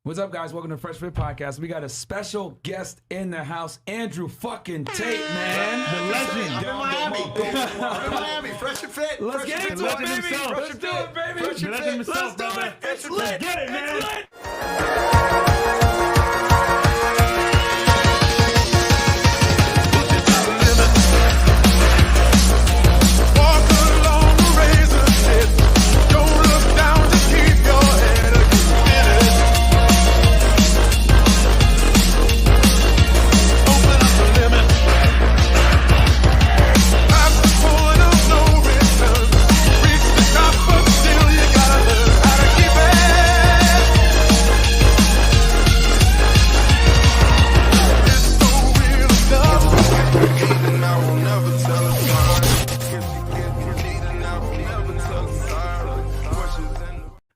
What's up, guys? Welcome to Fresh Fit Podcast. We got a special guest in the house, Andrew fucking Tate, man. The legend. I'm in Miami. I'm in Miami. Fresh and Fit. Let's get into it, baby. himself. Let's do it, baby. The legend himself, Let's do brother. it. It's Let's lit. get it, man. It's lit.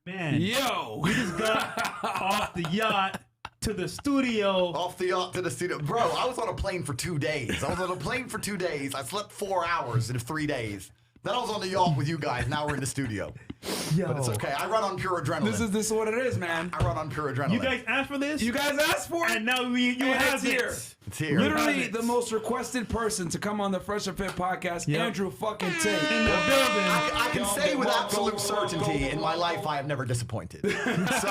Yo, we just got off the yacht to the studio. Off the yacht to the studio. Bro, I was on a plane for 2 days. I slept 4 hours in 3 days. Then I was on the yacht with you guys. Now we're in the studio. Yo. But it's okay. I run on pure adrenaline. this is what it is, man. I run on pure adrenaline. You guys asked for this? You guys asked for it, and now you have it's it. here. It's here. Literally the most requested person to come on the Fresh and Fit Podcast, Yep. Andrew fucking Tate. In the building. I can say with absolute certainty in my life I have never disappointed. So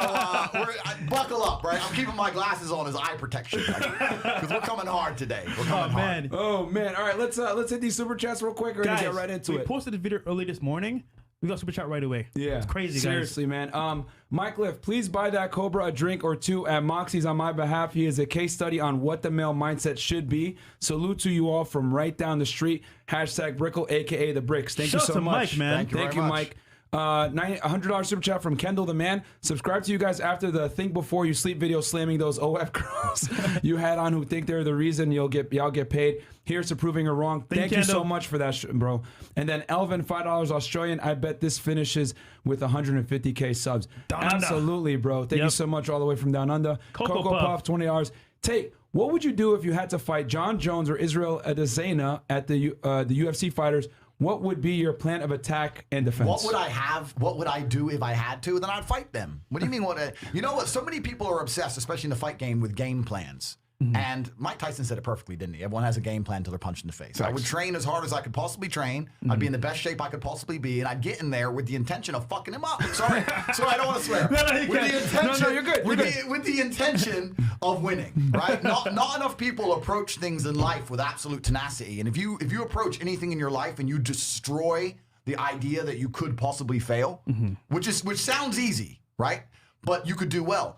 buckle up, right? I'm keeping my glasses on as eye protection because we're coming hard today. We're coming hard. Man. Oh man! All right, let's hit these super chats real quick. We're gonna get right into we it. posted the video early this morning. We got super chat right away. Yeah, It's crazy, seriously, man. Mike Liff, please buy that Cobra a drink or two at Moxie's on my behalf. He is a case study on what the male mindset should be. Salute to you all from right down the street. Hashtag Brickle, aka the Bricks. Thank Shout you so out to much, Mike, man. Thank you Thank very you, much. Mike. $100 super chat from Kendall the Man. Subscribe to you guys after the Think Before You Sleep video slamming those OF girls you had on who think they're the reason y'all get paid. Here's to proving her wrong. Thank you so Kendall. much for that, bro. And then Elvin, $5 Australian. I bet this finishes with 150K subs. Down under. Absolutely, bro. Thank you Yep. so much all the way from down under. Cocoa Puff, Puff. $20. Tate, what would you do if you had to fight John Jones or Israel Adesanya at the UFC fighters? What would be your plan of attack and defense? What would I have? What would I do if I had to? Then I'd fight them. What do you mean? You know what? So many people are obsessed, especially in the fight game, with game plans. And Mike Tyson said it perfectly, didn't he? Everyone has a game plan until they're punched in the face. I would train as hard as I could possibly train. I'd be in the best shape I could possibly be, and I'd get in there with the intention of fucking him up. Sorry, I don't want to swear. No, you with can't. the intention, No, you're good. With the intention of winning, right? Not enough people approach things in life with absolute tenacity. And if you approach anything in your life and you destroy the idea that you could possibly fail, which sounds easy, right? But you could do well.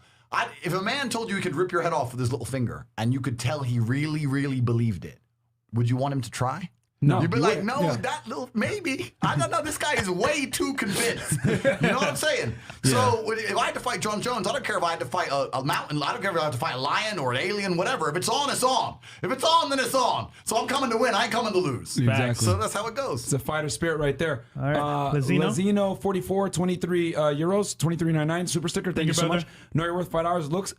If a man told you he could rip your head off with his little finger and you could tell he really, really believed it, would you want him to try? No. You'd be like, no, Yeah. that little, maybe. I don't know. This guy is way too convinced. You know what I'm saying? So if I had to fight John Jones, I don't care if I had to fight a mountain. I don't care if I had to fight a lion or an alien, whatever. If it's on, it's on. If it's on, then it's on. So I'm coming to win. I ain't coming to lose. Exactly. So that's how it goes. It's a fighter spirit right there. All right. Lazino? Lazino, 44, 23 euros, 23.99 super sticker. Thank you so brother. much. Know you're worth $5.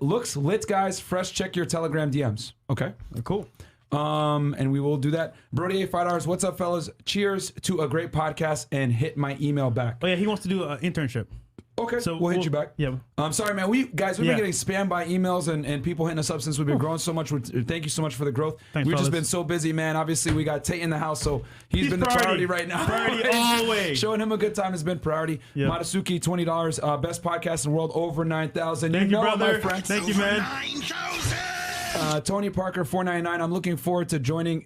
Looks lit, guys. Fresh. Check your Telegram DMs. Okay. Cool. And we will do that. Brody, $5. What's up, fellas? Cheers to a great podcast and hit my email back. Oh, yeah, he wants to do an internship. Okay, So we'll hit you back. Yeah. I'm sorry, man. We've Yeah. been getting spammed by emails and people hitting us up since we've been growing so much. Thank you so much for the growth. Thanks, We've just fellas. been so busy, man. Obviously, we got Tate in the house, so he's been the priority right now. Priority always. Showing him a good time has been priority. Yeah. Matasuki, $20. Best podcast in the world, over 9,000. Thank you, know it, brother. my friend. Thank you, man. Tony Parker, $4.99. I'm looking forward to joining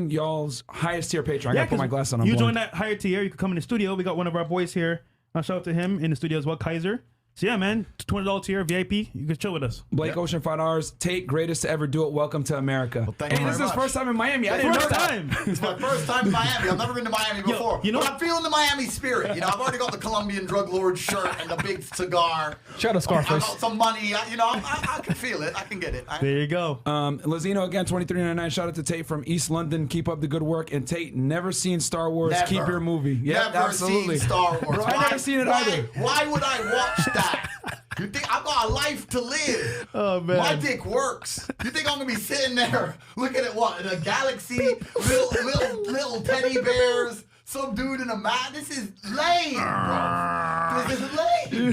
y'all's highest tier Patreon. I gotta put my glasses on. I'm You blind. join that higher tier, you can come in the studio. We got one of our boys here. I'll shout out to him in the studio as well, Kaiser. So yeah, man, $20 tier, VIP. You can chill with us. Blake Ocean, $5. Tate, greatest to ever do it. Welcome to America. thank you Hey, this is very his much. first time in Miami. I didn't First know that. time. It's my first time in Miami. I've never been to Miami before. you know but what? I'm feeling the Miami spirit. You know, I've already got the Colombian drug lord shirt and the big cigar. Shout out I Scarface. got some money. I can feel it. I can get it. There you go. Lazino again, $23.99. Shout out to Tate from East London. Keep up the good work. And Tate, never seen Star Wars. Never. Keep your movie. Yeah, Never absolutely. seen Star Wars. Bro, I never seen it either. Why would I watch that? You think I've got a life to live? Oh, man. My dick works. You think I'm gonna be sitting there looking at what in a galaxy, little teddy bears, some dude in a mat? This is lame, bro. This is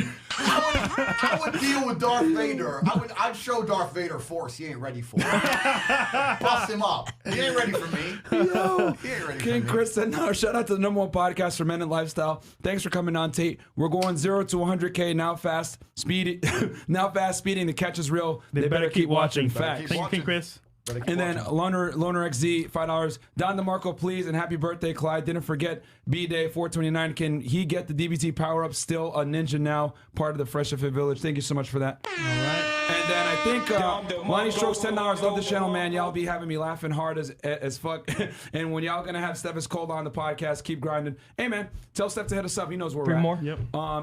lame. I would deal with Darth Vader. I'd show Darth Vader force he ain't ready for. Bust him up. He ain't ready for me. Yo, He ain't ready King for me. Chris said, no, shout out to the #1 podcast for men and lifestyle. Thanks for coming on, Tate. We're going 0 to 100K now fast. Speeding the catch is real. They better keep watching. Facts. keep Thank you, watching. King Chris. And then Loner XZ, $5. Don DeMarco, please, and happy birthday, Clyde. Didn't forget B-Day 429. Can he get the DBT power up? Still a ninja now, part of the Fresh Fit Village. Thank you so much for that. All right. And then I think Lonnie Strokes $10. Love this channel, man. Y'all be having me laughing hard as fuck. And when y'all gonna have Steph is cold on the podcast, keep grinding. Hey man, tell Steph to hit us up. He knows where we're Bring at. more. Yep.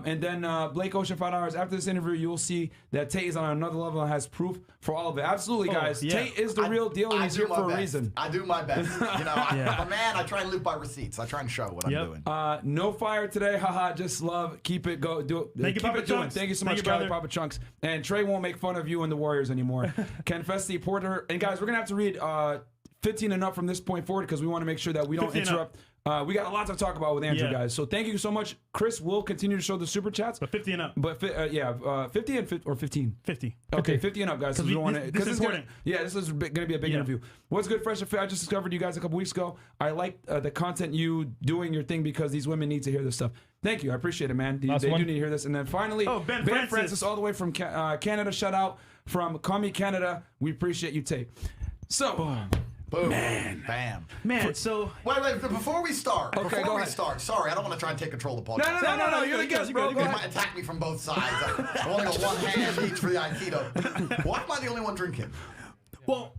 And then Blake Ocean $5. After this interview, you will see that Tate is on another level and has proof for all of it. Absolutely, guys. yeah. Tate is the real deal, and he's do here my for a best. reason. I do my best. You know, I'm a man. I try and live by receipts. I try and show what I'm doing. No fire today, haha. Just love, keep it go, do it. Thank you, keep Papa it doing. Chunks. Thank you so Thank much, you, Charlie, brother. Papa Chunks. And Trey won't make fun of you and the Warriors anymore. Ken Festi, Porter, and guys, we're gonna have to read 15 and up from this point forward because we want to make sure that we don't 15 interrupt. We got a lot to talk about with Andrew, Yeah. guys. So thank you so much. Chris will continue to show the super chats. But 50 and up. But 50 and 50 or 15. 50. Okay, 50 and up, guys. 'Cause we we- want this because is it's gonna, important. yeah, this is going to be a big Yeah. interview. What's good, Fresh Fit? I just discovered you guys a couple weeks ago. I like the content you doing your thing because these women need to hear this stuff. Thank you, I appreciate it, man. They Last do one. need to hear this. And then finally, Ben Francis, Francis. all the way from Canada. Shout out from Call Me Canada. We appreciate you, Tate. So, Boom. Bam. Man, so Wait, before we start. Okay, before go we ahead. start. Sorry, I don't want to try and take control of the podcast. no, you're the guest, bro. Go They ahead. might attack me from both sides. I only got one hand each for the Aikido. Why am I the only one drinking? well,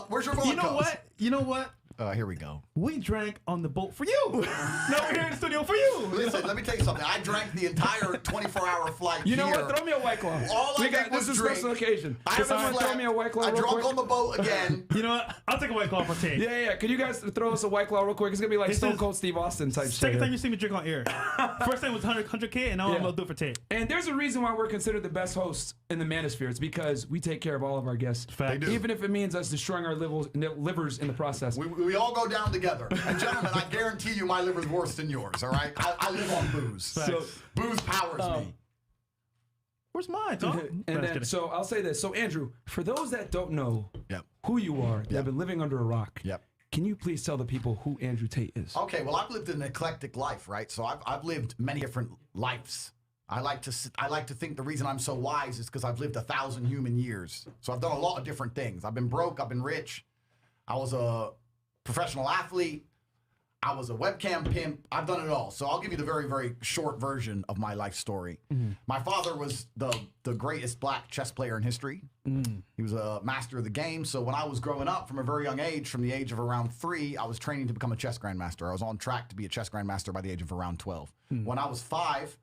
Where's your vodka? you know what? Here we go. We drank on the boat for you. Now we're here in the studio for you. Listen, let me tell you something. I drank the entire 24-hour flight you know here. what? Throw me a White Claw. All I did This was is a drink. special occasion. I Can haven't someone slept. throw me a White Claw I real drunk quick? on the boat again. You know what? I'll take a White Claw for Tate. Yeah. Can you guys throw us a White Claw real quick? It's gonna be like This Stone is- Cold Steve Austin type shit. Second here. time you see me drink on air. First time was 100K, and now Yeah. I'm gonna do it for Tate. And there's a reason why we're considered the best hosts in the manosphere. It's because we take care of all of our guests. Fact. They do. Even if it means us destroying our livers in the process. We all go down together. And gentlemen, I guarantee you my liver's worse than yours, all right? I live on booze. So, Booze powers me. where's mine, Tom? And then, so I'll say this. So Andrew, for those that don't know Yep. who you are, that have been living under a rock, Yep. can you please tell the people who Andrew Tate is? Okay, well, I've lived an eclectic life, right? So I've lived many different lives. I like to think the reason I'm so wise is because I've lived 1,000 human years. So I've done a lot of different things. I've been broke. I've been rich. I was a professional athlete. I was a webcam pimp. I've done it all. So I'll give you the very, very short version of my life story. My father was the greatest black chess player in history. He was a master of the game. So when I was growing up from a very young age, from the age of around 3, I was training to become a chess grandmaster. I was on track to be a chess grandmaster by the age of around 12. When I was 5,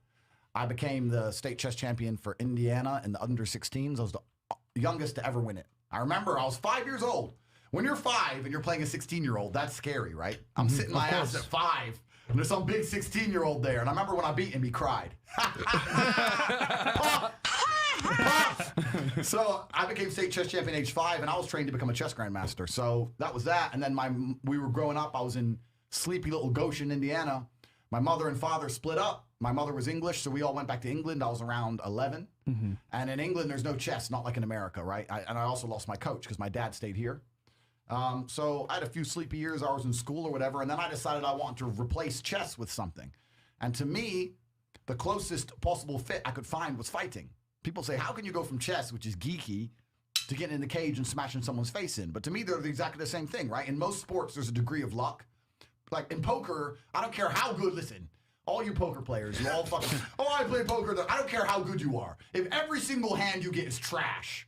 I became the state chess champion for Indiana in the under 16s. I was the youngest to ever win it. I remember I was 5 years old. When you're 5 and you're playing a 16-year-old, that's scary, right? I'm sitting my ass at 5, and there's some big 16-year-old there. And I remember when I beat him, he cried. Pop! So I became state chess champion age 5, and I was trained to become a chess grandmaster. So that was that. And then we were growing up. I was in sleepy little Goshen, Indiana. My mother and father split up. My mother was English, so we all went back to England. I was around 11. And in England, there's no chess, not like in America, right? And I also lost my coach because my dad stayed here. So I had a few sleepy years. I was in school or whatever, and then I decided I wanted to replace chess with something. And to me, the closest possible fit I could find was fighting. People say, how can you go from chess, which is geeky, to getting in the cage and smashing someone's face in? But to me, they're exactly the same thing, right? In most sports, there's a degree of luck. Like in poker, I don't care how good, listen, all you poker players, you all fucking, I play poker. I don't care how good you are. If every single hand you get is trash,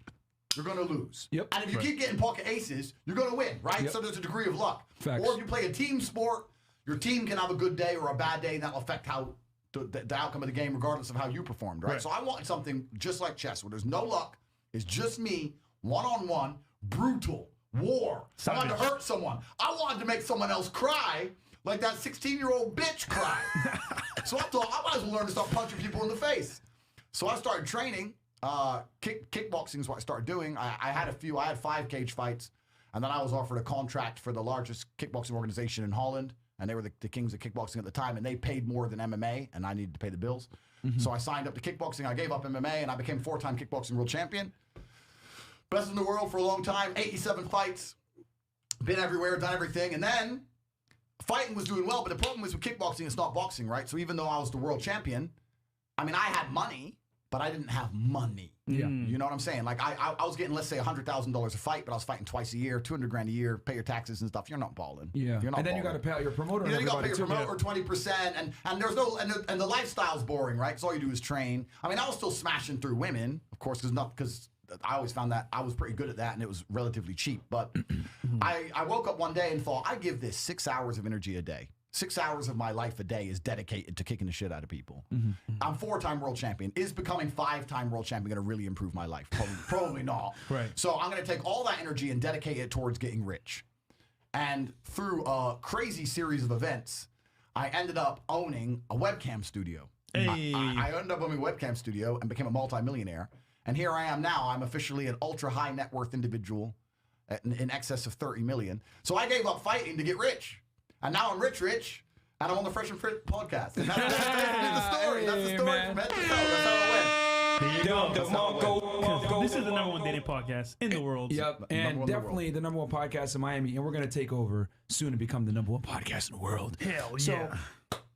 you're going to lose. Yep. And if you keep getting pocket aces, you're going to win, right? Yep. So there's a degree of luck. Facts. Or if you play a team sport, your team can have a good day or a bad day, and that'll affect how the outcome of the game, regardless of how you performed, right? So I wanted something just like chess, where there's no luck. It's just me, one-on-one, brutal, war. I wanted to hurt someone. I wanted to make someone else cry like that 16-year-old bitch cried. So I thought, I might as well learn to start punching people in the face. So I started training. Kickboxing is what I started doing. I had 5 cage fights, and then I was offered a contract for the largest kickboxing organization in Holland, and they were the kings of kickboxing at the time, and they paid more than MMA, and I needed to pay the bills. So I signed up to kickboxing. I gave up MMA, and I became 4-time kickboxing world champion. Best in the world for a long time, 87 fights, been everywhere, done everything. And then fighting was doing well, but the problem is with kickboxing, it's not boxing, right? So even though I was the world champion, I mean, I had money, but I didn't have money. Yeah. You know what I'm saying? Like I was getting, let's say, $100,000 a fight, but I was fighting twice a year, $200,000 a year, pay your taxes and stuff. You're not balling. Yeah. You're not And then you balling. got to pay out your promoter. You and got to pay everybody your too. promoter 20%, and there's no and the lifestyle's boring, right? So all you do is train. I mean, I was still smashing through women, of course, because I always found that I was pretty good at that, and it was relatively cheap. But I woke up one day and thought, I give this 6 hours of energy a day. 6 hours of my life a day is dedicated to kicking the shit out of people. I'm 4-time world champion. Is becoming 5-time world champion going to really improve my life? Probably not. Right. So I'm going to take all that energy and dedicate it towards getting rich. And through a crazy series of events, I ended up owning a webcam studio. Hey. I ended up owning a webcam studio and became a multimillionaire. And here I am now. I'm officially an ultra high net worth individual in excess of 30 million. So I gave up fighting to get rich. And now I'm rich, and I'm on the Fresh and Fit podcast. And that's the story. That's the story man. from head to toe. That's how it went. There you go. That's how it went. This is the number one dating podcast in the world. Yep, Number and one in the definitely the number one podcast in Miami, and we're going to take over soon and become the number one podcast in the world. Hell So, yeah.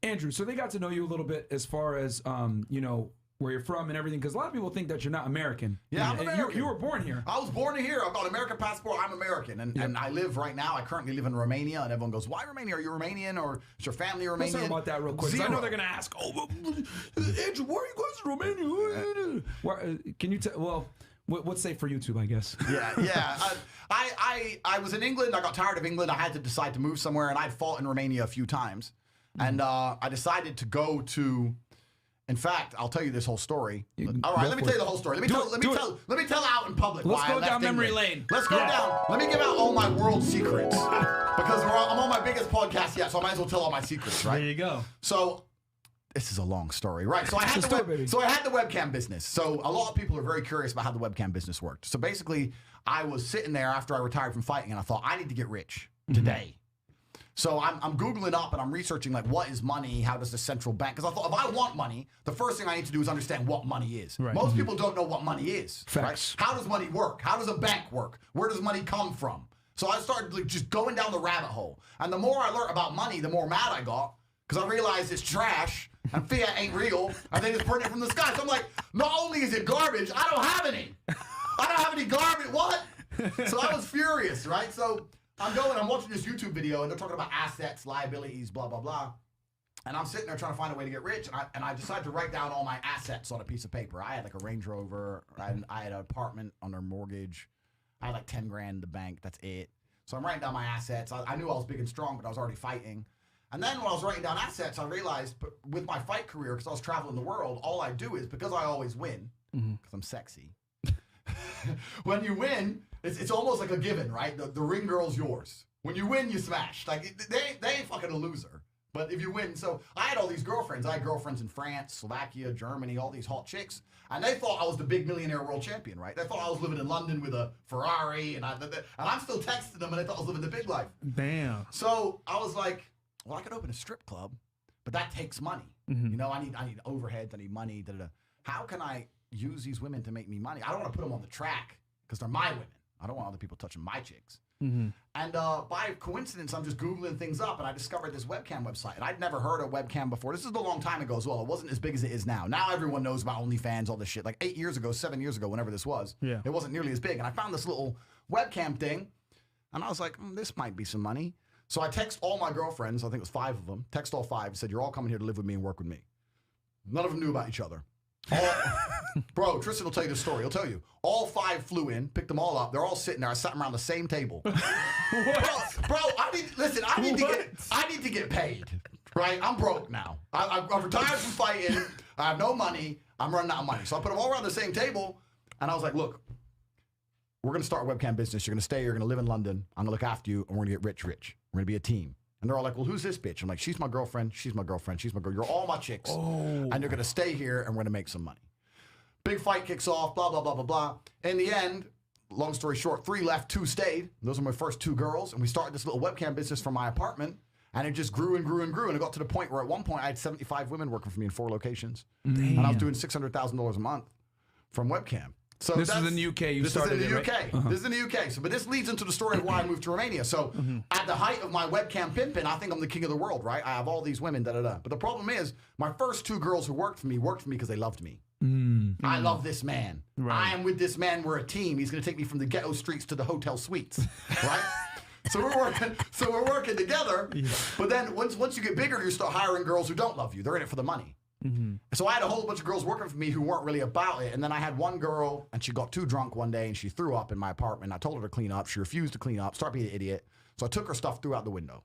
Andrew, so they got to know you a little bit as far as, you know, where you're from and everything, because a lot of people think that you're not American. Yeah, I'm And American. You were born here. I was born here. I've got an American passport. I'm American. And I live right now. I currently live in Romania. And everyone goes, why Romania? Are you Romanian or is your family Romanian? Let's talk about that real quick. 'Cause I know Zero. they're going to ask, oh, Andrew, why are you guys in Romania? Can you tell, well, what's safe for YouTube, I guess? Yeah. I was in England. I got tired of England. I had to decide to move somewhere. And I'd fought in Romania a few times. And I decided to go to... In fact, I'll tell you this whole story. All right, let me tell you the whole story. Let me tell out in public. Let's why go I left down memory England. lane. Let's go down. Let me give out all my world secrets because I'm on my biggest podcast yet, so I might as well tell all my secrets, right? There you go. So this is a long story, right? So I had It's a story, baby. so I had the webcam business. So a lot of people are very curious about how the webcam business worked. So basically, I was sitting there after I retired from fighting, and I thought I need to get rich today. So I'm Googling up and I'm researching like what is money? How does the central bank? Because I thought if I want money, the first thing I need to do is understand what money is. Right. Most people don't know what money is. Facts. Right? How does money work? How does a bank work? Where does money come from? So I started like, just going down the rabbit hole. And the more I learned about money, the more mad I got because I realized it's trash and fiat ain't real and they just burn it from the sky. So I'm like, not only is it garbage, I don't have any. I don't have any garbage. What? So I was furious, right? So I'm watching this YouTube video, and they're talking about assets, liabilities, blah, blah, blah. And I'm sitting there trying to find a way to get rich, and I decided to write down all my assets on a piece of paper. I had like a Range Rover, I had an apartment under mortgage, I had like 10 grand in the bank, that's it. So I'm writing down my assets. I knew I was big and strong, but I was already fighting. And then when I was writing down assets, I realized with my fight career, because I was traveling the world, all I do is, because I always win, because I'm sexy, when you win, it's almost like a given, right? The ring girl's yours. When you win, you smash. Like they ain't fucking a loser. But if you win, so I had all these girlfriends. I had girlfriends in France, Slovakia, Germany, all these hot chicks, and they thought I was the big millionaire world champion, right? They thought I was living in London with a Ferrari, and I'm still texting them, and they thought I was living the big life. Damn. So I was like, well, I could open a strip club, but that takes money. You know, I need overheads, I need money. How can I use these women to make me money? I don't want to put them on the track because they're my women. I don't want other people touching my chicks. And by coincidence, I'm just Googling things up, and I discovered this webcam website. And I'd never heard of webcam before. This is a long time ago as well. It wasn't as big as it is now. Now everyone knows about OnlyFans, all this shit. Like 8 years ago, 7 years ago, whenever this was, it wasn't nearly as big. And I found this little webcam thing, and I was like, this might be some money. So I text all my girlfriends, I think it was 5 of them, text all 5, said, you're all coming here to live with me and work with me. None of them knew about each other. Bro, Tristan will tell you the story. He'll tell you. All 5 flew in, picked them all up. They're all sitting there. I sat them around the same table. Bro, I need to get paid. Right? I'm broke now. I'm retired from fighting. I have no money. I'm running out of money. So I put them all around the same table, and I was like, look, we're going to start a webcam business. You're going to stay. You're going to live in London. I'm going to look after you, and we're going to get rich. We're going to be a team. And they're all like, well, who's this bitch? I'm like, she's my girlfriend. She's my girlfriend. She's my girl. You're all my chicks. And you're going to stay here, and we're going to make some money. Big fight kicks off, blah, blah, blah, blah, blah. In the end, long story short, 3 left, 2 stayed. Those are my first 2 girls. And we started this little webcam business from my apartment. And it just grew and grew and grew. And it got to the point where at one point I had 75 women working for me in 4 locations. And I was doing $600,000 a month from webcam. So this is in the UK. This is in the UK. Right? This is in the UK. So, but this leads into the story of why I moved to Romania. So, at the height of my webcam pimping, I think I'm the king of the world, right? I have all these women, But the problem is, my first 2 girls who worked for me because they loved me. I love this man. Right. I am with this man. We're a team. He's going to take me from the ghetto streets to the hotel suites, right? So we're working together. Yeah. But then once you get bigger, you start hiring girls who don't love you. They're in it for the money. So I had a whole bunch of girls working for me who weren't really about it. And then I had one girl, and she got too drunk one day, and she threw up in my apartment. I told her to clean up. She refused to clean up, started being an idiot. So I took her stuff, threw out the window.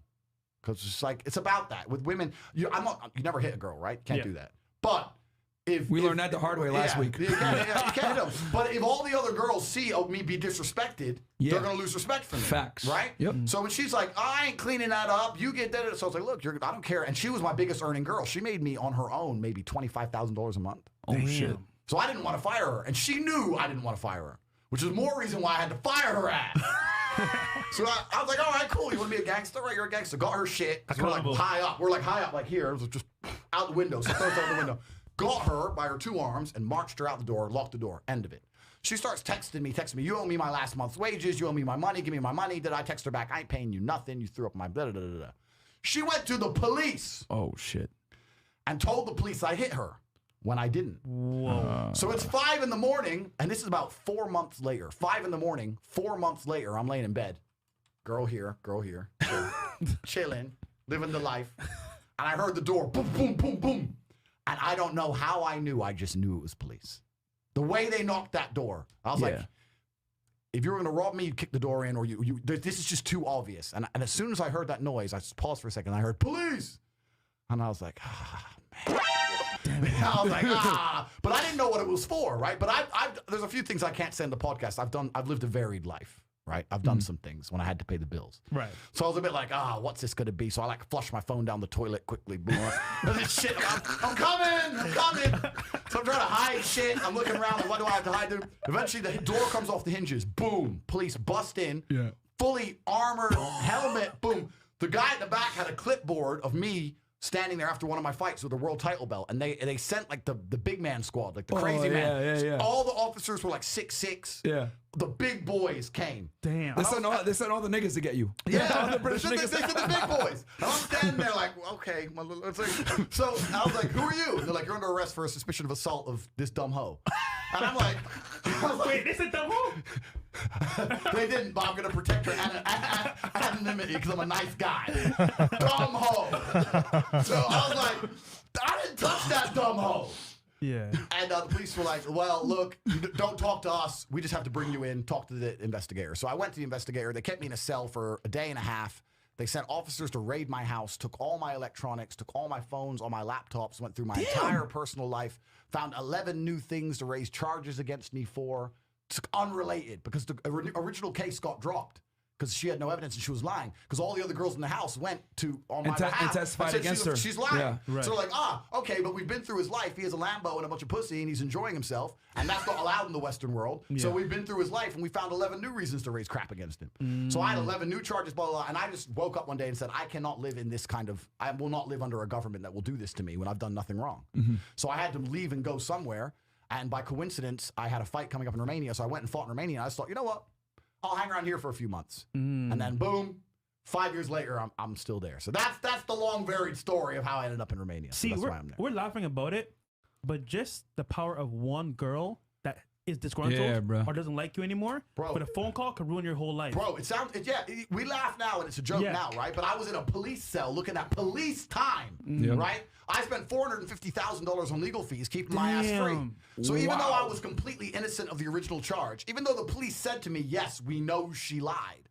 Because it's like, it's about that. With women, you never hit a girl, right? Can't do that. But if we learned that the hard way last week. You can't hit them. But if all the other girls see me be disrespected, they're going to lose respect for me. Facts. Right? Yep. So when she's like, I ain't cleaning that up, you get that. So I was like, look, I don't care. And she was my biggest earning girl. She made me on her own maybe $25,000 a month. Oh, shit. So I didn't want to fire her. And she knew I didn't want to fire her, which is more reason why I had to fire her ass. So I was like, all right, cool. You want to be a gangster? Right, you're a gangster. Got her shit. We're like high up. We're like high up like here. It was just out the window. So throws out the window. Got her by her 2 arms and marched her out the door, locked the door, end of it. She starts texting me, you owe me my last month's wages, you owe me my money, give me my money. Did I text her back? I ain't paying you nothing, you threw up my blah, blah, blah, blah. She went to the police. Oh, shit. And told the police I hit her when I didn't. Whoa. So it's 5 in the morning, and this is about 4 months later. 5 in the morning, 4 months later, I'm laying in bed. Girl here, chilling, living the life. And I heard the door, boom, boom, boom, boom. And I don't know how I knew. I just knew it was police. The way they knocked that door, I was like, if you were going to rob me, you'd kick the door in, or this is just too obvious. And as soon as I heard that noise, I just paused for a second. I heard police, and I was like, man. Damn it. I was like, but I didn't know what it was for, right? But there's a few things I can't say in the podcast. I've lived a varied life. Right, I've done some things when I had to pay the bills. Right. So I was a bit like, what's this going to be? So I flush my phone down the toilet quickly. Boom. This shit. I'm coming. So I'm trying to hide shit. I'm looking around. Like, what do I have to hide? Eventually, the door comes off the hinges. Boom. Police bust in. Yeah. Fully armored, helmet. Boom. The guy at the back had a clipboard of me standing there after one of my fights with a world title belt, and they sent like the big man squad, like the crazy man. Yeah. All the officers were like 6'6". Yeah. The big boys came. Damn. They sent all the niggas to get you. Yeah, all the British niggas. They sent the big boys. And I'm standing there like, okay. So I was like, who are you? And they're like, you're under arrest for a suspicion of assault of this dumb hoe. And I was like, wait, this is dumb hoe? They didn't, but I'm going to protect her anonymity because I'm a nice guy. Dumb hoe. So I was like, I didn't touch that dumb hoe. Yeah. And the police were like, well, look, don't talk to us. We just have to bring you in, talk to the investigator. So I went to the investigator. They kept me in a cell for a day and a half. They sent officers to raid my house, took all my electronics, took all my phones, all my laptops, went through my entire personal life, found 11 new things to raise charges against me for. It's unrelated because the original case got dropped because she had no evidence and she was lying because all the other girls in the house went on my behalf and testified against her. She's lying. Yeah, right. So they're like, okay, but we've been through his life. He has a Lambo and a bunch of pussy and he's enjoying himself, and that's not allowed in the Western world. Yeah. So we've been through his life and we found 11 new reasons to raise crap against him. So I had 11 new charges, blah, blah, blah, and I just woke up one day and said, I cannot live in this I will not live under a government that will do this to me when I've done nothing wrong. So I had to leave and go somewhere. And by coincidence, I had a fight coming up in Romania, so I went and fought in Romania. And I just thought, you know what? I'll hang around here for a few months, and then boom, 5 years later, I'm still there. So that's the long, varied story of how I ended up in Romania. See, so that's why I'm there. We're laughing about it, but just the power of one girl that is disgruntled or doesn't like you anymore, but a phone call could ruin your whole life. Bro, we laugh now and it's a joke now, right? But I was in a police cell looking at police time, right? I spent $450,000 on legal fees keeping my ass free. So even though I was completely innocent of the original charge, even though the police said to me, yes, we know she lied,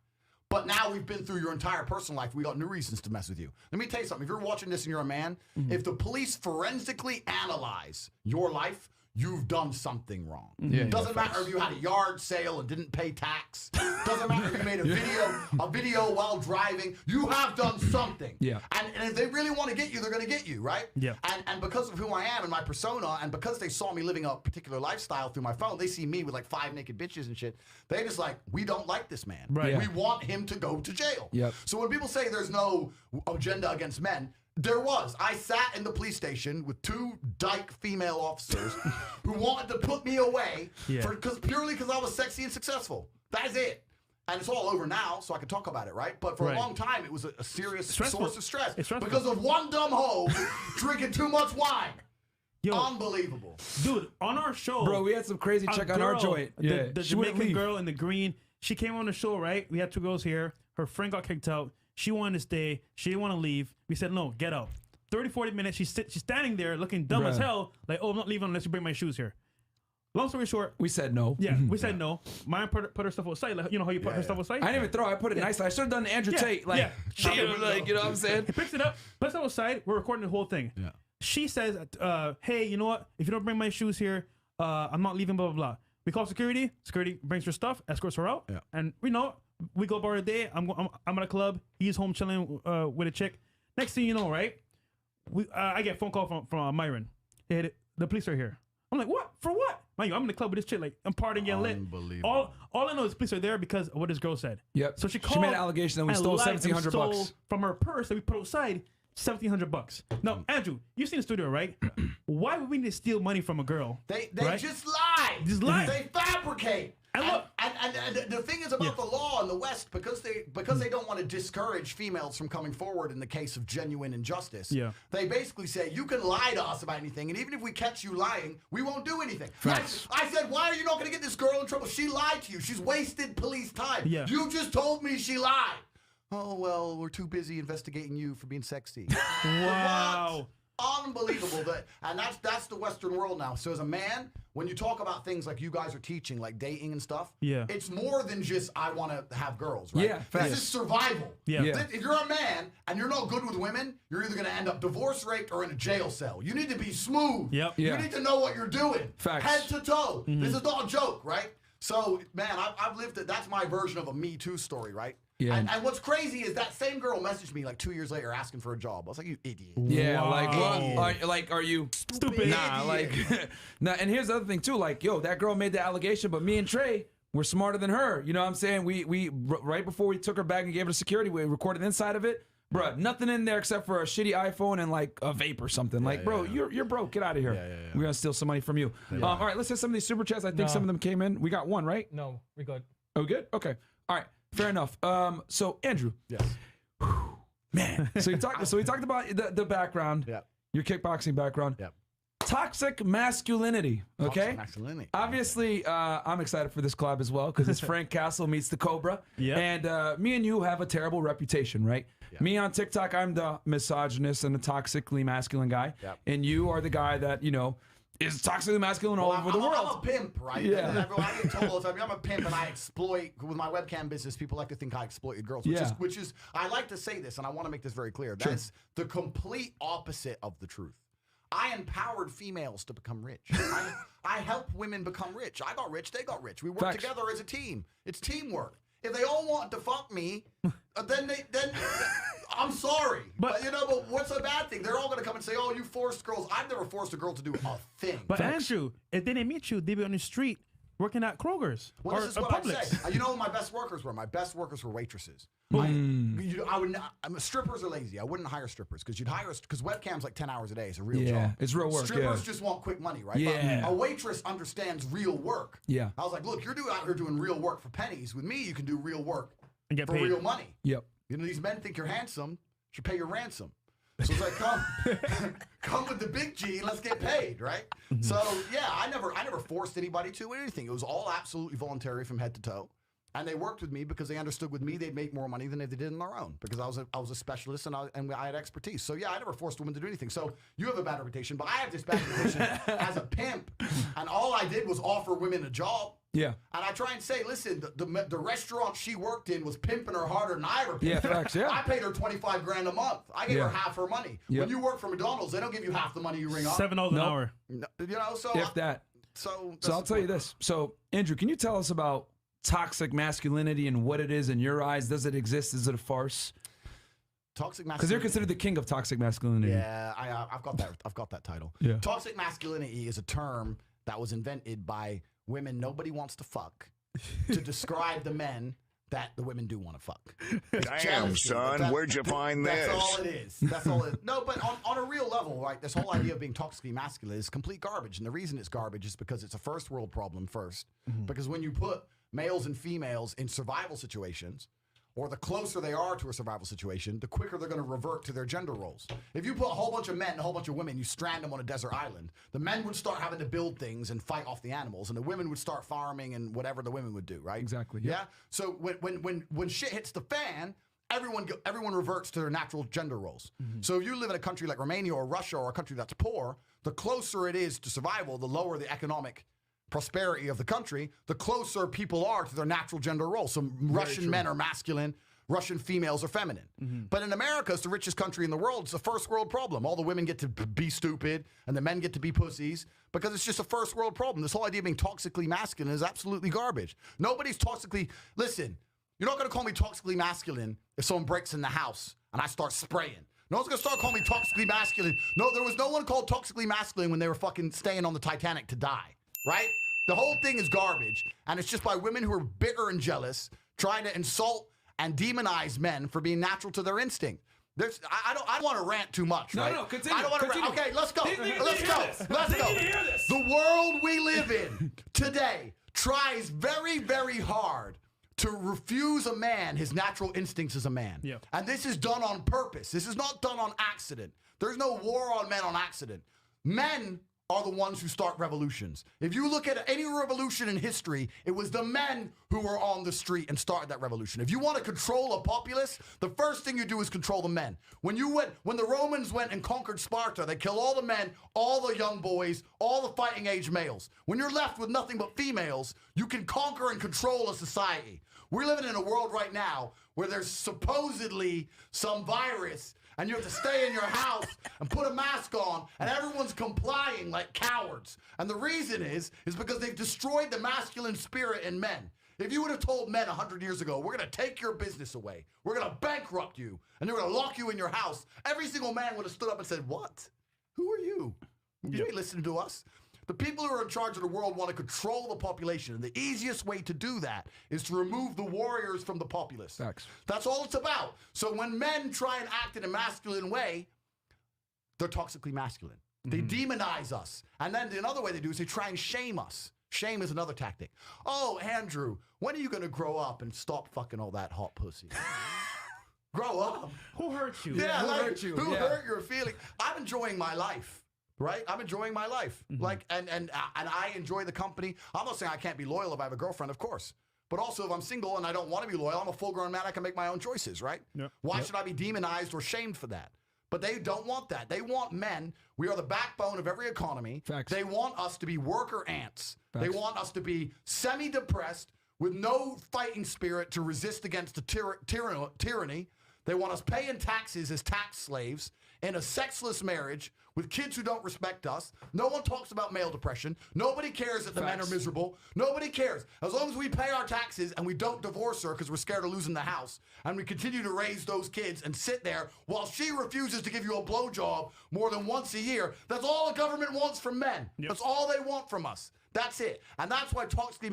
but now we've been through your entire personal life, we got new reasons to mess with you. Let me tell you something. If you're watching this and you're a man, if the police forensically analyze your life, you've done something wrong. Yeah, Doesn't matter if you had a yard sale and didn't pay tax. Doesn't matter if you made a video while driving. You have done something. Yeah. And if they really want to get you, they're going to get you, right? Yeah. And because of who I am and my persona, and because they saw me living a particular lifestyle through my phone, they see me with like 5 naked bitches and shit. They just like, we don't like this man. Right. Yeah. We want him to go to jail. Yep. So when people say there's no agenda against men, there was. I sat in the police station with 2 dyke female officers who wanted to put me away purely because I was sexy and successful. That is it. And it's all over now, so I can talk about it, right? But for a long time, it was a serious source of stress because of one dumb hoe drinking too much wine. Yo, unbelievable. Dude, on our show. Bro, we had some crazy check on our joint. Yeah. The Jamaican girl in the green, she came on the show, right? We had 2 girls here. Her friend got kicked out. She wanted to stay. She didn't want to leave. We said, no, get out. 30, 40 minutes. She's standing there looking dumb as hell. Like, oh, I'm not leaving unless you bring my shoes here. Long story short. We said no. Yeah, we said no. Mine put her stuff outside. Like, you know how you put her stuff outside? I didn't even throw it. I put it nicely. I should have done the Andrew Tate. Like, you know what I'm saying? He picks it up, puts it outside. We're recording the whole thing. Yeah. She says, hey, you know what? If you don't bring my shoes here, I'm not leaving, blah, blah, blah. We call security. Security brings her stuff, escorts her out. Yeah. And we know, we go about our day. I'm at a club. He's home chilling with a chick. Next thing you know, right? I get a phone call from Myron. Hey, the police are here. I'm like, what? For what? Mind you, I'm in the club with this chick. Like, I'm partying, getting lit. Unbelievable. All I know is the police are there because of what this girl said. Yep. So she called. She made an allegation that we stole $1,700 from her purse that we put outside. $1,700. Now, Andrew, you've seen the studio, right? Why would we need to steal money from a girl? They right? just lie. Just lie. They fabricate. And look, and the thing is about the law in the West, because they don't want to discourage females from coming forward in the case of genuine injustice. Yeah. They basically say you can lie to us about anything, and even if we catch you lying, we won't do anything. I said, why are you not going to get this girl in trouble? She lied to you. She's wasted police time. Yeah. You just told me she lied. Oh, well, we're too busy investigating you for being sexy. Wow. Unbelievable. And that's the Western world now. So as a man, when you talk about things like you guys are teaching, like dating and stuff, it's more than just I want to have girls, right? Yeah. This is survival. Yeah. If you're a man and you're not good with women, you're either going to end up divorce raped or in a jail cell. You need to be smooth. Yep. You need to know what you're doing. Facts. Head to toe. This is not a joke, right? So, man, I've lived it. That's my version of a Me Too story, right? Yeah. And what's crazy is that same girl messaged me like 2 years later asking for a job. I was like, you idiot. Yeah, are you stupid? Nah, like, nah. And here's the other thing too. Like, yo, that girl made the allegation, but me and Trey were smarter than her. You know what I'm saying? We right before we took her bag and gave her to security, we recorded inside of it. Bruh, nothing in there except for a shitty iPhone and like a vape or something. Like, bro, you're broke. Get out of here. We're gonna steal some money from you. All right, let's hit some of these super chats. I think some of them came in. We got one, right? No, we good. Oh, good. Okay. All right. Fair enough. So Andrew. Yes. Man. So we talked about the background. Yeah. Your kickboxing background. Yeah. Toxic masculinity. Okay. Toxic masculinity. Obviously, I'm excited for this collab as well because it's Frank Castle meets the Cobra. Yeah. And me and you have a terrible reputation, right? Yeah. Me on TikTok, I'm the misogynist and the toxically masculine guy, and you are the guy that is toxically masculine all over the world. I'm a pimp, right? Yeah. I get told all the time, I'm a pimp and I exploit, with my webcam business, people like to think I exploited girls, which is, I like to say this and I want to make this very clear. That's the complete opposite of the truth. I empowered females to become rich. I help women become rich. I got rich, they got rich. We work together as a team. It's teamwork. If they all want to fuck me, then I'm sorry. But what's a bad thing? They're all going to come and say, oh, you forced girls. I've never forced a girl to do a thing. But Andrew, if they didn't meet you, they'd be on the street working at Kroger's or this is what I'd say. You know who my best workers were? My best workers were waitresses. Strippers are lazy. I wouldn't hire strippers because because webcam's like 10 hours a day. It's a real job. It's real work. Strippers just want quick money, right? Yeah. But a waitress understands real work. Yeah. I was like, look, you're out here doing real work for pennies. With me, you can do real work and get for paid. real money. Yep. These men think you're handsome, should pay your ransom. So it's like, come with the big G and let's get paid, right? So yeah, I never forced anybody to anything. It was all absolutely voluntary from head to toe. And they worked with me because they understood with me they'd make more money than if they did on their own, because I was a specialist and I had expertise. So yeah, I never forced a woman to do anything. So you have a bad reputation, but I have this bad reputation as a pimp. And all I did was offer women a job. Yeah. And I try and say, listen, the restaurant she worked in was pimping her harder than I ever paid. Yeah, facts, yeah. I paid her $25,000 a month. I gave her half her money. Yep. When you work for McDonald's, they don't give you half the money you ring up. $7 an hour. You know, so If that. So I'll tell you this. So, Andrew, can you tell us about toxic masculinity and what it is in your eyes? Does it exist? Is it a farce? Toxic masculinity. Because you're considered the king of toxic masculinity. Yeah, I've got that title. Yeah. Toxic masculinity is a term that was invented by women nobody wants to fuck to describe the men that the women do want to fuck. It's Damn, jealousy. son, where'd you find this? That's all it is. That's all it is. No, but on a real level, right, this whole idea of being toxically masculine is complete garbage. And the reason it's garbage is because it's a first world problem first. Because when you put males and females in survival situations, or the closer they are to a survival situation, the quicker they're going to revert to their gender roles. If you put a whole bunch of men and a whole bunch of women, you strand them on a desert island, the men would start having to build things and fight off the animals, and the women would start farming and whatever the women would do, right? Exactly. Yeah. So when shit hits the fan, everyone reverts to their natural gender roles. So if you live in a country like Romania or Russia or a country that's poor, the closer it is to survival, the lower the economic prosperity of the country, the closer people are to their natural gender role. So Russian men are masculine, Russian females are feminine. But in America, it's the richest country in the world. It's a first world problem. All the women get to be stupid and the men get to be pussies because it's just a first world problem. This whole idea of being toxically masculine is absolutely garbage. Nobody's toxically, listen, you're not going to call me toxically masculine if someone breaks in the house and I start spraying. No one's going to start calling me toxically masculine. No, there was no one called toxically masculine when they were fucking staying on the Titanic to die. Right? The whole thing is garbage, and it's just by women who are bitter and jealous, trying to insult and demonize men for being natural to their instinct. I don't want to rant too much, right? No, continue. I don't want to rant. Okay, let's go. Let's go. Hear this. The world we live in today tries very, very hard to refuse a man his natural instincts as a man. Yeah. And this is done on purpose. This is not done on accident. There's no war on men on accident. Men are the ones who start revolutions. If you look at any revolution in history, it was the men who were on the street and started that revolution. If you want to control a populace, the first thing you do is control the men. When the Romans went and conquered Sparta, they killed all the men, all the young boys, all the fighting age males. When you're left with nothing but females, you can conquer and control a society. We're living in a world right now where there's supposedly some virus and you have to stay in your house and put a mask on, and everyone's complying like cowards. And the reason is because they've destroyed the masculine spirit in men. If you would have told men 100 years ago, we're going to take your business away, we're going to bankrupt you, and they're going to lock you in your house, every single man would have stood up and said, what? Who are you? You ain't listening to us. The people who are in charge of the world want to control the population. And the easiest way to do that is to remove the warriors from the populace. Facts. That's all it's about. So when men try and act in a masculine way, they're toxically masculine. They demonize us. And then another way they do is they try and shame us. Shame is another tactic. Oh, Andrew, when are you going to grow up and stop fucking all that hot pussy? Grow up. Who hurt you? Yeah, who like, hurt you? Who Yeah. hurt your feeling? I'm enjoying my life. Right? I'm enjoying my life. Like, and I enjoy the company. I'm not saying I can't be loyal if I have a girlfriend, of course. But also, if I'm single and I don't want to be loyal, I'm a full-grown man. I can make my own choices, right? Yep. Why should I be demonized or shamed for that? But they don't want that. They want men. We are the backbone of every economy. Facts. They want us to be worker ants. Facts. They want us to be semi-depressed with no fighting spirit to resist against the tyranny. They want us paying taxes as tax slaves in a sexless marriage with kids who don't respect us. No one talks about male depression. Nobody cares that the men are miserable. Nobody cares. As long as we pay our taxes and we don't divorce her because we're scared of losing the house, and we continue to raise those kids and sit there while she refuses to give you a blowjob more than once a year, that's all the government wants from men. Yep. That's all they want from us. That's it. And that's why toxically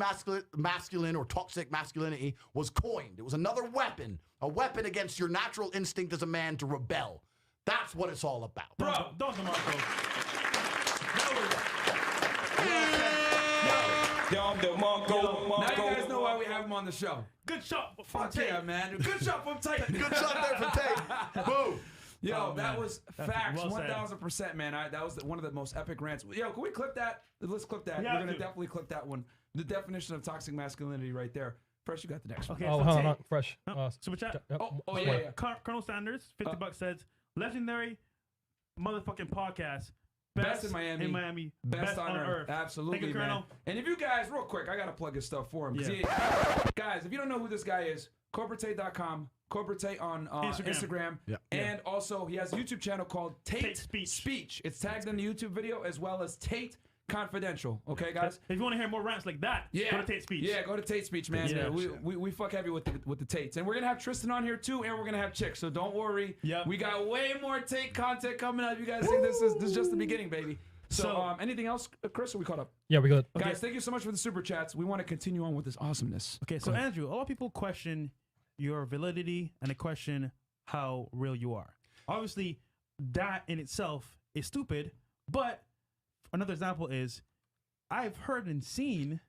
masculine or toxic masculinity was coined. It was another weapon, a weapon against your natural instinct as a man to rebel. That's what it's all about. Bro, don't DeMarco. Now you guys know why we have him on the show. Good shot from Fuck Tate. yeah, man. Good shot from Tate. Good shot there for Tate. Boom. Yo, Oh, that man. was That's facts, well said. 1,000%, man. That was one of the most epic rants. Yo, can we clip that? Let's clip that. Yeah, We're gonna dude. definitely clip that one. The definition of toxic masculinity, right there. Fresh, you got the next one. Okay, Oh, so hold Tate- on, fresh. Super chat. Oh, yeah, yeah. Colonel Sanders, $50 says, legendary motherfucking podcast. Best in Miami. In Miami. Best on earth. Absolutely, Thank you, man. Colonel. And if you guys, real quick, I got to plug his stuff for him. Guys, if you don't know who this guy is, CobraTate.com, Cobra Tate on Instagram. And also, he has a YouTube channel called Tate Speech. It's tagged in the YouTube video as well as Tate Confidential. Okay, guys? If you want to hear more rants like that, go to Tate Speech. Yeah, go to Tate Speech, man. Yeah. We fuck heavy with the Tates. And we're going to have Tristan on here, too, and we're going to have Chick. So don't worry. We got way more Tate content coming up. You guys think this is just the beginning, baby. So anything else, Chris, or we caught up? Yeah, we good. Guys, thank you so much for the super chats. We want to continue on with this awesomeness. Okay, so Andrew, a lot of people question your validity and they question how real you are. Obviously, that in itself is stupid, but another example is I've heard and seen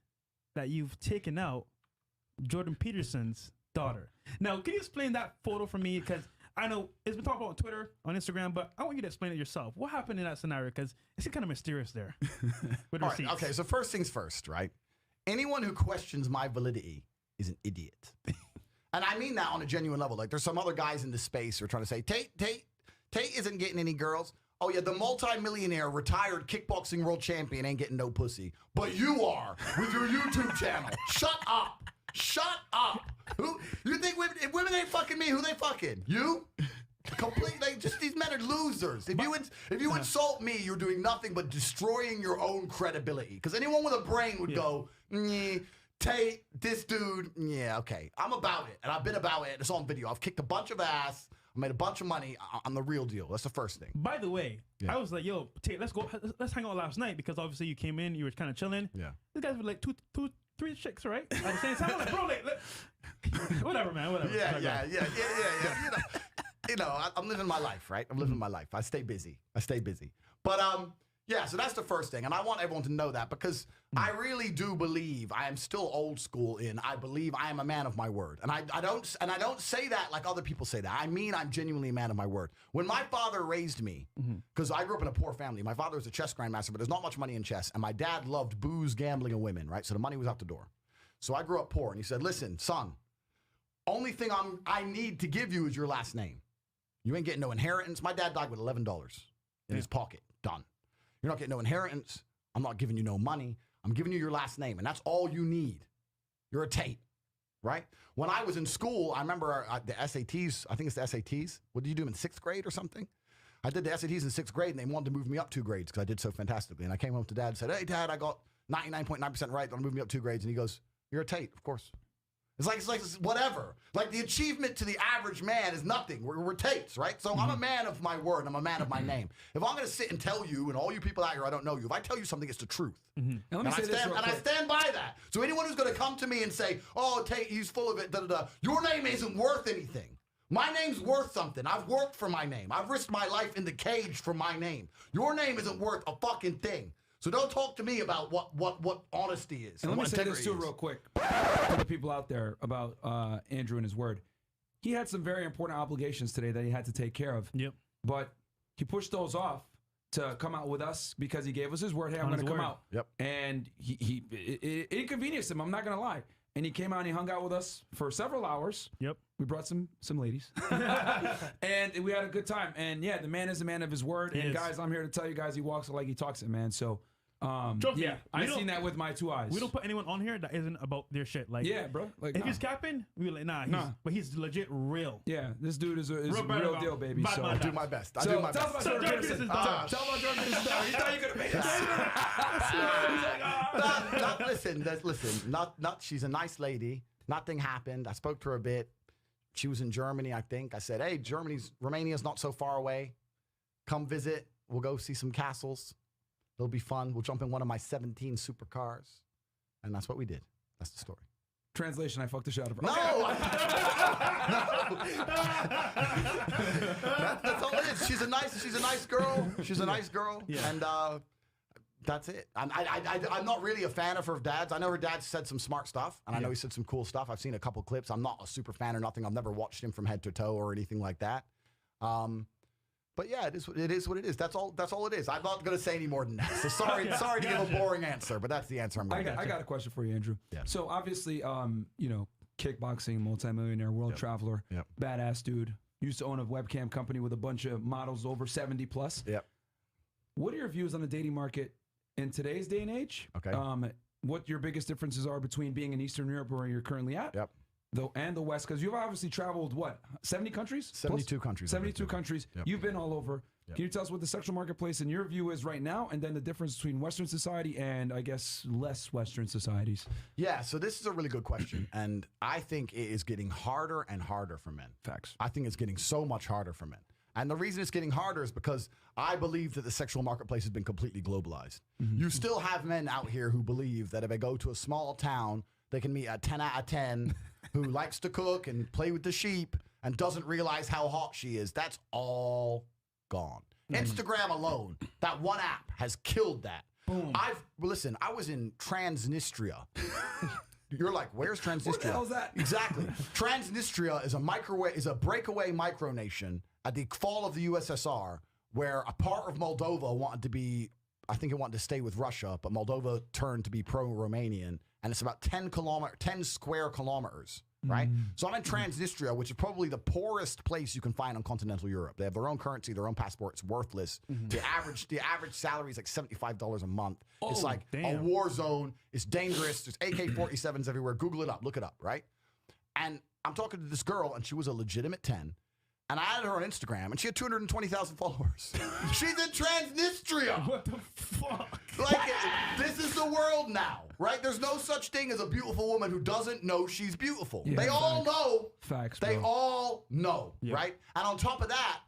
that you've taken out Jordan Peterson's daughter. Now, can you explain that photo for me? Because I know it's been talked about on Twitter, on Instagram, but I want you to explain it yourself. What happened in that scenario? Because it's kind of mysterious there. With All right, okay, so first things first, right? Anyone who questions my validity is an idiot. And I mean that on a genuine level. Like, there's some other guys in this space who are trying to say, Tate isn't getting any girls. Oh, yeah, the multi-millionaire retired kickboxing world champion ain't getting no pussy. But you are with your YouTube channel. Shut up. Shut up. Who you think if women ain't fucking me, who they fucking? You? Completely, just these men are losers. If you insult me, you're doing nothing but destroying your own credibility. Because anyone with a brain would go, Tate, this dude, okay. I'm about it, and I've been about it. It's on video. I've kicked a bunch of ass. I made a bunch of money. I'm the real deal. That's the first thing. By the way, I was like, yo, Tate, let's hang out last night because obviously you came in, you were kind of chilling. Yeah. These guys were like three chicks, right? At the same time, I'm like, bro, whatever, man, whatever. Yeah. You know, I'm living my life, right? I'm living my life. I stay busy. But yeah, so that's the first thing, and I want everyone to know that because I really do believe I am still old school I believe I am a man of my word, and I don't say that like other people say that. I mean I'm genuinely a man of my word. When my father raised me, because I grew up in a poor family, my father was a chess grandmaster, but there's not much money in chess, and my dad loved booze, gambling, and women, right? So the money was out the door. So I grew up poor, and he said, "Listen, son, only thing I need to give you is your last name. You ain't getting no inheritance." My dad died with $11 in his pocket. Done. You're not getting no inheritance. I'm not giving you no money. I'm giving you your last name, and that's all you need. You're a Tate, right? When I was in school, I remember the SATs. I think it's the SATs. What did you do in 6th grade or something? I did the SATs in 6th grade, and they wanted to move me up 2 grades because I did so fantastically. And I came home to Dad and said, "Hey, Dad, I got 99.9% right. They'll move me up 2 grades." And he goes, "You're a Tate, of course." It's like whatever. Like the achievement to the average man is nothing. We're Tates, right? So I'm a man of my word. I'm a man of my name. If I'm going to sit and tell you, and all you people out here, I don't know you. If I tell you something, it's the truth. And I stand by that. So anyone who's going to come to me and say, "Oh, Tate, he's full of it," your name isn't worth anything. My name's worth something. I've worked for my name. I've risked my life in the cage for my name. Your name isn't worth a fucking thing. So don't talk to me about what honesty is. And let me say this too real quick for the people out there about Andrew and his word. He had some very important obligations today that he had to take care of. Yep. But he pushed those off to come out with us because he gave us his word. Hey, I'm going to come out. Yep. And it inconvenienced him. I'm not going to lie. And he came out and he hung out with us for several hours. Yep. We brought some ladies. And we had a good time. And yeah, the man is a man of his word. And guys, I'm here to tell you guys he walks it like he talks it, man. So yeah, I've seen that with my 2 eyes. We don't put anyone on here that isn't about their shit. Like, yeah, bro. Like, if he's capping, we like, but he's legit real. Yeah, this dude is a real deal, baby. So I do my best. Tell about Jordan Peterson. Tell about Jordan Peterson. You thought you could have made us. Listen. She's a nice lady. Nothing happened. I spoke to her a bit. She was in Germany, I think. I said, "Hey, Romania's not so far away. Come visit. We'll go see some castles. It'll be fun. We'll jump in one of my 17 supercars." And that's what we did. That's the story. Translation, I fucked the shit out of her. No! That's all it is. She's a nice girl. She's a nice girl. Yeah. And that's it. I'm not really a fan of her dad's. I know her dad said some smart stuff, and I know he said some cool stuff. I've seen a couple clips. I'm not a super fan or nothing. I've never watched him from head to toe or anything like that. But yeah, it is what it is. That's all it is. I'm not going to say any more than that. So sorry to give a boring answer, but that's the answer I'm going to give. I got a question for you, Andrew. Yeah. So obviously, kickboxing, multimillionaire, world traveler, badass dude. Used to own a webcam company with a bunch of models over 70 plus. Yep. What are your views on the dating market in today's day and age? Okay. What your biggest differences are between being in Eastern Europe, where you're currently at, and the West? Because you've obviously traveled, what, 70 countries? 72 countries. 72 countries. Yep. You've been all over. Yep. Can you tell us what the sexual marketplace in your view is right now, and then the difference between Western society and, I guess, less Western societies? Yeah, so this is a really good question, and I think it is getting harder and harder for men. Facts. I think it's getting so much harder for men. And the reason it's getting harder is because I believe that the sexual marketplace has been completely globalized. You still have men out here who believe that if they go to a small town, they can meet a 10 out of 10 who likes to cook and play with the sheep and doesn't realize how hot she is. That's all gone. Instagram alone, that one app has killed that. Boom. Listen, I was in Transnistria. You're like, where's Transnistria? What the hell is that? Exactly. Transnistria is a breakaway micronation at the fall of the USSR, where a part of Moldova wanted to be, I think it wanted to stay with Russia, but Moldova turned to be pro-Romanian, and it's about 10 square kilometers, right? So I'm in Transnistria, which is probably the poorest place you can find on continental Europe. They have their own currency, their own passport. It's worthless. The average salary is like $75 a month. It's like a war zone. It's dangerous. There's AK-47s everywhere. Google it up. Look it up, right? And I'm talking to this girl, and she was a legitimate 10. And I added her on Instagram, and she had 220,000 followers. She's in Transnistria. What the fuck? Like, this is the world now, right? There's no such thing as a beautiful woman who doesn't know she's beautiful. Yeah, they all know. Facts, They bro. all know, right? And on top of that,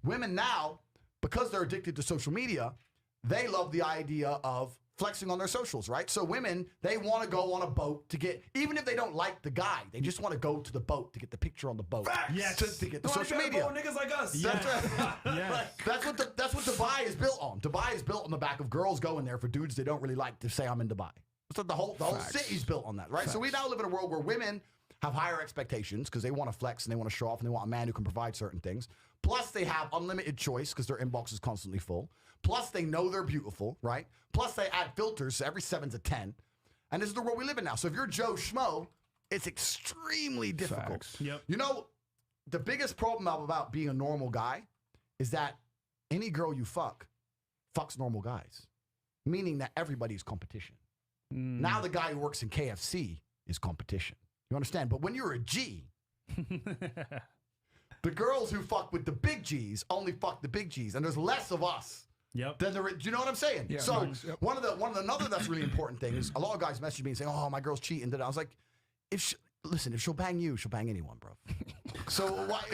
women now, because they're addicted to social media, they love the idea of flexing on their socials, right? So women, they want to go on a boat to get, even if they don't like the guy, they just want to go to the boat to get the picture on the boat. Yes. To get the They wanna social get media. bold niggas like us. That's right. Yes. That's what Dubai is built on. Dubai is built on the back of girls going there for dudes they don't really like to say I'm in Dubai. So the whole city's built on that, right? So we now live in a world where women have higher expectations because they want to flex and they want to show off and they want a man who can provide certain things. Plus they have unlimited choice because their inbox is constantly full. Plus they know they're beautiful, right? Plus they add filters, so every 7's a 10. And this is the world we live in now. So if you're Joe Schmo, it's extremely difficult. Facts. Yep. You know, the biggest problem about being a normal guy is that any girl you fucks normal guys, meaning that everybody's competition. Now the guy who works in KFC is competition. You understand? But when you're a G, the girls who fuck with the big G's only fuck the big G's, and there's less of us. Yep. Then do you know what I'm saying? Yeah, so nice. Yep. one of the another that's really important thing is a lot of guys message me and saying, "Oh, my girl's cheating." I was like, if she'll bang you, she'll bang anyone, bro. So why?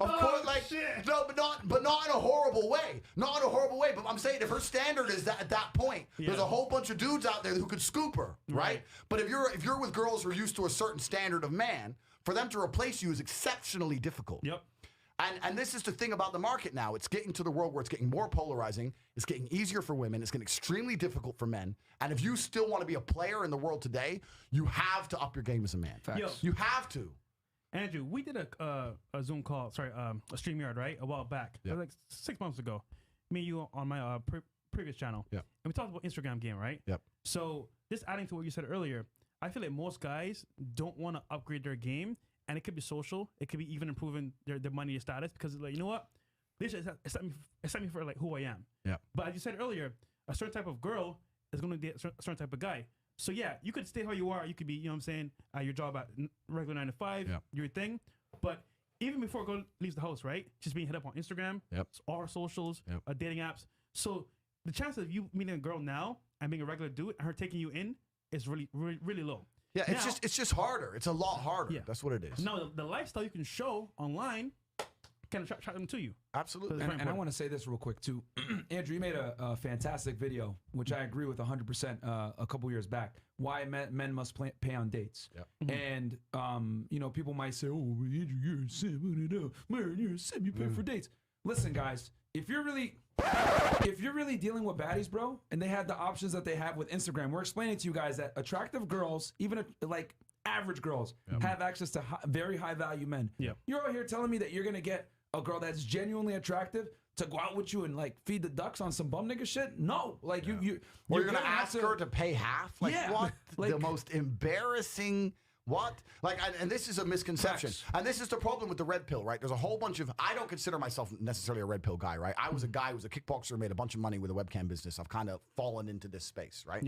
Of course, like shit. no, but not in a horrible way. Not in a horrible way. But I'm saying if her standard is that at that point, there's a whole bunch of dudes out there who could scoop her, right? But if you're with girls who are used to a certain standard of man, for them to replace you is exceptionally difficult. Yep. And this is the thing about the market now. It's getting to the world where it's getting more polarizing. It's getting easier for women. It's getting extremely difficult for men. And if you still want to be a player in the world today, you have to up your game as a man. Yo. You have to. Andrew, we did a Zoom call, a StreamYard, right? A while back. It was like 6 months ago. Me and you on my previous channel. Yeah. And we talked about Instagram game, right? Yep. So just adding to what you said earlier, I feel like most guys don't want to upgrade their game. And it could be social. It could be even improving their money status because, like, you know what? This is accept me for like who I am. Yeah. But as you said earlier, a certain type of girl is going to be a certain type of guy. So yeah, you could stay how you are. You could be, you know what I'm saying, your job at regular 9 to 5, your thing. But even before a girl leaves the house, right? She's being hit up on Instagram, all her socials, dating apps. So the chance of you meeting a girl now and being a regular dude and her taking you in is really, really, really low. Yeah, it's just harder. It's a lot harder. Yeah. That's what it is. Now, the lifestyle you can show online can attract them to you. Absolutely. And I want to say this real quick too. Andrew, you made a fantastic video, which I agree with 100% a couple years back. Why men must pay on dates. Yep. And, you know, people might say, oh, Andrew, you're a simp. Man, you're a simp. You pay for dates. Listen, guys, if you're really dealing with baddies, bro, and they have the options that they have with Instagram, we're explaining to you guys that attractive girls, even like average girls, have access to very high value men. Yep. You're out here telling me that you're gonna get a girl that's genuinely attractive to go out with you and like feed the ducks on some bum nigga shit? No, like you're gonna ask her to pay half? Like what? Like, the most embarrassing What? Like, and this is a misconception. Facts. And this is the problem with the red pill, right? There's a whole bunch of, I don't consider myself necessarily a red pill guy, right? I was a guy who was a kickboxer, made a bunch of money with a webcam business. I've kind of fallen into this space, right?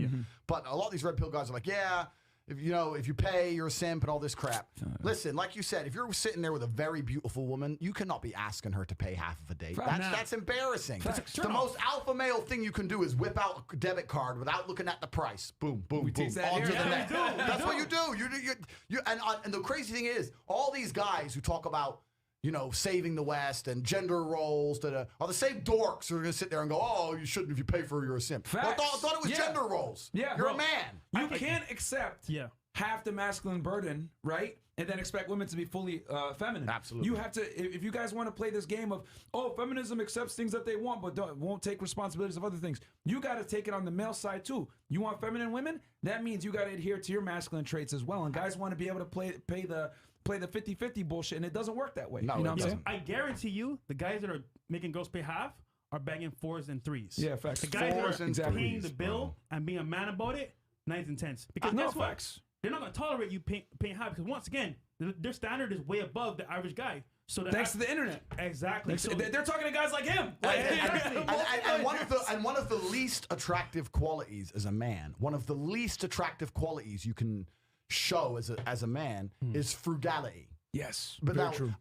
But a lot of these red pill guys are like, yeah, if you pay, you're a simp and all this crap. Listen, like you said, if you're sitting there with a very beautiful woman, you cannot be asking her to pay half of a date. That's embarrassing. The most alpha male thing you can do is whip out a debit card without looking at the price. Boom, boom, boom. teach that Onto here. the Yeah, net. we do. That's what you do. And the crazy thing is, all these guys who talk about, saving the West and gender roles are the same dorks who are going to sit there and go, oh, you shouldn't if you pay for it, you're a simp. Facts. Well, I thought it was gender roles. Yeah, you're bro. a man. You can't accept half the masculine burden, right? And then expect women to be fully feminine. Absolutely. You have to, if you guys want to play this game of, feminism accepts things that they want, but won't take responsibilities of other things. You got to take it on the male side too. You want feminine women? That means you got to adhere to your masculine traits as well. And guys want to be able to play the 50-50 bullshit, and it doesn't work that way. No, you know it what I'm saying? I guarantee you, the guys that are making girls pay half are banging 4s and 3s. Yeah, facts. The guys Fours that are and paying threes, the bill and being a man about it, 9s and 10s. Because No, guess what? facts. They're not going to tolerate you paying half because once again, their standard is way above the average guy. So Thanks to the internet. Exactly. So They're talking to guys like him. Like, And one of the least attractive qualities as a man, one of the least attractive qualities you can show as a man is frugality. yes, But very now, true.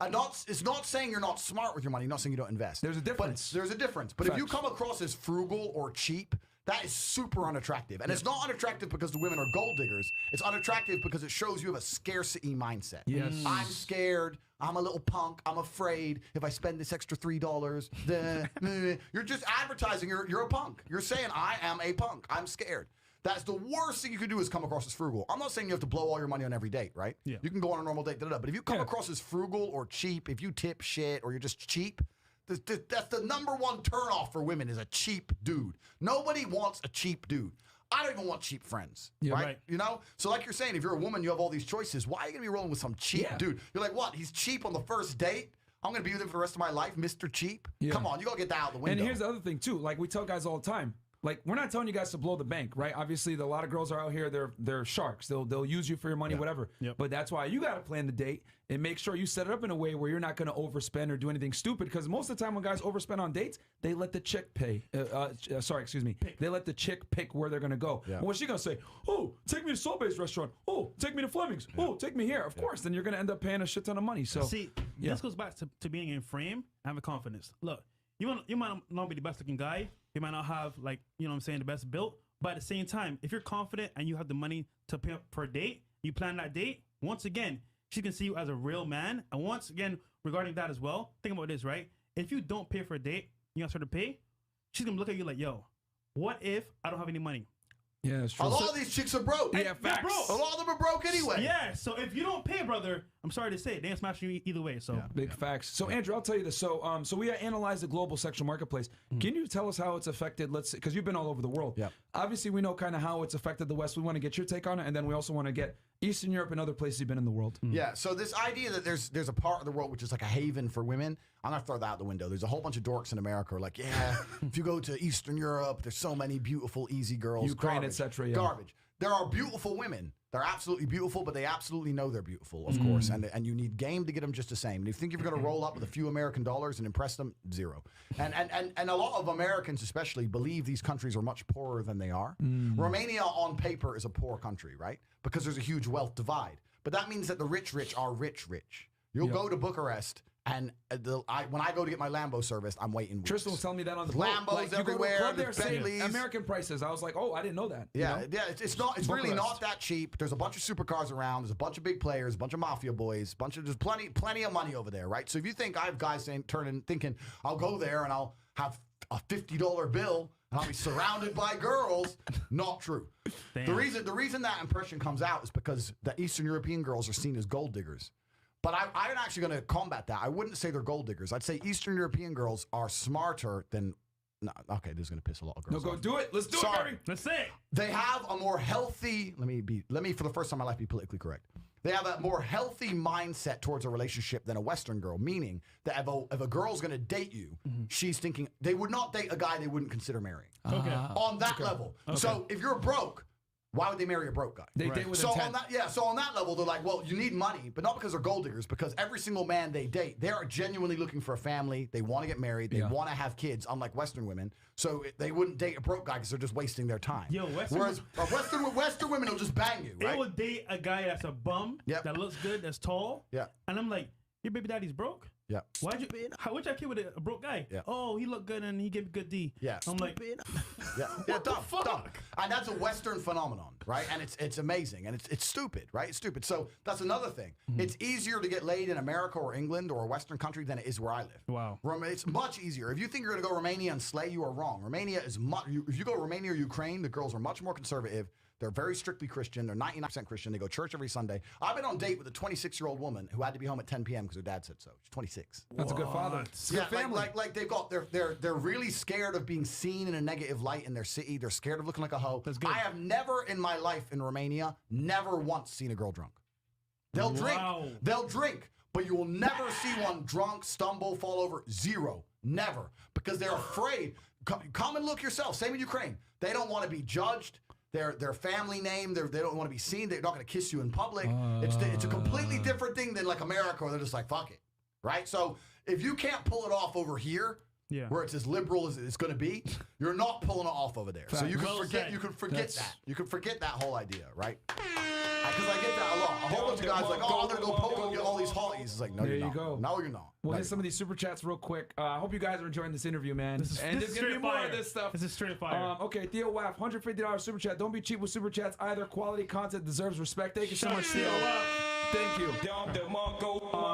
it's not saying you're not smart with your money. Not saying you don't invest. There's a difference. But there's a difference. But if you Facts. come across as frugal or cheap, that is super unattractive. And it's not unattractive because the women are gold diggers. It's unattractive because it shows you have a scarcity mindset. Yes. I'm scared. I'm a little punk. I'm afraid if I spend this extra $3, then you're just advertising you're a punk. You're saying I am a punk. I'm scared. That's the worst thing you can do is come across as frugal. I'm not saying you have to blow all your money on every date, right? Yeah. You can go on a normal date, but if you come across as frugal or cheap, if you tip shit or you're just cheap, that's the number one turnoff for women is a cheap dude. Nobody wants a cheap dude. I don't even want cheap friends, right? So like you're saying, if you're a woman, you have all these choices. Why are you going to be rolling with some cheap dude? You're like, what? He's cheap on the first date? I'm going to be with him for the rest of my life, Mr. Cheap? Yeah. Come on, you got to get that out the window. And here's the other thing too. Like we tell guys all the time. Like we're not telling you guys to blow the bank, right? Obviously, a lot of girls are out here. They're sharks. They'll use you for your money, whatever. Yep. But that's why you got to plan the date and make sure you set it up in a way where you're not going to overspend or do anything stupid. Because most of the time when guys overspend on dates, they let the chick pay. They let the chick pick where they're going to go. Yeah. Well, what's she going to say? Oh, take me to Sobe's restaurant. Oh, take me to Fleming's. Oh, take me here. Of course. Then you're going to end up paying a shit ton of money. So see, this goes back to being in frame, having confidence. Look, you might not be the best looking guy. You might not have the best built. But at the same time, if you're confident and you have the money to pay up for a date, you plan that date. Once again, she can see you as a real man. And once again, regarding that as well, think about this, right? If you don't pay for a date, you ask her to pay, she's gonna look at you like, yo, what if I don't have any money? yeah, that's true. a lot of these chicks are broke. Yeah, facts. bro. A lot of them are broke anyway. Yeah, so if you don't pay, brother, I'm sorry to say, they ain't smashing you either way. So Big facts. So Andrew, I'll tell you this. So we analyzed the global sexual marketplace. Can you tell us how it's affected? Because you've been all over the world. Yeah. Obviously, we know kind of how it's affected the West. We want to get your take on it, and then we also want to get Eastern Europe and other places you've been in the world. Yeah, so this idea that there's a part of the world which is like a haven for women, I'm gonna throw that out the window. There's a whole bunch of dorks in America who are like, yeah, if you go to Eastern Europe, there's so many beautiful, easy girls. Ukraine, Garbage. etc., yeah. Garbage. There are beautiful women. They're absolutely beautiful, but they absolutely know they're beautiful, of course. And you need game to get them just the same. And if you think you're going to roll up with a few American dollars and impress them, zero. And a lot of Americans especially believe these countries are much poorer than they are. Romania on paper is a poor country, right? Because there's a huge wealth divide. But that means that the rich are rich. You'll go to Bucharest, and when I go to get my Lambo serviced, I'm waiting weeks. Tristan was telling me that on the Lambos boat. Like, everywhere, You go to a club there, there's say Bentleys. American prices. I was like, oh, I didn't know that. Yeah, You know? yeah. It's really Bucharest. not that cheap. There's a bunch of supercars around. There's a bunch of big players, a bunch of mafia boys, there's plenty of money over there, right? So if you think I have guys thinking I'll go there and I'll have a $50 bill and I'll be surrounded by girls, not true. Damn. The reason that impression comes out is because the Eastern European girls are seen as gold diggers. But I'm actually going to combat that. I wouldn't say they're gold diggers. I'd say Eastern European girls are smarter than. No, okay, this is going to piss a lot of girls No, go off. do it. Let's do Sorry. it, baby. let's say They have a more healthy. Let me for the first time in my life be politically correct. They have a more healthy mindset towards a relationship than a Western girl. Meaning that if a girl's going to date you, she's thinking they would not date a guy they wouldn't consider marrying. okay. On that level. So if you're broke, Why would they marry a broke guy? They date with so intent. on that, so on that level, they're like, well, you need money, but not because they're gold diggers. Because every single man they date, they are genuinely looking for a family. They want to get married. They want to have kids. Unlike Western women, so they wouldn't date a broke guy because they're just wasting their time. Yo, Whereas Western women will just bang you. They Right? would date a guy that's a bum, that looks good, that's tall. Yeah. And I'm like, your baby daddy's broke? Yeah. Why'd you have kid with a broke guy? Yeah. Oh, he looked good and he gave good D. Yeah. I'm like, dumb. And that's a Western phenomenon, right? And it's amazing, and it's stupid, right? It's stupid. So that's another thing. It's easier to get laid in America or England or a Western country than it is where I live. Wow. It's much easier. If you think you're going to go Romania and slay, you are wrong. Romania is much. If you go Romania or Ukraine, the girls are much more conservative. They're very strictly Christian. They're 99% Christian. They go to church every Sunday. I've been on a date with a 26-year-old woman who had to be home at 10 p.m. because her dad said so. She's 26. That's a good father. It's a good family. Like they've got they're really scared of being seen in a negative light in their city. They're scared of looking like a hoe. That's good. I have never in my life in Romania never once seen a girl drunk. They'll drink, but you will never see one drunk, stumble, fall over. Zero. Never. Because they're afraid. Come and look yourself. Same in Ukraine. They don't want to be judged. Their family name, they don't want to be seen. They're not going to kiss you in public. It's a completely different thing than like America, where they're just like, fuck it, right? So if you can't pull it off over here, where it's as liberal as it's going to be, you're not pulling it off over there. So you can forget. You can forget that. You can forget that whole idea, right? Because I get that a lot. A whole bunch of guys like, oh, I'm going to go poke and get all these hotties. It's like, no, you're not. Go. No, you're not. We'll hit some of these super chats real quick. I hope you guys are enjoying this interview, man. This is there's going to be more of this stuff. This is straight fire. Okay, Theo Waff, $150 super chat. Don't be cheap with super chats either. Quality content deserves respect. Thank you so much, Theo. Thank you.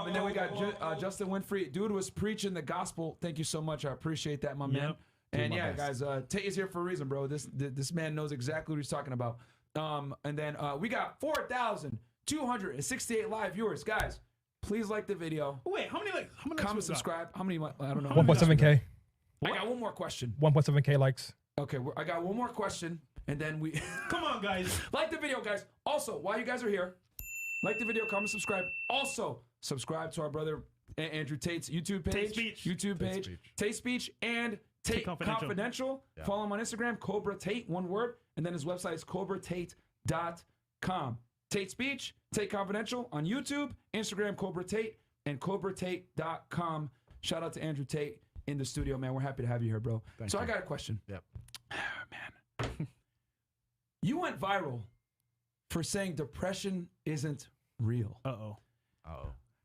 And then we got Justin Winfrey. Dude was preaching the gospel. Thank you so much. I appreciate that, my man. And yeah, guys, Tate is here for a reason, bro. This man knows exactly what he's talking about. And then we got 4,268 live viewers. Guys, please like the video. Wait, how many likes? Comment, subscribe. How many? I don't know. 1.7K. I got one more question. 1.7K likes. Okay, I got one more question, and then we... Come on, guys. Like the video, guys. Also, while you guys are here, like the video, comment, subscribe. Also, subscribe to our brother Andrew Tate's YouTube page. Tate Speech, and Tate Confidential. Yeah. Follow him on Instagram, Cobra Tate, one word. And then his website is cobratate.com. Tate Speech, Tate Confidential on YouTube, Instagram, Cobra Tate, and cobratate.com. Shout out to Andrew Tate in the studio, man. We're happy to have you here, bro. Thank you. I got a question. Yep. Man. You went viral for saying depression isn't real. Uh-oh.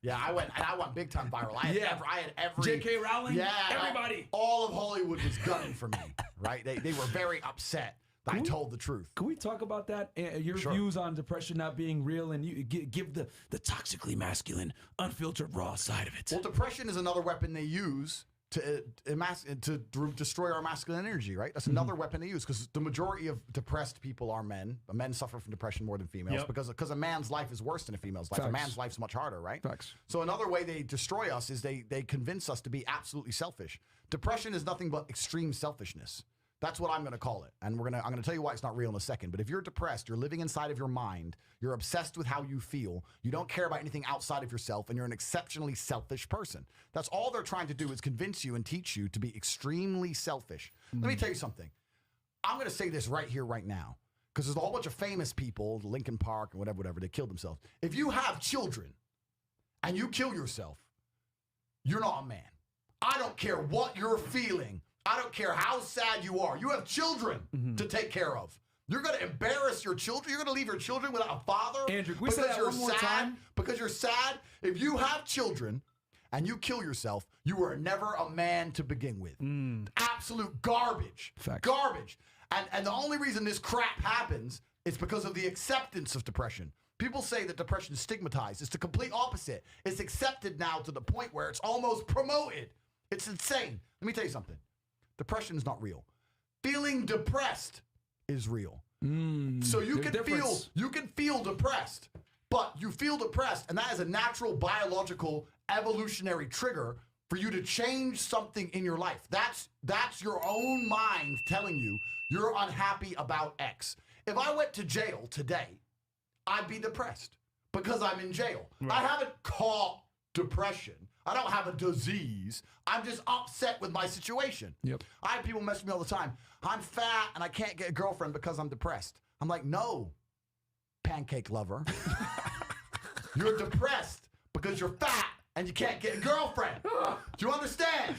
Yeah, I went big time viral. I had every J.K. Rowling, everybody. All of Hollywood was gunning for me, right? They were very upset that I told the truth. Can we talk about that? Your views on depression not being real, and you give the toxically masculine, unfiltered, raw side of it. Well, depression is another weapon they use to destroy our masculine energy, right? That's another weapon they use, because the majority of depressed people are men. Men suffer from depression more than females because a man's life is worse than a female's life. Facts. A man's life's much harder, right? Facts. So another way they destroy us is they convince us to be absolutely selfish. Depression is nothing but extreme selfishness. That's what I'm going to call it. And I'm going to tell you why it's not real in a second. But if you're depressed, you're living inside of your mind, you're obsessed with how you feel, you don't care about anything outside of yourself, and you're an exceptionally selfish person. That's all they're trying to do, is convince you and teach you to be extremely selfish. Let me tell you something. I'm going to say this right here, right now, because there's a whole bunch of famous people, Lincoln Park and whatever, they killed themselves. If you have children and you kill yourself, you're not a man. I don't care what you're feeling. I don't care how sad you are. You have children to take care of. You're going to embarrass your children. You're going to leave your children without a father. Andrew, can we say that one more time? Because you're sad. If you have children and you kill yourself, you were never a man to begin with. Absolute garbage. Facts. Garbage. And the only reason this crap happens is because of the acceptance of depression. People say that depression is stigmatized. It's the complete opposite. It's accepted now to the point where it's almost promoted. It's insane. Let me tell you something. Depression is not real. Feeling depressed is real. So you can feel depressed, but you feel depressed, and that is a natural biological evolutionary trigger for you to change something in your life. That's your own mind telling you you're unhappy about X. If I went to jail today, I'd be depressed because I'm in jail. Right. I haven't caught depression. I don't have a disease. I'm just upset with my situation. Yep. I have people message me all the time. I'm fat and I can't get a girlfriend because I'm depressed. I'm like, no, pancake lover. You're depressed because you're fat and you can't get a girlfriend. Do you understand?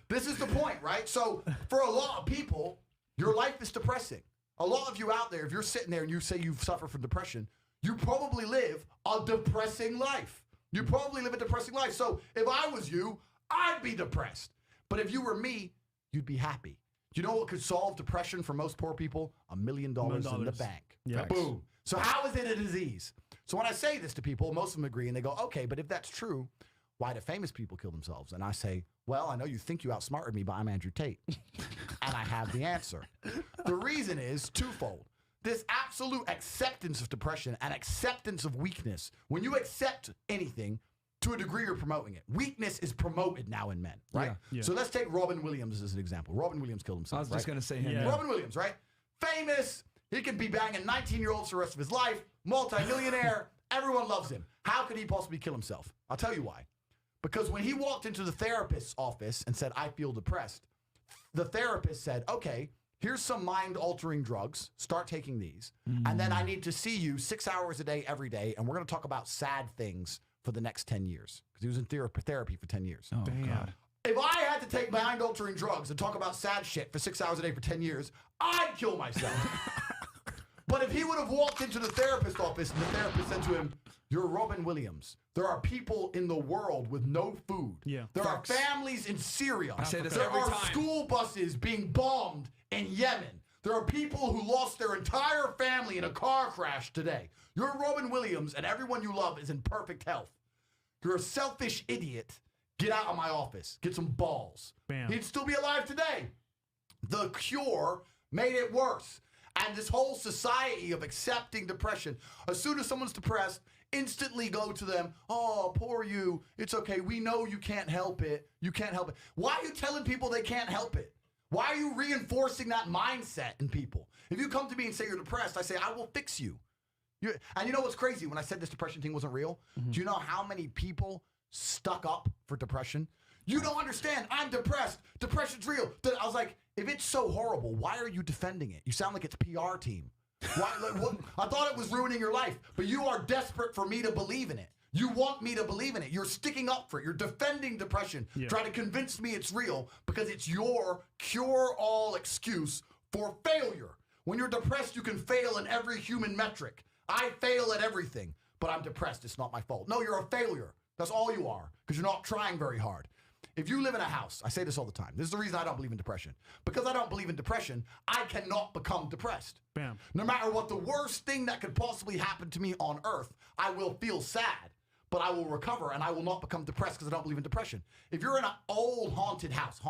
This is the point, right? So for a lot of people, your life is depressing. A lot of you out there, if you're sitting there and you say you've suffered from depression, you probably live a depressing life. You probably live a depressing life. So if I was you, I'd be depressed. But if you were me, you'd be happy. You know what could solve depression for most poor people? $1 million in the bank. Yeah. Boom. So how is it a disease? So when I say this to people, most of them agree and they go, okay, but if that's true, why do famous people kill themselves? And I say, well, I know you think you outsmarted me, but I'm Andrew Tate. And I have the answer. The reason is twofold. This absolute acceptance of depression and acceptance of weakness. When you accept anything, to a degree, you're promoting it. Weakness is promoted now in men, right? Yeah. So let's take Robin Williams as an example. Robin Williams killed himself. I was just going to say him. Yeah. Robin Williams, right? Famous. He could be banging 19-year-olds for the rest of his life. Multi-millionaire. Everyone loves him. How could he possibly kill himself? I'll tell you why. Because when he walked into the therapist's office and said, I feel depressed, the therapist said, okay, here's some mind-altering drugs. Start taking these. And then I need to see you 6 hours a day, every day, and we're going to talk about sad things for the next 10 years. Because he was in therapy for 10 years. Oh, God. If I had to take mind-altering drugs and talk about sad shit for 6 hours a day for 10 years, I'd kill myself. But if he would have walked into the therapist's office and the therapist said to him, you're Robin Williams. There are people in the world with no food. Yeah. There Facts. are families in Syria. I say this there every are time. school buses being bombed in Yemen. There are people who lost their entire family in a car crash today. You're Robin Williams and everyone you love is in perfect health. You're a selfish idiot. Get out of my office. Get some balls. Bam. He'd still be alive today. The cure made it worse. And this whole society of accepting depression, as soon as someone's depressed, instantly go to them, oh, poor you. It's okay. We know you can't help it. You can't help it. Why are you telling people they can't help it? Why are you reinforcing that mindset in people? If you come to me and say you're depressed, I say, I will fix you. And you know what's crazy? When I said this depression thing wasn't real, do you know how many people stuck up for depression? You don't understand. I'm depressed. Depression's real. I was like, if it's so horrible, why are you defending it? You sound like it's PR team. Why, what? I thought it was ruining your life, but you are desperate for me to believe in it. You want me to believe in it. You're sticking up for it. You're defending depression, trying to convince me it's real because it's your cure-all excuse for failure. When you're depressed, you can fail in every human metric. I fail at everything, but I'm depressed. It's not my fault. No, you're a failure. That's all you are because you're not trying very hard. If you live in a house, I say this all the time. This is the reason I don't believe in depression. Because I don't believe in depression, I cannot become depressed. Bam. No matter what the worst thing that could possibly happen to me on earth, I will feel sad, but I will recover and I will not become depressed because I don't believe in depression. If you're in an old haunted house,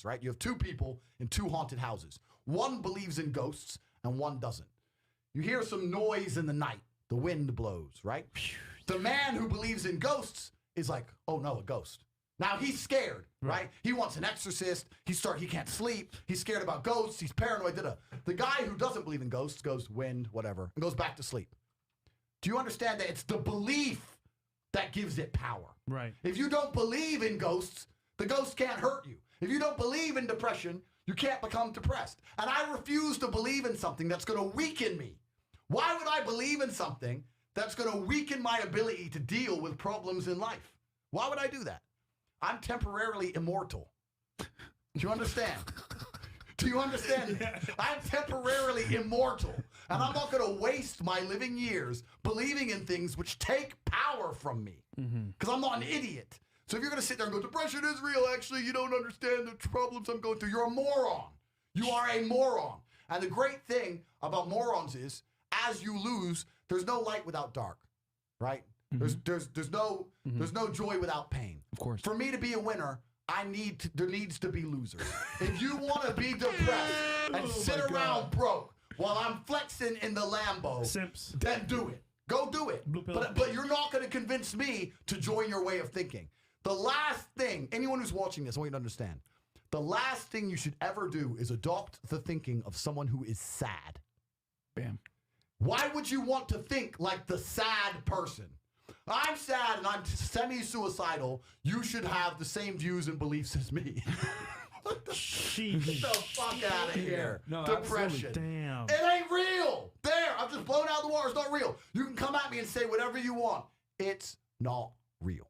right? You have two people in two haunted houses. One believes in ghosts and one doesn't. You hear some noise in the night. The wind blows, right? The man who believes in ghosts is like, oh no, a ghost. Now he's scared, right? He wants an exorcist. He can't sleep. He's scared about ghosts. He's paranoid. The guy who doesn't believe in ghosts goes wind, whatever, and goes back to sleep. Do you understand that it's the belief that gives it power? Right. If you don't believe in ghosts, the ghost can't hurt you. If you don't believe in depression, you can't become depressed. And I refuse to believe in something that's going to weaken me. Why would I believe in something that's going to weaken my ability to deal with problems in life? Why would I do that? I'm temporarily immortal. Do you understand? Do you understand? I'm temporarily immortal. And I'm not going to waste my living years believing in things which take power from me. Because I'm not an idiot. So if you're going to sit there and go, depression is real, actually, you don't understand the problems I'm going through. You're a moron. You are a moron. And the great thing about morons is, as you lose, there's no light without dark, right? There's no joy without pain. Of course. For me to be a winner, there needs to be losers. If you want to be depressed and sit around broke while I'm flexing in the Lambo, Simps. then do it. Go do it. Blue pill. But you're not going to convince me to join your way of thinking. The last thing, anyone who's watching this, I want you to understand, the last thing you should ever do is adopt the thinking of someone who is sad. Bam. Why would you want to think like the sad person? I'm sad and I'm semi-suicidal. You should have the same views and beliefs as me. Get the fuck out of here. No, Depression. Damn. It ain't real. There, I'm just blown out of the water. It's not real. You can come at me and say whatever you want. It's not real.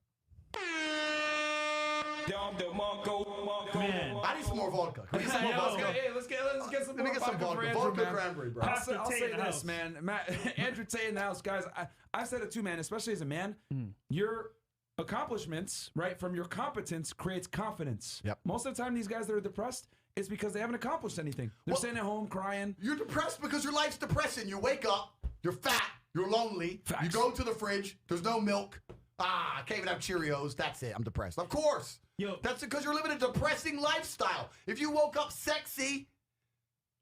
Man. I need some more vodka. Can we get some more Yo. vodka? Hey, let's get some Let me more get some vodka for vodka. Andrew, Vodka man. cranberry, bro. I'll Pastor say Tate in the this, house. man. Andrew Tate in the house, guys. I said it too, man. Especially as a man, your accomplishments, right, from your competence creates confidence. Yep. Most of the time, these guys that are depressed, it's because they haven't accomplished anything. They're Well- sitting at home crying. You're depressed because your life's depressing. You wake up, you're fat, you're lonely. Facts. You go to the fridge, there's no milk. I can't even have Cheerios. That's it. I'm depressed. Of course. Yo. That's because you're living a depressing lifestyle. If you woke up sexy,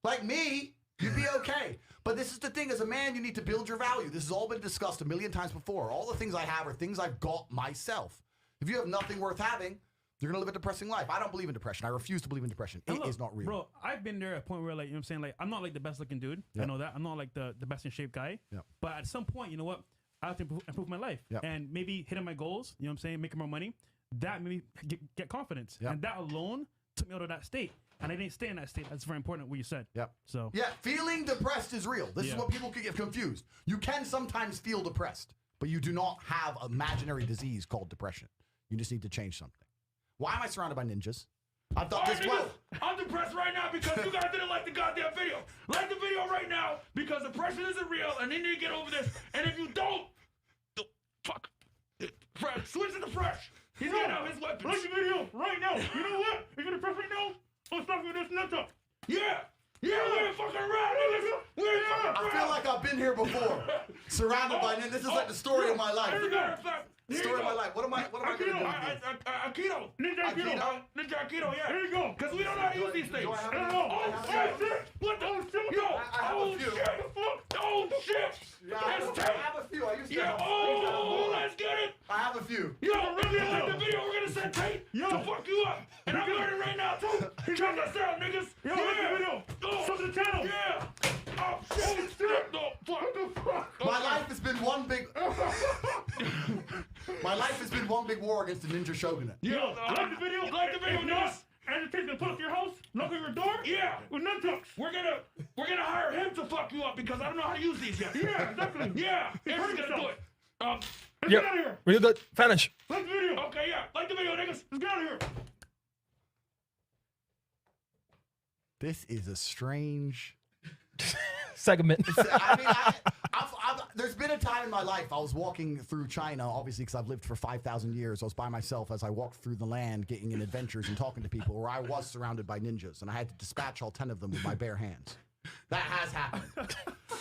like me, you'd be okay. But this is the thing. As a man, you need to build your value. This has all been discussed a million times before. All the things I have are things I've got myself. If you have nothing worth having, you're going to live a depressing life. I don't believe in depression. I refuse to believe in depression. It is not real. Bro, I've been there at a point where, like, you know what I'm saying? Like, I'm not like the best looking dude. Yeah. I know that. I'm not like the best in shape guy. Yeah. But at some point, you know what? I have to improve my life. Yeah. And maybe hitting my goals, you know what I'm saying? Making more money. That made me get confidence. Yeah. And that alone took me out of that state. And I didn't stay in that state. That's very important what you said. Yeah. So. Yeah, feeling depressed is real. This is Yeah. what people could get confused. You can sometimes feel depressed, but you do not have an imaginary disease called depression. You just need to change something. Why am I surrounded by ninjas? I've done this well. I'm depressed right now because you guys didn't like the goddamn video. Like the video right now because depression isn't real and they need to get over this. And if you don't, fuck. Fresh, switch it to Fresh. He's getting out his weapons. Like the video right now. You know what? If you're depressed right now, let's start with this nut. Yeah. Yeah, we ain't fucking around, niggas. We ain't fucking around. I feel like I've been here before. Surrounded by ninjas. This is like the story of my life. As a matter of fact, Story of my life. What am I gonna do? Aikido. Ninja Aikido. Ninja Aikido, yeah. There you go. Because we don't know how to use these things. Do I have I any- don't know. Oh, shit. What the? Yo. I have a Oh, few. shit. Oh, shit. Yeah, I That's have a few. I used to Yeah. have Oh, let's get it. I have a few. Yo, if you like the video, we're gonna send Tate to fuck you up. And I'm learning right now, too. Check us out, niggas. Yo, like the video. Oh, Sub to the channel. yeah. Oh, shit. No, fuck the fuck. My life has been one big. My life has been one big war against the ninja shogunate. Yeah, Like the video. You like the video, If not, niggas? and the Tate's gonna put up your house, knock on your door. Yeah. With nunchucks. We're gonna hire him to fuck you up because I don't know how to use these yet. Yeah, exactly. Yeah, Aaron's gonna do it. Let's Yep. get out of here. Real good. Finish. Like the video. Okay, yeah. Like the video, niggas. Let's get out of here. This is a strange. Segment. I mean, there's been a time in my life I was walking through China, obviously because I've lived for 5,000 years. I was by myself as I walked through the land, getting in adventures and talking to people, where I was surrounded by ninjas, and I had to dispatch all 10 of them with my bare hands. That has happened,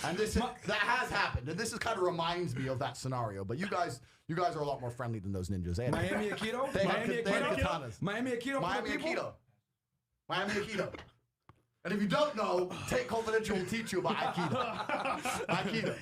and that has happened, and this is kind of reminds me of that scenario. But you guys are a lot more friendly than those ninjas. They had, Miami Aikido? they had, Miami they had Aikido? katanas. Miami Aikido? for Miami the people? Aikido. Miami Aikido. And if you don't know, Tate Confidential will teach you about Aikido. Aikido.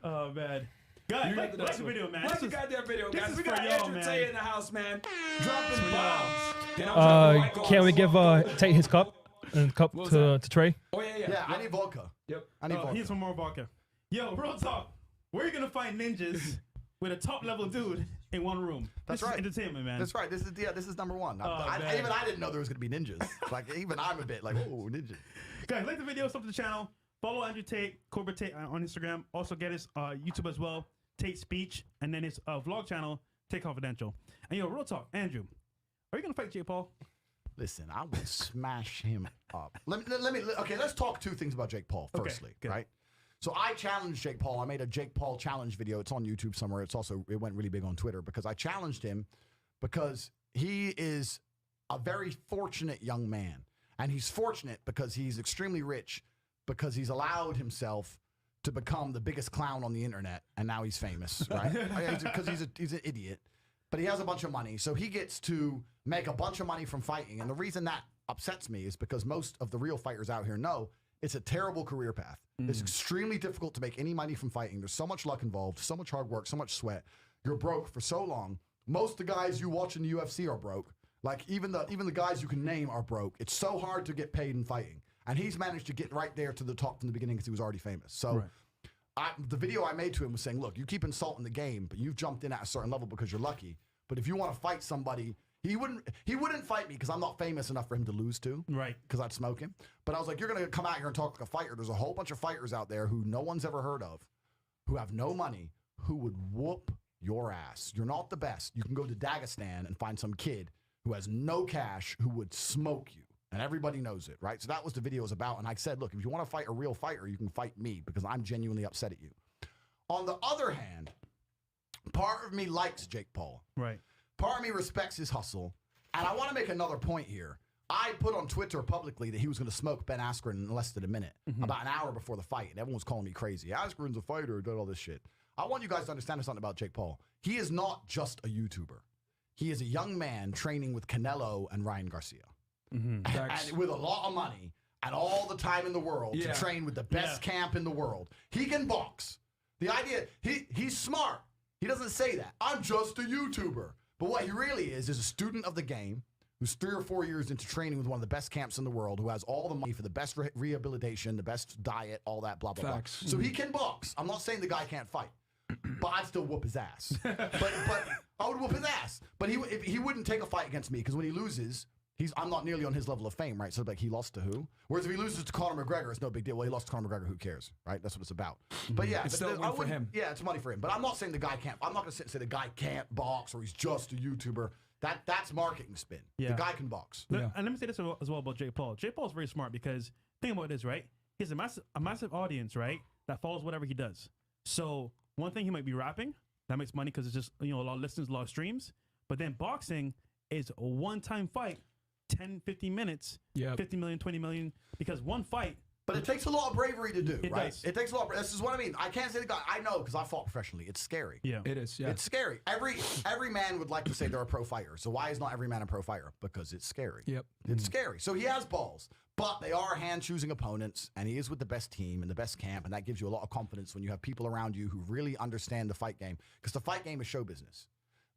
Oh man. Guys, like the video, man. Like This the is- goddamn video, this guys. is We for got y'all, Andrew man. Tate in the house, man. Dropping bombs. And I'm dropping white claws. Can we give Tate his cup and cup was to Trey? Oh, yeah, yeah. Yeah, I need vodka. Yep. I need Oh, vodka. here's some more vodka. Yo, real talk. Where are you gonna find ninjas with a top level dude in one room? That's This is right. entertainment, man. That's right. This is number one. man. Even I didn't know there was gonna be ninjas. Like even I'm a bit like, oh, ninjas. Guys, like the video, sub to the channel. Follow Andrew Tate, Cobra Tate on Instagram. Also get his YouTube as well, Tate Speech, and then his vlog channel, Tate Confidential. And yo, real talk, Andrew, are you gonna fight Jake Paul? Listen, I will smash him up. Okay, let's talk two things about Jake Paul. Firstly, okay. right? So I challenged Jake Paul. I made a Jake Paul challenge video. It's on YouTube somewhere. It went really big on Twitter because I challenged him because he is a very fortunate young man. And he's fortunate because he's extremely rich, because he's allowed himself to become the biggest clown on the internet, and now he's famous, right? Because he's an idiot. But he has a bunch of money, so he gets to make a bunch of money from fighting. And the reason that upsets me is because most of the real fighters out here know it's a terrible career path. It's extremely difficult to make any money from fighting. There's so much luck involved, so much hard work, so much sweat. You're broke for so long. Most of the guys you watch in the UFC are broke. Like even the guys you can name are broke. It's so hard to get paid in fighting. And he's managed to get right there to the top from the beginning because he was already famous. So the video I made to him was saying, look, you keep insulting the game, but you've jumped in at a certain level because you're lucky. But if you want to fight somebody He wouldn't fight me because I'm not famous enough for him to lose to. Right. Because I'd smoke him. But I was like, you're going to come out here and talk like a fighter. There's a whole bunch of fighters out there who no one's ever heard of, who have no money, who would whoop your ass. You're not the best. You can go to Dagestan and find some kid who has no cash who would smoke you. And everybody knows it, right? So that was the video was about. And I said, look, if you want to fight a real fighter, you can fight me because I'm genuinely upset at you. On the other hand, part of me likes Jake Paul. Right. Part of me respects his hustle. And I want to make another point here. I put on Twitter publicly that he was going to smoke Ben Askren in less than a minute, about an hour before the fight. And everyone was calling me crazy. Askren's a fighter, did all this shit. I want you guys to understand something about Jake Paul. He is not just a YouTuber. He is a young man training with Canelo and Ryan Garcia. And with a lot of money and all the time in the world to train with the best camp in the world. He can box. The idea, he's smart. He doesn't say that. I'm just a YouTuber. But what he really is a student of the game who's 3 or 4 years into training with one of the best camps in the world, who has all the money for the best rehabilitation, the best diet, all that, blah, blah, blah. So he can box. I'm not saying the guy can't fight. But I'd still whoop his ass. but I would whoop his ass. But he wouldn't take a fight against me because when he loses, I'm not nearly on his level of fame, right? So like he lost to who? Whereas if he loses to Conor McGregor, it's no big deal. Well, he lost to Conor McGregor, who cares, right? That's what it's about. But yeah, it's still money for him. Yeah, it's money for him. But I'm not saying the guy can't. I'm not going to sit and say the guy can't box or he's just a YouTuber. That's marketing spin. Yeah. The guy can box. And let me say this as well about Jake Paul. Jake Paul's very smart because think about this, right? He has a massive audience, right, that follows whatever he does. So one thing he might be rapping that makes money because it's just a lot of listens, a lot of streams. But then boxing is a one-time fight. 10, 15 minutes, 50 million, 20 million, because one fight. But it takes a lot of bravery to do, right? Does. It takes a lot of This is what I mean. I can't say the guy. I know because I fought professionally. It's scary. Yeah. It is, yeah. It's scary. Every man would like to say they're a pro fighter. So why is not every man a pro fighter? Because it's scary. Yep. It's scary. So he has balls. But they are hand-choosing opponents, and he is with the best team and the best camp, and that gives you a lot of confidence when you have people around you who really understand the fight game. Because the fight game is show business.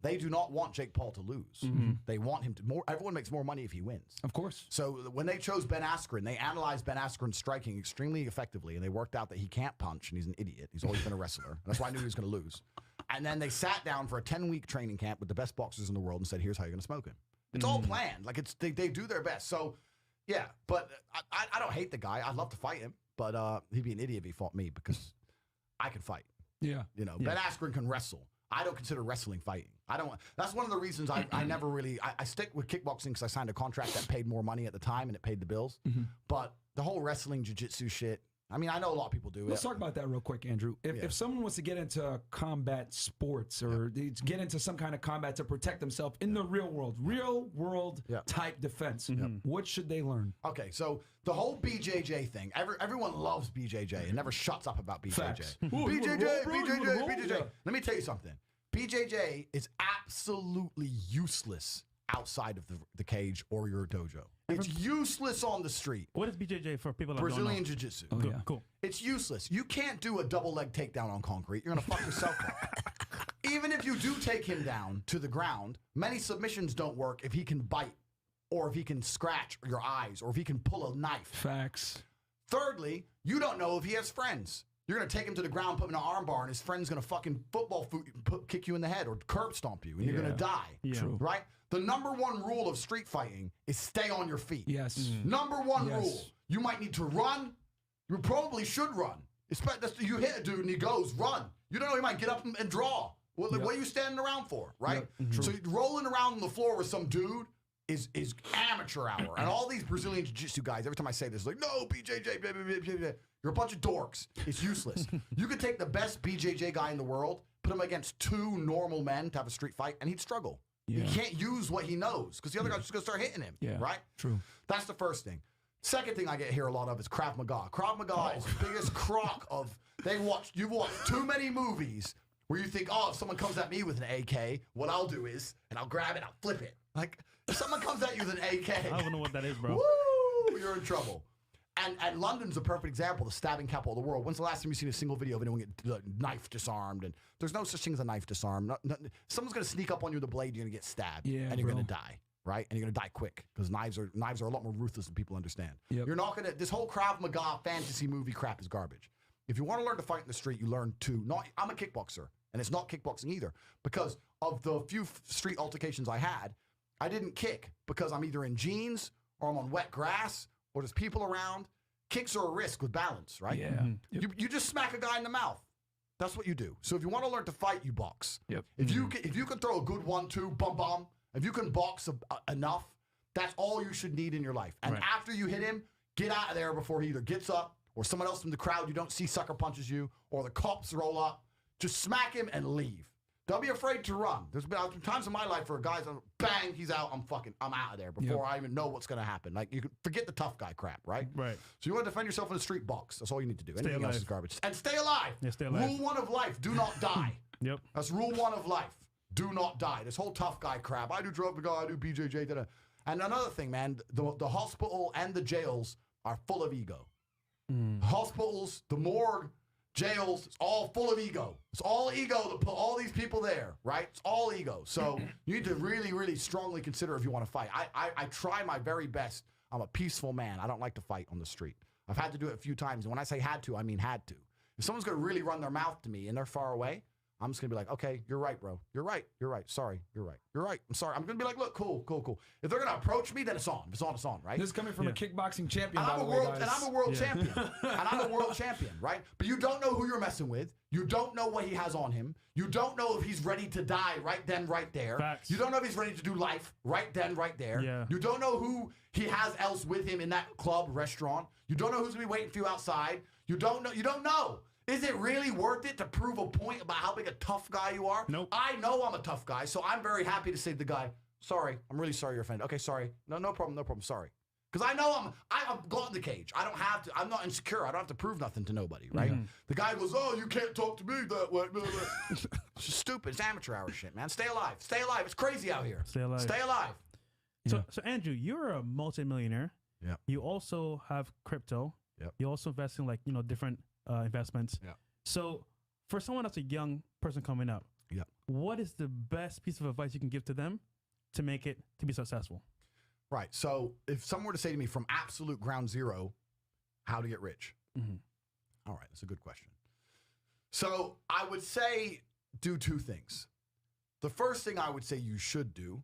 They do not want Jake Paul to lose. They want him to everyone makes more money if he wins. Of course. So when they chose Ben Askren, they analyzed Ben Askren's striking extremely effectively, and they worked out that he can't punch, and he's an idiot. He's always been a wrestler. And that's why I knew he was going to lose. And then they sat down for a 10-week training camp with the best boxers in the world and said, here's how you're going to smoke him. It's all planned. Like they do their best. So, yeah, but I don't hate the guy. I'd love to fight him, but he'd be an idiot if he fought me because I can fight. Yeah. Ben Askren can wrestle. I don't consider wrestling fighting. I don't. That's one of the reasons I never really. I stick with kickboxing because I signed a contract that paid more money at the time and it paid the bills. But the whole wrestling, jiu-jitsu shit. I mean, I know a lot of people do it. Let's talk about that real quick, Andrew. If someone wants to get into combat sports or get into some kind of combat to protect themselves in the real world type defense, what should they learn? Okay, so the whole BJJ thing, everyone loves BJJ and never shuts up about BJJ. Facts. BJJ. Let me tell you something. BJJ is absolutely useless outside of the cage or your dojo. It's useless on the street. What is BJJ for people that Brazilian don't know? Jiu-Jitsu. Oh, yeah. Cool. It's useless. You can't do a double leg takedown on concrete. You're going to fuck yourself up. Even if you do take him down to the ground, many submissions don't work if he can bite or if he can scratch your eyes or if he can pull a knife. Facts. Thirdly, you don't know if he has friends. You're going to take him to the ground, put him in an arm bar, and his friend's going to fucking kick you in the head or curb stomp you, and you're going to die. Yeah. True. Right? The number one rule of street fighting is stay on your feet. Yes. Number one rule. You might need to run. You probably should run. You hit a dude and he goes, run. You don't know, he might get up and draw. What are you standing around for, right? So rolling around on the floor with some dude is amateur hour. And all these Brazilian Jiu-Jitsu guys, every time I say this, like, no, BJJ, blah, blah, blah, blah, blah. You're a bunch of dorks. It's useless. You could take the best BJJ guy in the world, put him against two normal men to have a street fight, and he'd struggle. Yeah. He can't use what he knows because the other guy's just going to start hitting him, right? True. That's the first thing. Second thing I get here a lot of is Krav Maga. Krav Maga is the biggest crock of, you've watched too many movies where you think, oh, if someone comes at me with an AK, what I'll do is, and I'll grab it, I'll flip it. Like, if someone comes at you with an AK. I don't know what that is, bro. Woo, you're in trouble. And London's a perfect example, the stabbing capital of the world. When's the last time you've seen a single video of anyone get knife disarmed? And there's no such thing as a knife disarm. Someone's going to sneak up on you with a blade, you're going to get stabbed, and you're going to die, right? And you're going to die quick because knives are a lot more ruthless than people understand. Yep. You're not going to, this whole Krav Maga fantasy movie crap is garbage. If you want to learn to fight in the street, you learn to, I'm a kickboxer, and it's not kickboxing either because of the few street altercations I had, I didn't kick because I'm either in jeans or I'm on wet grass or there's people around. Kicks are a risk with balance, right? Yeah. Mm-hmm. You just smack a guy in the mouth. That's what you do. So if you want to learn to fight, you box. Yep. If you can throw a good 1-2, bum, if you can box enough, that's all you should need in your life. And after you hit him, get out of there before he either gets up or someone else from the crowd you don't see sucker punches you or the cops roll up. Just smack him and leave. Don't be afraid to run. There's been times in my life where guys, bang, he's out. I'm out of there before I even know what's going to happen. Like, you can forget the tough guy crap, right? Right. So you want to defend yourself in the street, box. That's all you need to do. Stay Anything alive. else is garbage. And stay alive. Yeah, stay alive. Rule 1 of life: do not die. Yep. That's rule 1 of life: do not die. This whole tough guy crap. I do drug the guy. I do BJJ. Da-da. And another thing, man, the hospital and the jails are full of ego. Hospitals, the morgue, jails, it's all full of ego. It's all ego to put all these people there, right? It's all ego. So you need to really, really strongly consider if you want to fight. I try my very best. I'm a peaceful man. I don't like to fight on the street. I've had to do it a few times. And when I say had to, I mean had to. If someone's going to really run their mouth to me and they're far away, I'm just going to be like, okay, you're right, bro. You're right. Sorry, you're right. I'm sorry. I'm going to be like, look, cool. If they're going to approach me, then it's on. If it's on, it's on, right? This is coming from a kickboxing champion, And by I'm the a way, world, guys. and I'm a world champion. And I'm a world champion, right? But you don't know who you're messing with. You don't know what he has on him. You don't know if he's ready to die right then, right there. Facts. You don't know if he's ready to do life right then, right there. Yeah. You don't know who he has else with him in that club, restaurant. You don't know who's gonna be waiting for you outside. You don't know. Is it really worth it to prove a point about how big a tough guy you are? Nope. I know I'm a tough guy, so I'm very happy to say to the guy, sorry, I'm really sorry you're offended. Okay, sorry. No problem, sorry. Because I know I've got in the cage. I don't have to, I'm not insecure. I don't have to prove nothing to nobody, right? The guy goes, oh, you can't talk to me that way. It's just stupid. It's amateur hour shit, man. Stay alive. It's crazy out here. Stay alive. So Andrew, you're a multimillionaire. Yeah. You also have crypto. Yep. You also invest in different investments. Yeah. So for someone that's a young person coming up, what is the best piece of advice you can give to them to make it to be successful? Right. So if someone were to say to me from absolute ground zero, how to get rich? All right. That's a good question. So I would say do 2 things. The first thing I would say you should do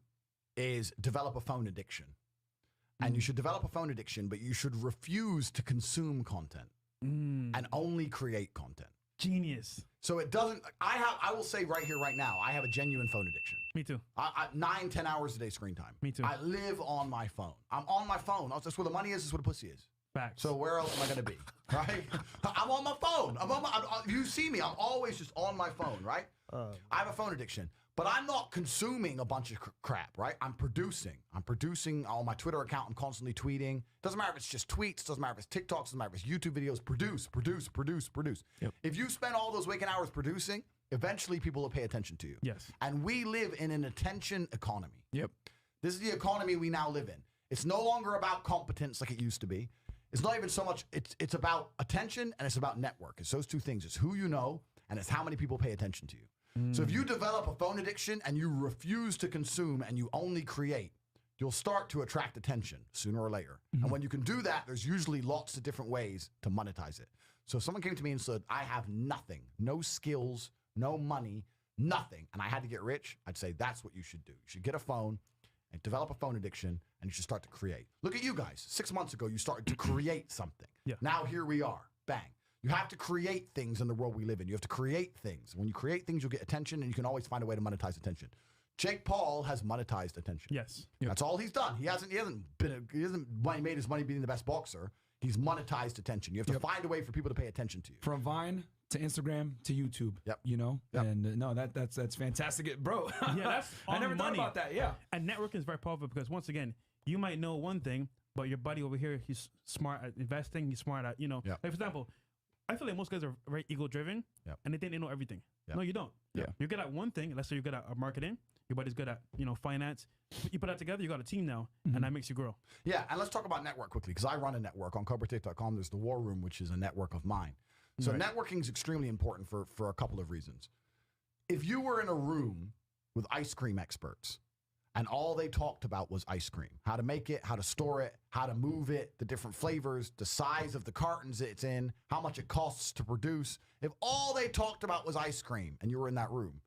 is develop a phone addiction. And you should develop a phone addiction, but you should refuse to consume content and only create content. Genius. So it doesn't, I will say right here, right now, I have a genuine phone addiction. Me too. 9-10 hours a day screen time. Me too. I live on my phone. I'm on my phone. That's where the money is. That's where the pussy is. Facts. So where else am I going to be, right? I'm on my phone. You see me. I'm always just on my phone, right? I have a phone addiction. But I'm not consuming a bunch of crap, right? I'm producing on my Twitter account. I'm constantly tweeting. Doesn't matter if it's just tweets. Doesn't matter if it's TikToks. Doesn't matter if it's YouTube videos. Produce. Yep. If you spend all those waking hours producing, eventually people will pay attention to you. Yes. And we live in an attention economy. Yep. This is the economy we now live in. It's no longer about competence like it used to be. It's not even so much, it's about attention and it's about network. It's those 2 things. It's who you know and it's how many people pay attention to you. So if you develop a phone addiction and you refuse to consume and you only create, you'll start to attract attention sooner or later. And when you can do that, there's usually lots of different ways to monetize it. So if someone came to me and said, I have nothing, no skills, no money, nothing, and I had to get rich, I'd say that's what you should do. You should get a phone and develop a phone addiction and you should start to create. Look at you guys. 6 months ago, you started to create something. Yeah. Now here we are. Bang. You have to create things in the world we live in. You have to create things. When you create things, you'll get attention, and you can always find a way to monetize attention. Jake Paul has monetized attention. Yes. That's all he's done. He hasn't made his money being the best boxer. He's monetized attention. You have to find a way for people to pay attention to you. From Vine to Instagram to YouTube. Yep. You know? Yep. And no, that's fantastic. Bro. Yeah, that's I never money. thought about that. Yeah. And networking is very powerful because once again, you might know one thing, but your buddy over here, he's smart at investing. He's smart at, Yep. like for example, I feel like most guys are very ego-driven, Yep. and they think they know everything. Yep. No, you don't. Yeah. You're good at one thing. Let's say you're good at marketing. Your buddy's good at finance. You put that together, you got a team now, and that makes you grow. Yeah, and let's talk about network quickly because I run a network on CobraTate.com. There's the War Room, which is a network of mine. So networking is extremely important for a couple of reasons. If you were in a room with ice cream experts and all they talked about was ice cream, how to make it, how to store it, how to move it, the different flavors, the size of the cartons it's in, how much it costs to produce. If all they talked about was ice cream and you were in that room,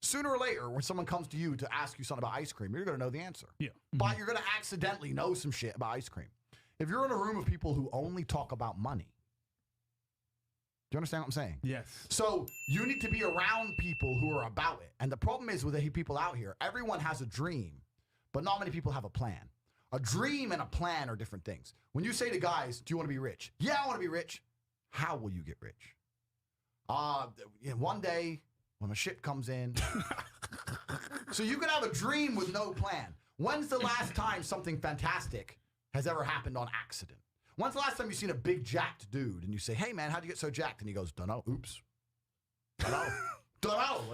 Sooner or later, when someone comes to you to ask you something about ice cream, you're going to know the answer. Yeah. But you're going to accidentally know some shit about ice cream. If you're in a room of people who only talk about money, do you understand what I'm saying? Yes. So you need to be around people who are about it. And the problem is with the people out here, everyone has a dream, but not many people have a plan. A dream and a plan are different things. When you say to guys, do you want to be rich? Yeah, I want to be rich. How will you get rich? One day when the shit comes in. So you can have a dream with no plan. When's the last time something fantastic has ever happened on accident? When's the last time you've seen a big jacked dude and you say, hey man, how'd you get so jacked? And he goes, dunno, oops. Dunno,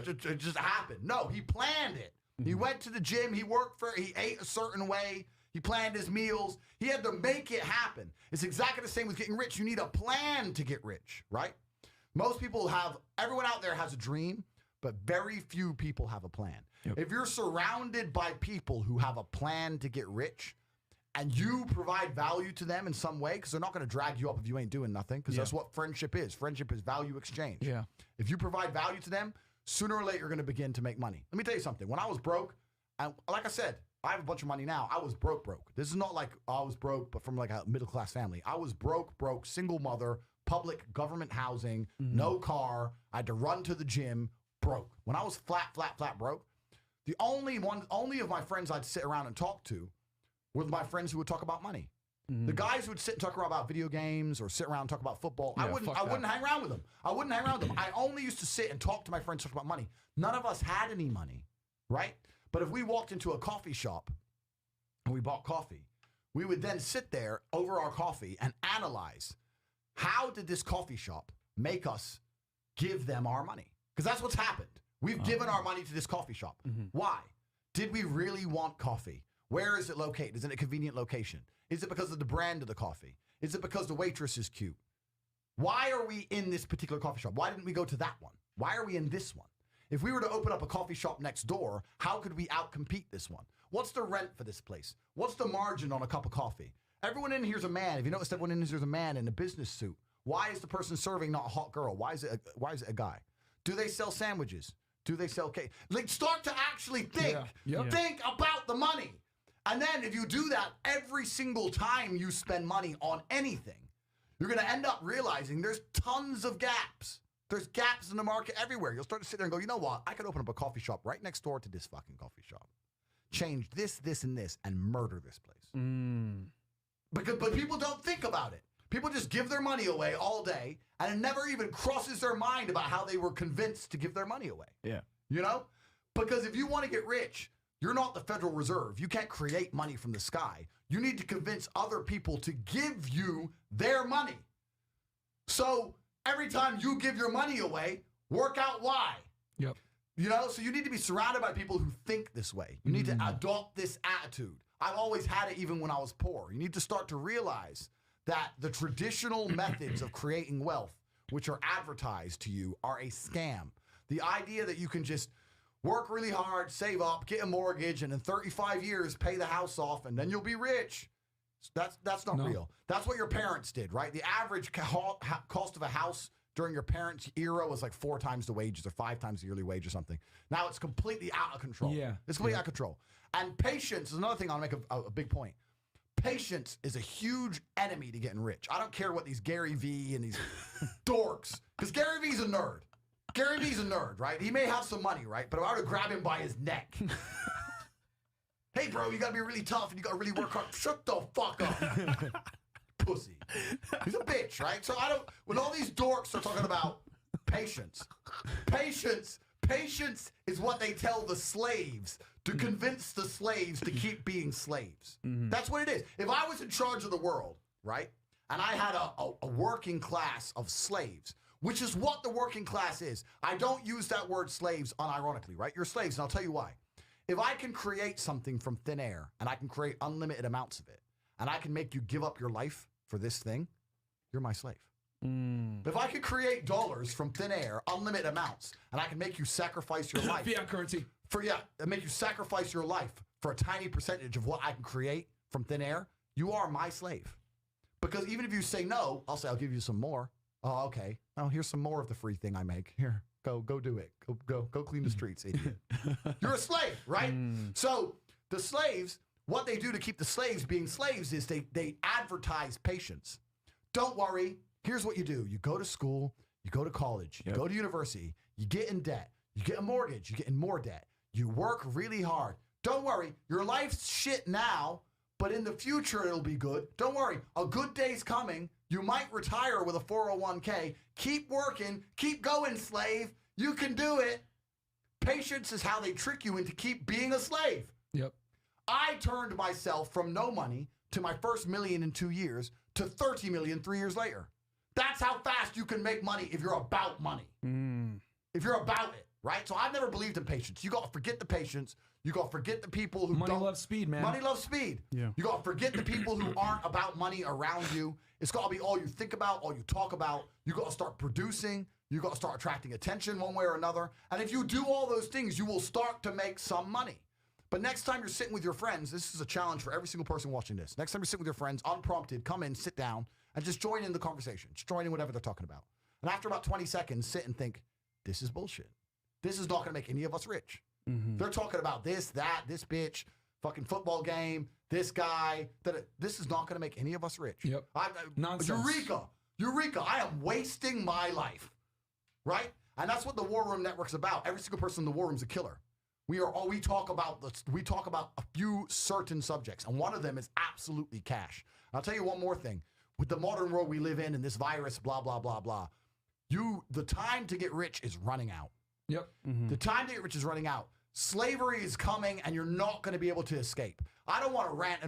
it just happened. No, he planned it. He went to the gym, he ate a certain way, he planned his meals, he had to make it happen. It's exactly the same with getting rich. You need a plan to get rich, right? Most people everyone out there has a dream, but very few people have a plan. Yep. If you're surrounded by people who have a plan to get rich, and you provide value to them in some way, because they're not going to drag you up if you ain't doing nothing, because that's what friendship is. Friendship is value exchange. Yeah. If you provide value to them, sooner or later you're going to begin to make money. Let me tell you something. When I was broke, and like I said, I have a bunch of money now. I was broke. This is not like I was broke, but from like a middle-class family. I was broke, single mother, public government housing, no car. I had to run to the gym, broke. When I was flat broke, the only of my friends I'd sit around and talk to with my friends who would talk about money. The guys who would sit and talk about video games or sit around and talk about football, I wouldn't hang around with them. I only used to sit and talk to my friends, talk about money. None of us had any money, right? But if we walked into a coffee shop and we bought coffee, we would then sit there over our coffee and analyze, how did this coffee shop make us give them our money? Because that's what's happened. We've given our money to this coffee shop. Why? Did we really want coffee? Where is it located? Is it a convenient location? Is it because of the brand of the coffee? Is it because the waitress is cute? Why are we in this particular coffee shop? Why didn't we go to that one? Why are we in this one? If we were to open up a coffee shop next door, how could we outcompete this one? What's the rent for this place? What's the margin on a cup of coffee? Everyone in here's a man. If you notice, everyone in here's a man in a business suit. Why is the person serving not a hot girl? Why is it a guy? Do they sell sandwiches? Do they sell cake? Like, start to actually think. Think about the money. And then if you do that every single time you spend money on anything, you're going to end up realizing there's tons of gaps. There's gaps in the market everywhere. You'll start to sit there and go, you know what? I could open up a coffee shop right next door to this fucking coffee shop. Change this, and this, and murder this place. But people don't think about it. People just give their money away all day, and it never even crosses their mind about how they were convinced to give their money away. Yeah. You know? Because if you want to get rich, you're not the Federal Reserve. You can't create money from the sky. You need to convince other people to give you their money. So every time you give your money away, work out why. Yep. You know, so you need to be surrounded by people who think this way. You need to adopt this attitude. I've always had it even when I was poor. You need to start to realize that the traditional methods of creating wealth, which are advertised to you, are a scam. The idea that you can just work really hard, save up, get a mortgage, and in 35 years pay the house off, and then you'll be rich. That's not real. That's what your parents did, right? The average cost of a house during your parents' era was like 4 times the wages or 5 times the yearly wage or something. Now it's completely out of control. Yeah. It's completely out of control. And patience is another thing I'll make a big point. Patience is a huge enemy to getting rich. I don't care what these Gary Vee and these dorks, because Gary Vee's a nerd. Gary Vee's a nerd, right? He may have some money, right? But if I were to grab him by his neck, hey, bro, you got to be really tough and you got to really work hard. Shut the fuck up. Pussy. He's a bitch, right? So when all these dorks are talking about patience is what they tell the slaves to convince the slaves to keep being slaves. That's what it is. If I was in charge of the world, right, and I had a working class of slaves, which is what the working class is. I don't use that word slaves unironically, right? You're slaves, and I'll tell you why. If I can create something from thin air, and I can create unlimited amounts of it, and I can make you give up your life for this thing, you're my slave. If I could create dollars from thin air, unlimited amounts, and I can make you sacrifice your life. Fiat currency. Make you sacrifice your life for a tiny percentage of what I can create from thin air, you are my slave. Because even if you say no, I'll say, I'll give you some more. Oh, okay. Oh, here's some more of the free thing I make. Here, Go do it. Go clean the streets, idiot. You're a slave, right? So the slaves, what they do to keep the slaves being slaves is they advertise patience. Don't worry. Here's what you do. You go to school, you go to college, you go to university, you get in debt, you get a mortgage, you get in more debt. You work really hard. Don't worry. Your life's shit now, but in the future it'll be good. Don't worry. A good day's coming. You might retire with a 401k. Keep working. Keep going, slave. You can do it. Patience is how they trick you into keep being a slave. Yep. I turned myself from no money to my first million in 2 years to 30 million 3 years later. That's how fast you can make money if you're about money. If you're about it, right? So I've never believed in patience. You got to forget the patience. You got to forget the people who Money don't. loves speed, man. Money loves speed. Yeah. You got to forget the people who aren't about money around you. It's got to be all you think about, all you talk about. You got to start producing. You got to start attracting attention one way or another. And if you do all those things, you will start to make some money. But next time you're sitting with your friends, this is a challenge for every single person watching this. Next time you're sitting with your friends, unprompted, come in, sit down, and just join in the conversation. Just join in whatever they're talking about. And after about 20 seconds, sit and think, this is bullshit. This is not going to make any of us rich. They're talking about this, that, this bitch, fucking football game, this guy. This is not going to make any of us rich. Yep. Nonsense. Eureka, I am wasting my life. Right? And that's what the War Room Network's about. Every single person in the War Room is a killer. We talk about a few certain subjects, and one of them is absolutely cash. And I'll tell you one more thing. With the modern world we live in and this virus, blah, blah, blah, blah, the time to get rich is running out. Yep. The time to get rich is running out. Slavery is coming, and you're not going to be able to escape. I don't want to rant,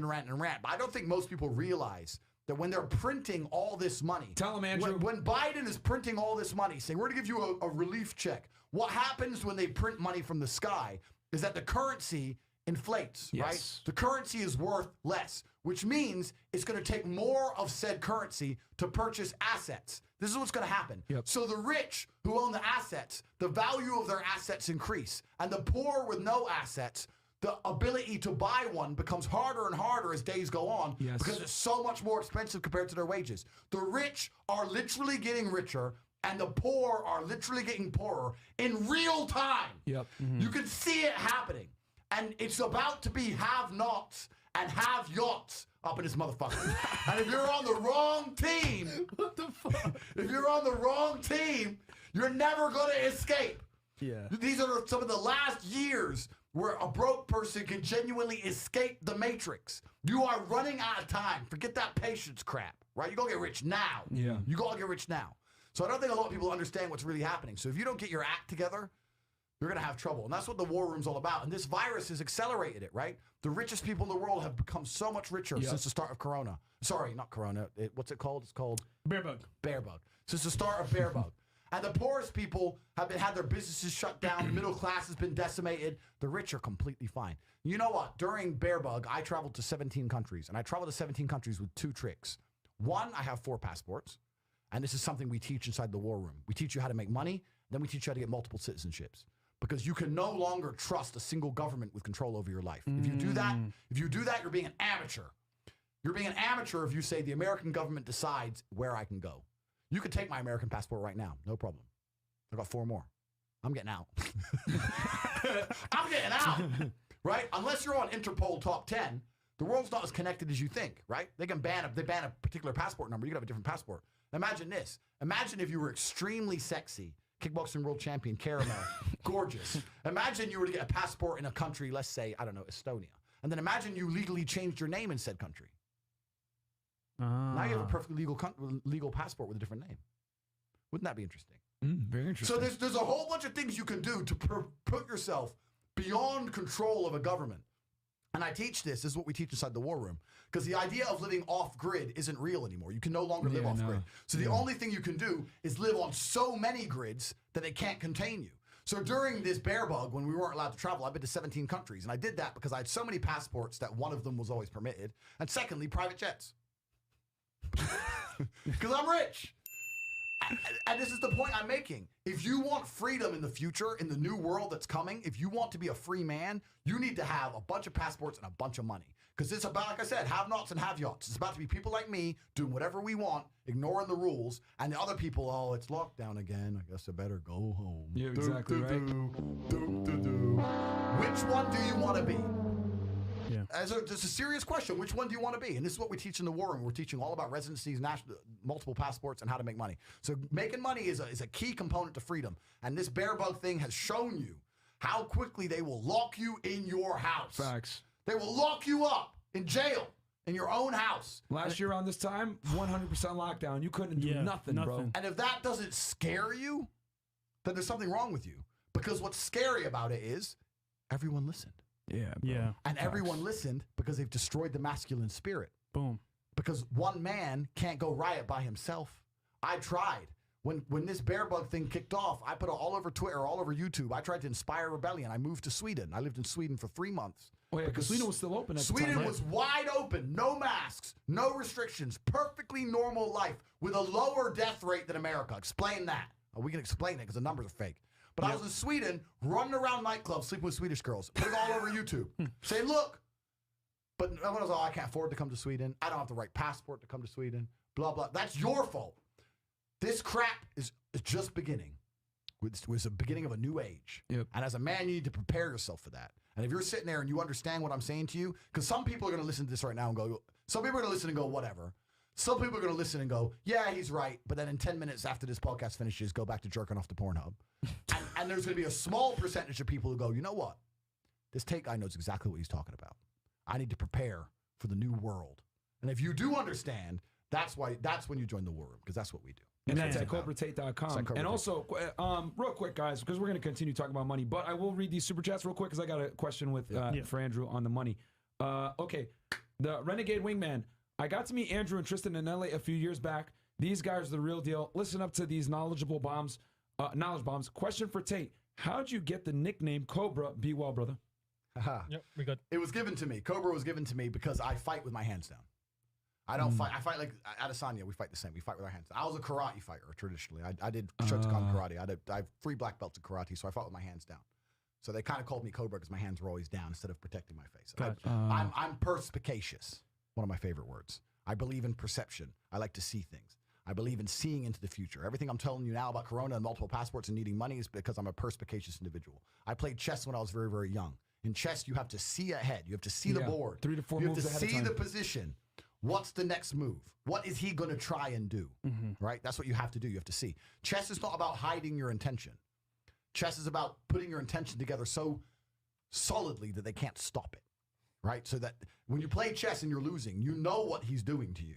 but I don't think most people realize that when they're printing all this money. Tell them, Andrew. When Biden is printing all this money, saying, we're going to give you a relief check, what happens when they print money from the sky is that the currency inflates, right? The currency is worth less, which means it's going to take more of said currency to purchase assets. This is what's going to happen. Yep. So the rich who own the assets, the value of their assets increase. And the poor with no assets, the ability to buy one becomes harder and harder as days go on because it's so much more expensive compared to their wages. The rich are literally getting richer and the poor are literally getting poorer in real time. Yep. You can see it happening. And it's about to be have-nots and have-yachts up in this motherfucker. And if you're on the wrong team, what the fuck? If you're on the wrong team, you're never going to escape. Yeah. These are some of the last years where a broke person can genuinely escape the matrix. You are running out of time. Forget that patience crap, right? You got to get rich now. Yeah. You got to get rich now. So I don't think a lot of people understand what's really happening. So if you don't get your act together, you're going to have trouble. And that's what the War Room's all about. And this virus has accelerated it, right? The richest people in the world have become so much richer since the start of Corona. Sorry, not Corona. What's it called? It's called? Bear bug. Bear bug. Since the start of Bear bug. And the poorest people have had their businesses shut down. Middle class has been decimated. The rich are completely fine. You know what? During Bear bug, I traveled to 17 countries. And I traveled to 17 countries with 2 tricks. One, I have 4 passports. And this is something we teach inside the War Room. We teach you how to make money. Then we teach you how to get multiple citizenships. Because you can no longer trust a single government with control over your life. If you do that, you're being an amateur. You're being an amateur if you say the American government decides where I can go. You could take my American passport right now, no problem. I got 4 more. I'm getting out. I'm getting out, right? Unless you're on Interpol top 10, the world's not as connected as you think, right? They ban a particular passport number. You can have a different passport. Imagine this. Imagine if you were extremely sexy, kickboxing world champion, caramel, gorgeous. Imagine you were to get a passport in a country, let's say, I don't know, Estonia. And then imagine you legally changed your name in said country. Now you have a perfectly legal passport with a different name. Wouldn't that be interesting? Very interesting. So there's a whole bunch of things you can do to put yourself beyond control of a government. And I teach this is what we teach inside the War Room. Because the idea of living off-grid isn't real anymore. You can no longer live off-grid. So the only thing you can do is live on so many grids that they can't contain you. So during this bear bug, when we weren't allowed to travel, I've been to 17 countries. And I did that because I had so many passports that one of them was always permitted. And secondly, private jets. Because I'm rich. And this is the point I'm making. If you want freedom in the future, in the new world that's coming, if you want to be a free man, you need to have a bunch of passports and a bunch of money. Because it's about, like I said, have-nots and have-yots. It's about to be people like me doing whatever we want, ignoring the rules, and the other people, oh, it's lockdown again. I guess I better go home. Yeah, exactly, right? Which one do you want to be? Yeah. It's a serious question. Which one do you want to be? And this is what we teach in the war room. We're teaching all about residencies, multiple passports, and how to make money. So making money is a key component to freedom. And this bear bug thing has shown you how quickly they will lock you in your house. Facts. They will lock you up in jail in your own house. Last year around this time, 100% lockdown. You couldn't do nothing, bro. And if that doesn't scare you, then there's something wrong with you. Because what's scary about it is everyone listened. Yeah, bro. Yeah. And everyone listened because they've destroyed the masculine spirit. Boom. Because one man can't go riot by himself. I tried. When this bear bug thing kicked off, I put it all over Twitter, all over YouTube. I tried to inspire rebellion. I moved to Sweden. I lived in Sweden for 3 months. Oh, yeah, because Sweden was still open at the time, Sweden right? was wide open, no masks, no restrictions, perfectly normal life with a lower death rate than America. Explain that. Oh, we can explain it because the numbers are fake. But I was in Sweden, running around nightclubs, sleeping with Swedish girls, putting it all over YouTube, saying, look. But everyone was, oh, I can't afford to come to Sweden. I don't have the right passport to come to Sweden, blah, blah. That's your fault. This crap is just beginning. It was the beginning of a new age. Yep. And as a man, you need to prepare yourself for that. And if you're sitting there and you understand what I'm saying to you, because some people are going to listen to this right now and go, some people are going to listen and go, whatever. Some people are going to listen and go, yeah, he's right. But then in 10 minutes after this podcast finishes, go back to jerking off to Pornhub. and there's going to be a small percentage of people who go, you know what? This Tate guy knows exactly what he's talking about. I need to prepare for the new world. And if you do understand, that's when you join the war room, because that's what we do. And that's at CobraTate.com. And also, real quick, guys, because we're going to continue talking about money, but I will read these super chats real quick because I got a question for Andrew on the money. Okay, the Renegade Wingman. I got to meet Andrew and Tristan in LA a few years back. These guys are the real deal. Listen up to these knowledge bombs. Question for Tate. How'd you get the nickname Cobra? Be well, brother. Yep, we good. It was given to me. Cobra was given to me because I fight with my hands down. I don't fight. I fight like Adesanya. We fight the same. We fight with our hands down. I was a karate fighter traditionally. I did Shotokan karate. I have 3 black belts in karate, so I fought with my hands down. So they kind of called me Cobra because my hands were always down instead of protecting my face. Gotcha. I'm perspicacious. One of my favorite words. I believe in perception. I like to see things. I believe in seeing into the future. Everything I'm telling you now about Corona and multiple passports and needing money is because I'm a perspicacious individual. I played chess when I was very, very young. In chess, you have to see ahead. You have to see the board. 3 to 4 you have moves to ahead of see time. the position. What's the next move? What is he going to try and do? Right? That's what you have to do. You have to see. Chess is not about hiding your intention. Chess is about putting your intention together so solidly that they can't stop it. Right? So that when you play chess and you're losing, you know what he's doing to you.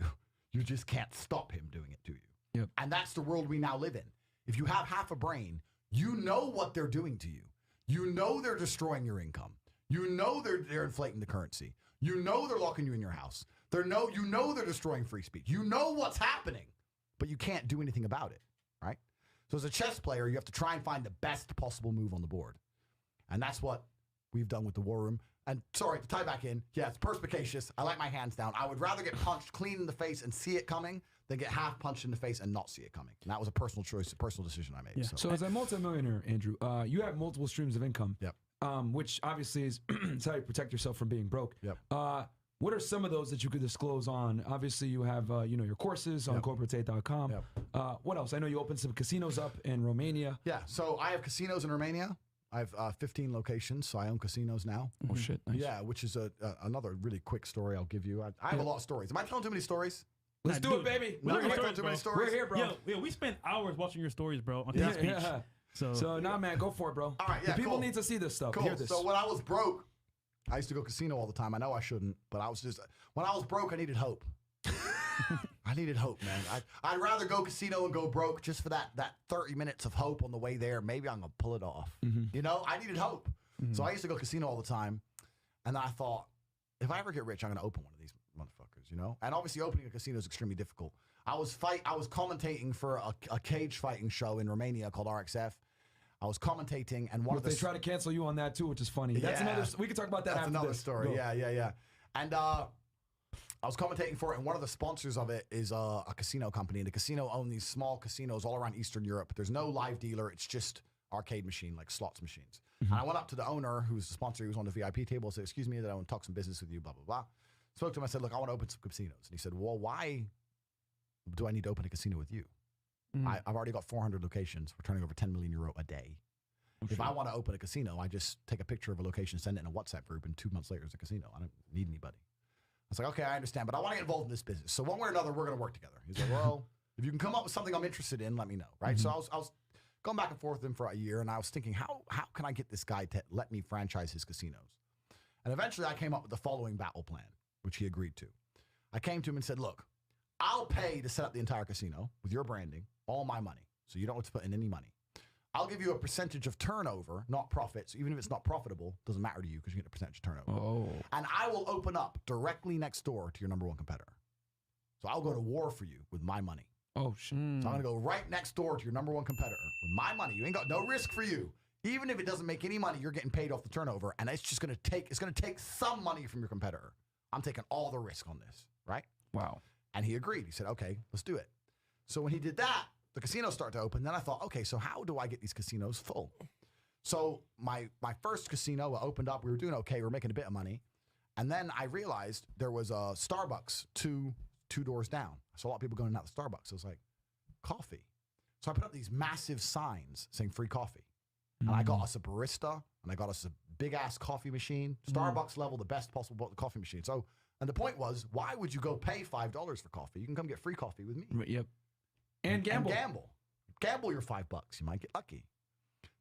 You just can't stop him doing it to you. Yep. And that's the world we now live in. If you have half a brain, you know what they're doing to you. You know they're destroying your income. You know they're inflating the currency. You know they're locking you in your house. You know they're destroying free speech. You know what's happening, but you can't do anything about it, right? So as a chess player, you have to try and find the best possible move on the board. And that's what we've done with the War Room. And sorry, to tie back in, yeah, it's perspicacious. I like my hands down. I would rather get punched clean in the face and see it coming than get half punched in the face and not see it coming. And that was a personal choice, a personal decision I made. Yeah. So as a multimillionaire, Andrew, you have multiple streams of income. Yep. Which obviously is how you protect yourself from being broke. Yep. What are some of those that you could disclose on? Obviously, you have your courses on CobraTate.com. Yep. What else? I know you opened some casinos up in Romania. Yeah, so I have casinos in Romania. I have 15 locations, so I own casinos now. Oh shit! Nice. Yeah, which is another really quick story I'll give you. I have a lot of stories. Am I telling too many stories? Let's do it, baby. No, We're am I here, telling too many stories? We're here, bro. Yeah, we spent hours watching your stories, bro, on Tate's speech. Yeah. So nah, man, go for it, bro. All right, yeah, The people cool. need to see this stuff. Cool. Hear this. So when I was broke, I used to go casino all the time. I know I shouldn't, but when I was broke, I needed hope. I needed hope, man. I'd rather go casino and go broke just for that 30 minutes of hope on the way there. Maybe I'm going to pull it off. You know, I needed hope. So I used to go casino all the time. And then I thought, if I ever get rich, I'm going to open one of these motherfuckers, you know? And obviously opening a casino is extremely difficult. I was commentating for a cage fighting show in Romania called RXF. I was commentating, and they try to cancel you on that too, which is funny. That's Yeah. another. We can talk about that. That's after another this. story. Go. Yeah. And I was commentating for it, and one of the sponsors of it is a casino company. And the casino owns these small casinos all around Eastern Europe. There's no live dealer. It's just arcade machine, like slots machines. And I went up to the owner, who's the sponsor. He was on the VIP table. I said, excuse me, that I want to talk some business with you, blah, blah, blah. Spoke to him. I said, look, I want to open some casinos. And he said, well, why do I need to open a casino with you? I've already got 400 locations. We're turning over 10 million euro a day. If I want to open a casino, I just take a picture of a location, send it in a WhatsApp group, and 2 months later, it's a casino. I don't need anybody. I was like, okay, I understand, but I want to get involved in this business. So one way or another, we're going to work together. He's like, well, if you can come up with something I'm interested in, let me know, right? So I was going back and forth with him for a year, and I was thinking, how can I get this guy to let me franchise his casinos? And eventually, I came up with the following battle plan, which he agreed to. I came to him and said, look, I'll pay to set up the entire casino with your branding, all my money, so you don't have to put in any money. I'll give you a percentage of turnover, not profits. Even if it's not profitable, doesn't matter to you because you get a percentage of turnover. Oh. And I will open up directly next door to your number one competitor. So I'll go to war for you with my money. Oh, shit. So I'm going to go right next door to your number one competitor with my money. You ain't got no risk for you. Even if it doesn't make any money, you're getting paid off the turnover. And it's just going to take some money from your competitor. I'm taking all the risk on this, right? Wow. And he agreed. He said, okay, let's do it. So when he did that, the casinos start to open. Then I thought, okay, so how do I get these casinos full? So my first casino opened up. We were doing okay. We were making a bit of money. And then I realized there was a Starbucks two doors down. I saw a lot of people going out to Starbucks. I was like, coffee. So I put up these massive signs saying free coffee. And I got us a barista, and I got us a big-ass coffee machine, Starbucks level, the best possible coffee machine. So, and the point was, why would you go pay $5 for coffee? You can come get free coffee with me. Yep. And gamble. Gamble your $5. You might get lucky.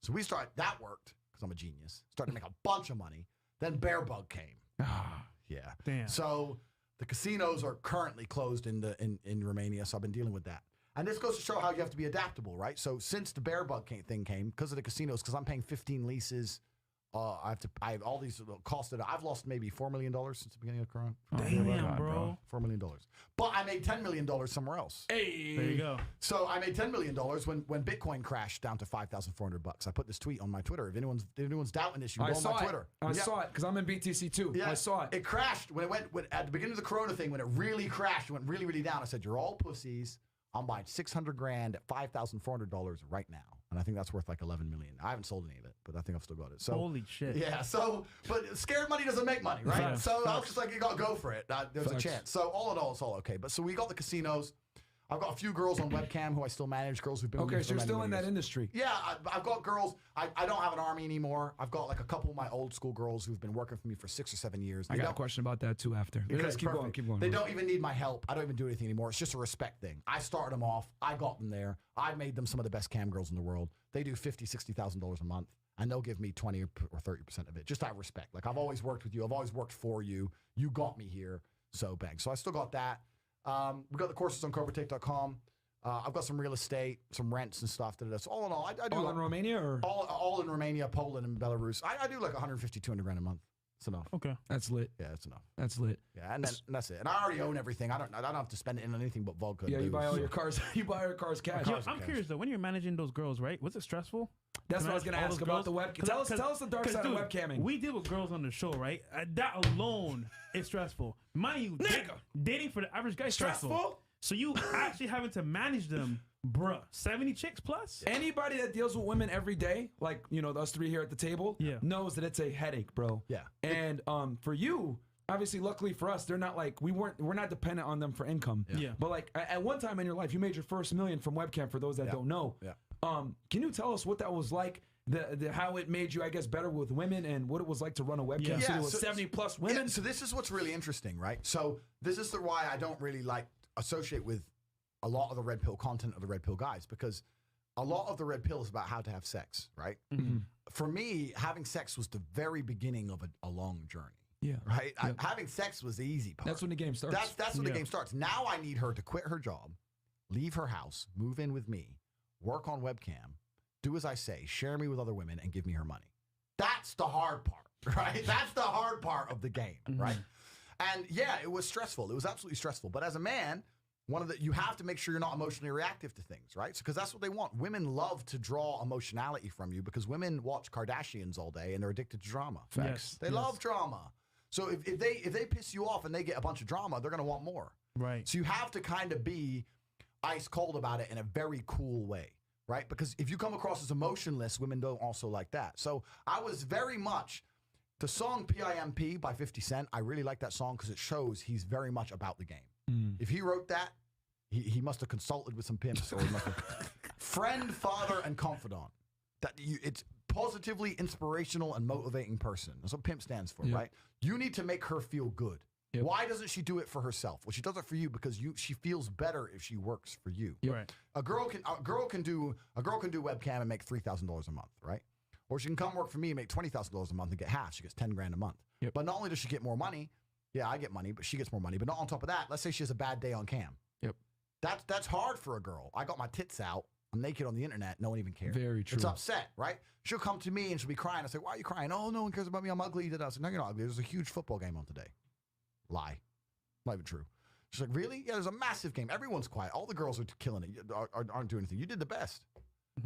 So that worked, because I'm a genius. Started to make a bunch of money. Then Bear Bug came. Yeah. Damn. So the casinos are currently closed in Romania, so I've been dealing with that. And this goes to show how you have to be adaptable, right? So since the Bear Bug thing came, because of the casinos, because I'm paying 15 leases, I have all these costs that I've lost maybe $4 million since the beginning of Corona. Damn, bro. $4 million. But I made $10 million somewhere else. Hey. There you go. So I made $10 million when Bitcoin crashed down to $5,400. I put this tweet on my Twitter. If anyone's doubting this, you can go on my Twitter. I saw it because I'm in BTC too. Yeah, I saw it. It crashed when at the beginning of the Corona thing, when it really crashed, it went really, really down. I said, you're all pussies. I'm buying $600,000 at $5,400 right now. And I think that's worth like 11 million. I haven't sold any of it, but I think I've still got it. So Holy shit. Yeah. So, but scared money doesn't make money, right? Facts. So I was just like, you got to go for it. There's Facts. a chance. So all in all, it's all okay. But so we got the casinos. I've got a few girls on webcam who I still manage, girls who've been with me Okay, for so you're many still in years. that industry. Yeah, I've got girls. I don't have an army anymore. I've got like a couple of my old school girls who've been working for me for 6 or 7 years. I got a question about that too after. Let's keep going. Keep going. They don't even need my help. I don't even do anything anymore. It's just a respect thing. I started them off. I got them there. I made them some of the best cam girls in the world. They do $50,000, $60,000 a month, and they'll give me 20 or 30% of it. Just out of respect. Like I've always worked with you. I've always worked for you. You got me here. So bang. So I still got that. We got the courses on CobraTake.com. I've got some real estate, some rents and stuff. So all in all, I do all in Romania or all in Romania, Poland, and Belarus. I do like 150, 200 grand a month. It's enough. Okay. that's lit. Yeah, it's enough. That's lit. Yeah, and that's it. And I already own everything. I don't have to spend it in anything but vodka. and Yeah, you booze. buy all your cars. You buy your cars cash. Yo, I'm curious though. When you're managing those girls, right? Was it stressful? That's what I was gonna All ask those about girls? the webcam. 'Cause- Tell us the dark 'cause, side dude, of webcamming. We deal with girls on the show, right? That alone is stressful. Mind you, Nigga. dating for the average guy is stressful. Stressful? So you actually having to manage them, bruh. 70 chicks plus? Anybody that deals with women every day, like us three here at the table, Yeah. knows that it's a headache, bro. Yeah. And for you, obviously, luckily for us, they're not like we're not dependent on them for income. Yeah. But like at one time in your life, you made your first million from webcam. For those that don't know, Yeah. Can you tell us what that was like? The how it made you, I guess, better with women, and what it was like to run a webcam Yeah. city with so- 70 plus women. Yeah, so this is what's really interesting, right? So this is why I don't really associate with a lot of the red pill content of the red pill guys, because a lot of the red pill is about how to have sex, right? Mm-hmm. For me, having sex was the very beginning of a long journey. Yeah. Right? Having sex was the easy part. That's when the game starts. That's when the Yeah. game starts. Now I need her to quit her job, leave her house, move in with me, work on webcam, do as I say, share me with other women, and give me her money. That's the hard part, right? That's the hard part of the game, right? And yeah, it was stressful. It was absolutely stressful. But as a man, you have to make sure you're not emotionally reactive to things, right? Because that's what they want. Women love to draw emotionality from you because women watch Kardashians all day and they're addicted to drama. Facts. They love drama. So if they piss you off and they get a bunch of drama, they're gonna want more. Right. So you have to kind of be ice cold about it in a very cool way, right? Because if you come across as emotionless, women don't also like that. So I was very much the song PIMP by 50 Cent. I really like that song because it shows he's very much about the game. If he wrote that, he must have consulted with some pimps or he must have friend, father, and confidant. It's positively inspirational and motivating person. That's what pimp stands for, right? You need to make her feel good. Yep. Why doesn't she do it for herself? Well, she does it for you because she feels better if she works for you. Yep. Right. A girl can do webcam and make $3,000 a month, right? Or she can come work for me and make $20,000 a month and get half. She gets 10 grand a month. Yep. But not only does she get more money, yeah, I get money, but she gets more money. But not on top of that, let's say she has a bad day on cam. Yep. That's hard for a girl. I got my tits out. I'm naked on the internet. No one even cares. Very true. It's upset, right? She'll come to me and she'll be crying. I say, why are you crying? Oh, no one cares about me. I'm ugly. I said, no, you're not ugly. There's a huge football game on today. Lie. Not even true. She's like, really? Yeah, there's a massive game. Everyone's quiet. All the girls are killing it. Aren't doing anything. You did the best.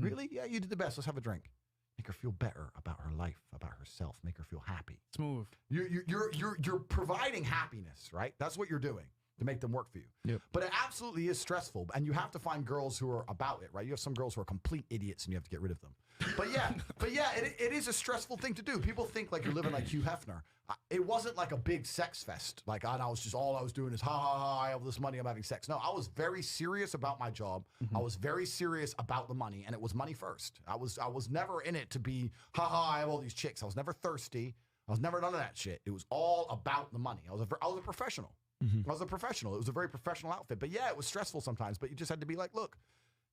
Really? Yeah, you did the best. Let's have a drink. Make her feel better about her life, about herself. Make her feel happy. Smooth. You're providing happiness, right? That's what you're doing to make them work for you. Yep. But it absolutely is stressful, and you have to find girls who are about it, right? You have some girls who are complete idiots, and you have to get rid of them. But yeah, it is a stressful thing to do. People think like you're living like Hugh Hefner. It wasn't like a big sex fest. Like I was just all I was doing is ha ha ha. I have this money. I'm having sex. No, I was very serious about my job. I was very serious about the money, and it was money first. I was never in it to be ha ha. I have all these chicks. I was never thirsty. I was never none of that shit. It was all about the money. I was a professional. I was a professional. It was a very professional outfit. But yeah, it was stressful sometimes. But you just had to be like, look,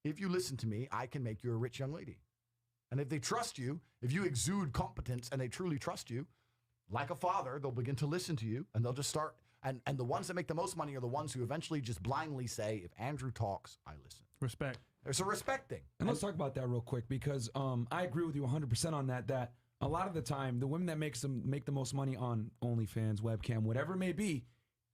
if you listen to me, I can make you a rich young lady. And if they trust you, if you exude competence and they truly trust you, like a father, they'll begin to listen to you and they'll just start. And the ones that make the most money are the ones who eventually just blindly say, if Andrew talks, I listen. Respect. It's a respect thing. And let's talk about that real quick because I agree with you 100% on that. That a lot of the time, the women that make the most money on OnlyFans, webcam, whatever it may be,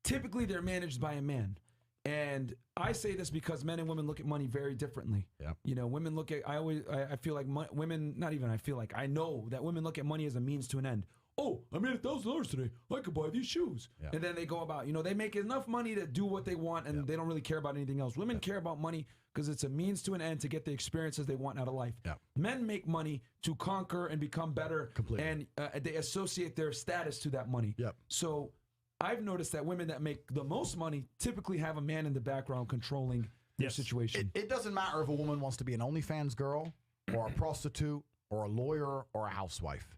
typically they're managed by a man. And I say this because men and women look at money very differently. Yeah. You know, women look at, I feel like women, not even I feel like, I know that women look at money as a means to an end. Oh, I made $1,000 today. I could buy these shoes. Yeah. And then they go about, they make enough money to do what they want and they don't really care about anything else. Women care about money because it's a means to an end to get the experiences they want out of life. Yeah. Men make money to conquer and become better. Completely. And they associate their status to that money. Yep. So I've noticed that women that make the most money typically have a man in the background controlling their situation. It doesn't matter if a woman wants to be an OnlyFans girl or a prostitute or a lawyer or a housewife.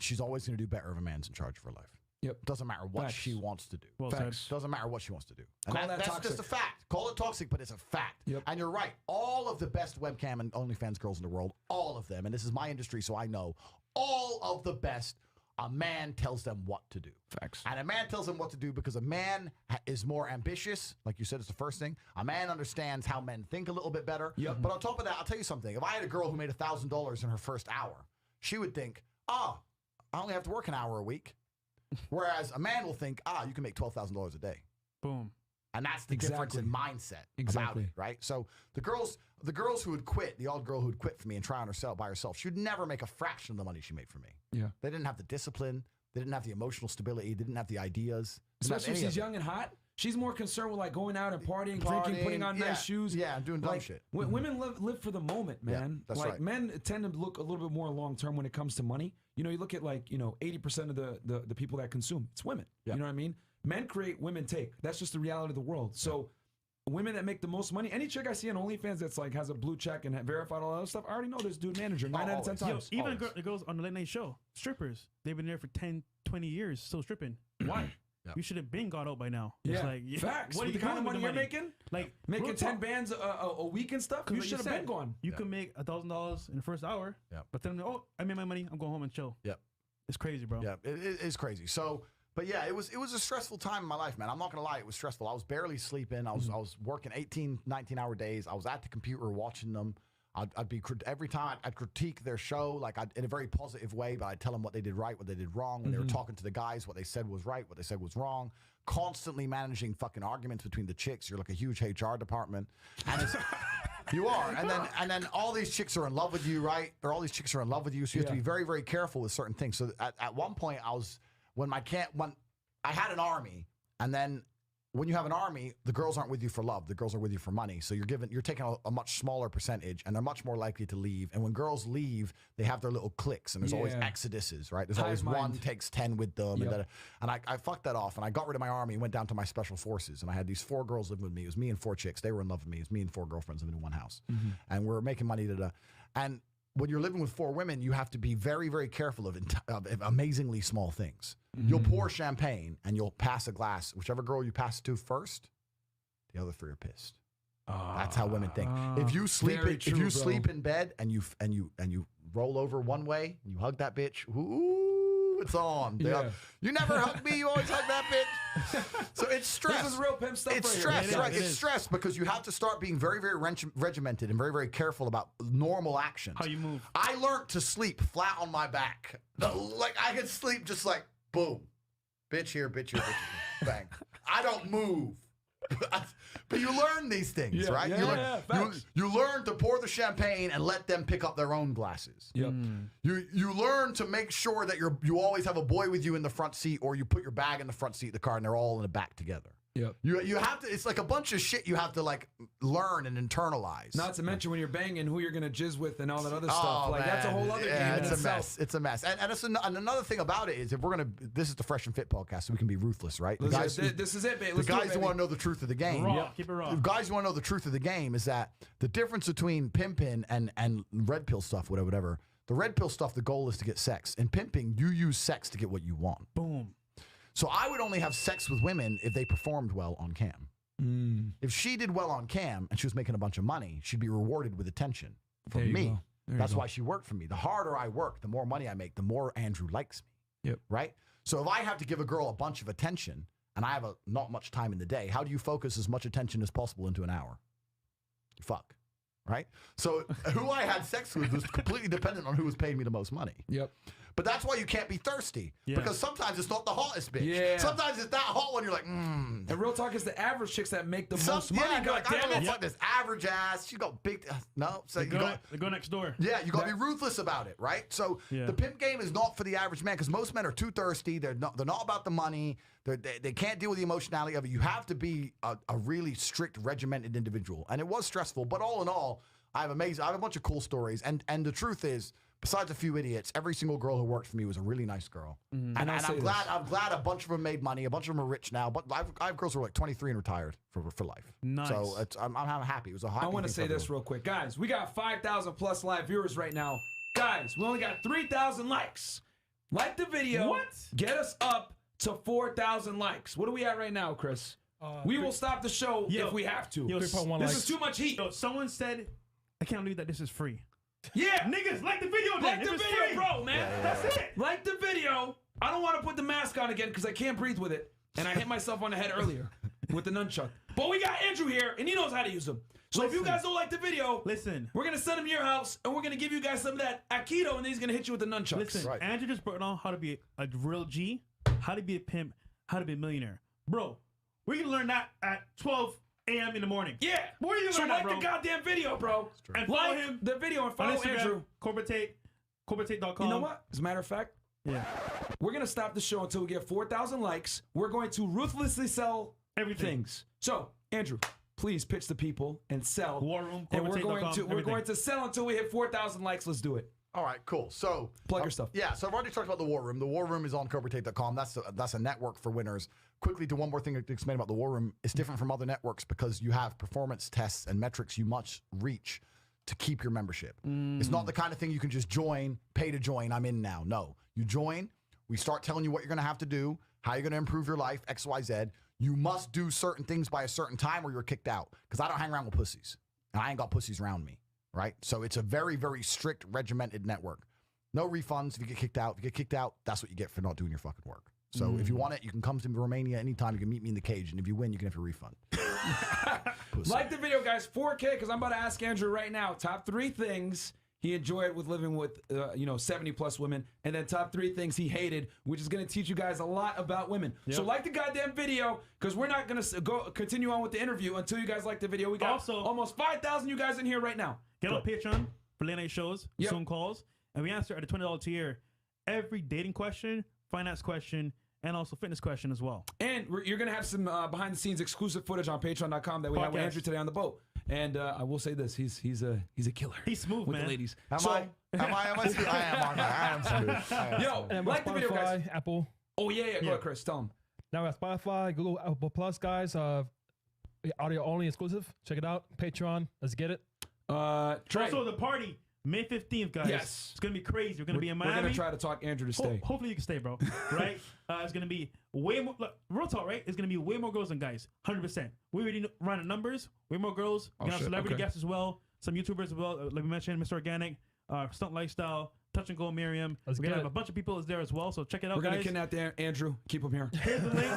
She's always going to do better if a man's in charge of her life. Yep. Doesn't matter what she wants to do. Well, doesn't matter what she wants to do. And that's toxic. Just a fact. Call it toxic, but it's a fact. Yep. And you're right. All of the best webcam and OnlyFans girls in the world, all of them, and this is my industry, so I know, all of the best, a man tells them what to do. Facts. And a man tells them what to do because a man is more ambitious. Like you said, it's the first thing. A man understands how men think a little bit better. Yep. But on top of that, I'll tell you something. If I had a girl who made $1,000 in her first hour, she would think, I only have to work an hour a week. Whereas a man will think, you can make $12,000 a day. Boom. And that's the difference in mindset about it, right? So the girls who would quit, the odd girl who would quit for me and try on herself by herself, she would never make a fraction of the money she made for me. Yeah. They didn't have the discipline. They didn't have the emotional stability. They didn't have the ideas. Especially if she's young and hot. She's more concerned with like going out and partying, drinking, putting on nice shoes. Yeah, and doing dumb shit. Women live for the moment, man. Yeah, that's right. Men tend to look a little bit more long term when it comes to money. You look at 80% of the people that consume, it's women. Yeah. You know what I mean? Men create, women take. That's just the reality of the world. So women that make the most money, any chick I see on OnlyFans that's like has a blue check and verified all that other stuff, I already know this dude manager 9 out of 10 times. Even the girls on the late night show, strippers, they've been there for 10, 20 years still stripping. Why? Yep. You should have been got out by now. Yeah, facts. What are you kind of money you're making? Like making 10 bands a week and stuff. You should have been gone. You can make $1,000 in the first hour. Yeah. But then I made my money. I'm going home and chill. Yep. It's crazy, bro. Yeah, it is crazy. So, but yeah, it was a stressful time in my life, man. I'm not gonna lie, it was stressful. I was barely sleeping. I was working 18, 19-hour days. I was at the computer watching them. I'd be every time I'd critique their show, like in a very positive way, but I'd tell them what they did right, what they did wrong. When they were talking to the guys, what they said was right, what they said was wrong. Constantly managing fucking arguments between the chicks. You're like a huge HR department, and you are. And then all these chicks are in love with you, right? All these chicks are in love with you, so you have to be very, very careful with certain things. So at one point, when I had an army, and then when you have an army, the girls aren't with you for love. The girls are with you for money. So you're taking a much smaller percentage, and they're much more likely to leave. And when girls leave, they have their little cliques, and there's always exoduses, right? There's always one takes 10 with them. And I fucked that off, and I got rid of my army and went down to my special forces. And I had these 4 girls living with me. It was me and 4 chicks. They were in love with me. It was me and 4 girlfriends living in one house. And we were making money. And when you're living with 4 women, you have to be very, very careful of amazingly small things. You'll pour champagne and you'll pass a glass. Whichever girl you pass it to first, the other 3 are pissed. That's how women think. If you sleep in bed and you roll over one way and you hug that bitch, ooh, it's on. You never hug me. You always hug that bitch. So it's stress. This is real pimp stuff. It's stress, right? It's stress because you have to start being very, very regimented and very, very careful about normal actions. How you move. I learned to sleep flat on my back. Like I could sleep just like boom, bitch here, bitch here, bitch here. Bang. I don't move. But you learn these things, right? You learn to pour the champagne and let them pick up their own glasses. You learn to make sure that you always have a boy with you in the front seat, or you put your bag in the front seat of the car and they're all in the back together. You have to. It's like a bunch of shit you have to like learn and internalize. Not to mention when you're banging, who you're gonna jizz with and all that other stuff. Like that's a whole other game. It's a mess. It's a mess. And another thing about it is if we're gonna. This is the Fresh and Fit podcast, so we can be ruthless, right? The guys, this is it, babe. The guys who want to know the truth of the game. Keep it raw. The guys who want to know the truth of the game is that the difference between pimping and red pill stuff, whatever. The red pill stuff, the goal is to get sex. In pimping, you use sex to get what you want. Boom. So I would only have sex with women if they performed well on cam. If she did well on cam and she was making a bunch of money, she'd be rewarded with attention from me. That's why she worked for me. The harder I work, the more money I make, the more Andrew likes me. Right? So if I have to give a girl a bunch of attention and I have not much time in the day, how do you focus as much attention as possible into an hour? You fuck. Right? So who I had sex with was completely dependent on who was paying me the most money. But that's why you can't be thirsty. Because sometimes it's not the hottest bitch. Sometimes it's that hot one. You're like, And real talk is the average chicks that make the most money. Yeah, like, I don't know, fuck this average ass. She got big. No, so they go next door. Yeah, you got to be ruthless about it, right? So the pimp game is not for the average man because most men are too thirsty. They're not about the money. They can't deal with the emotionality of it. You have to be a really strict, regimented individual. And it was stressful, but all in all, I have a bunch of cool stories. And the truth is, besides a few idiots, every single girl who worked for me was a really nice girl. And I'm glad a bunch of them made money. A bunch of them are rich now. But I have girls who are like 23 and retired for life. Nice. So I'm happy. It was a happy. I want to say this real quick. Guys, we got 5,000 plus live viewers right now. Guys, we only got 3,000 likes. Like the video. What? Get us up to 4,000 likes. What are we at right now, Chris? We will stop the show if we have to. This is too much heat. Someone said, I can't believe that this is free. Yeah, niggas, like the video. Like the video, free. bro, man. That's it. Like the video. I don't want to put the mask on again because I can't breathe with it. And I hit myself on the head earlier with the nunchuck. But we got Andrew here, and he knows how to use them. So if you guys don't like the video, we're going to send him to your house, and we're going to give you guys some of that Aikido, and then he's going to hit you with the nunchucks. Listen, Andrew just brought on how to be a real G, how to be a pimp, how to be a millionaire. Bro, we're going to learn that at 12 a.m. in the morning. Yeah. Where are you so learn like that, bro? the goddamn video, bro. And follow like him. The video and follow Instagram, Andrew. Corporate Tate, CorporateTate.com. You know what? As a matter of fact, we're going to stop the show until we get 4,000 likes. We're going to ruthlessly sell everything. So, Andrew, please pitch the people and sell. War Room, and we're going to sell until we hit 4,000 likes. Let's do it. All right, cool. So plug your stuff. Yeah, so I've already talked about the War Room. The War Room is on CorporateTate.com. That's a network for winners. Quickly, do one more thing to explain about the War Room. It's different from other networks because you have performance tests and metrics you must reach to keep your membership. It's not the kind of thing you can just join, pay to join, I'm in now. No, you join, we start telling you what you're going to have to do, how you're going to improve your life, X, Y, Z. You must do certain things by a certain time or you're kicked out because I don't hang around with pussies and I ain't got pussies around me, right? So it's a very, very strict, regimented network. No refunds if you get kicked out. If you get kicked out, that's what you get for not doing your fucking work. So if you want it, you can come to Romania anytime. You can meet me in the cage. And if you win, you can have your refund. Like the video, guys. 4K, because I'm about to ask Andrew right now. Top 3 things he enjoyed with living with, 70 plus women. And then top 3 things he hated, which is going to teach you guys a lot about women. Yep. So like the goddamn video, because we're not going to continue on with the interview until you guys like the video. We got almost 5,000 you guys in here right now. Get on Patreon for late night shows, Zoom calls. And we answer at a $20 tier every dating question, finance question, and also fitness question as well. And you're going to have some behind the scenes exclusive footage on patreon.com that we have with Andrew today on the boat. And I will say this, he's a killer. He's smooth, with man. the ladies. Am I smooth? I am smooth. Yo, And like the video, guys. Spotify, Apple. Oh, yeah. Go ahead, Chris. Tell him. Now we have Spotify, Google, Apple Plus, guys. Audio only exclusive. Check it out. Patreon. Let's get it. Trey. Also, the party, May 15th, guys. Yes. It's going to be crazy. We're going to be in Miami. We're going to try to talk Andrew to stay. Hopefully you can stay, bro. Right? It's going to be way more, look, real talk, right? It's going to be way more girls than guys. 100%. We already run the numbers. Way more girls. We're going to have celebrity guests as well. Some YouTubers as well. Like we mentioned, Mr. Organic, Stunt Lifestyle, Touch and Go Miriam. We're going to have a bunch of people there as well. So check it out, We're guys. going to kidnap Andrew. Keep him here. Here's the link.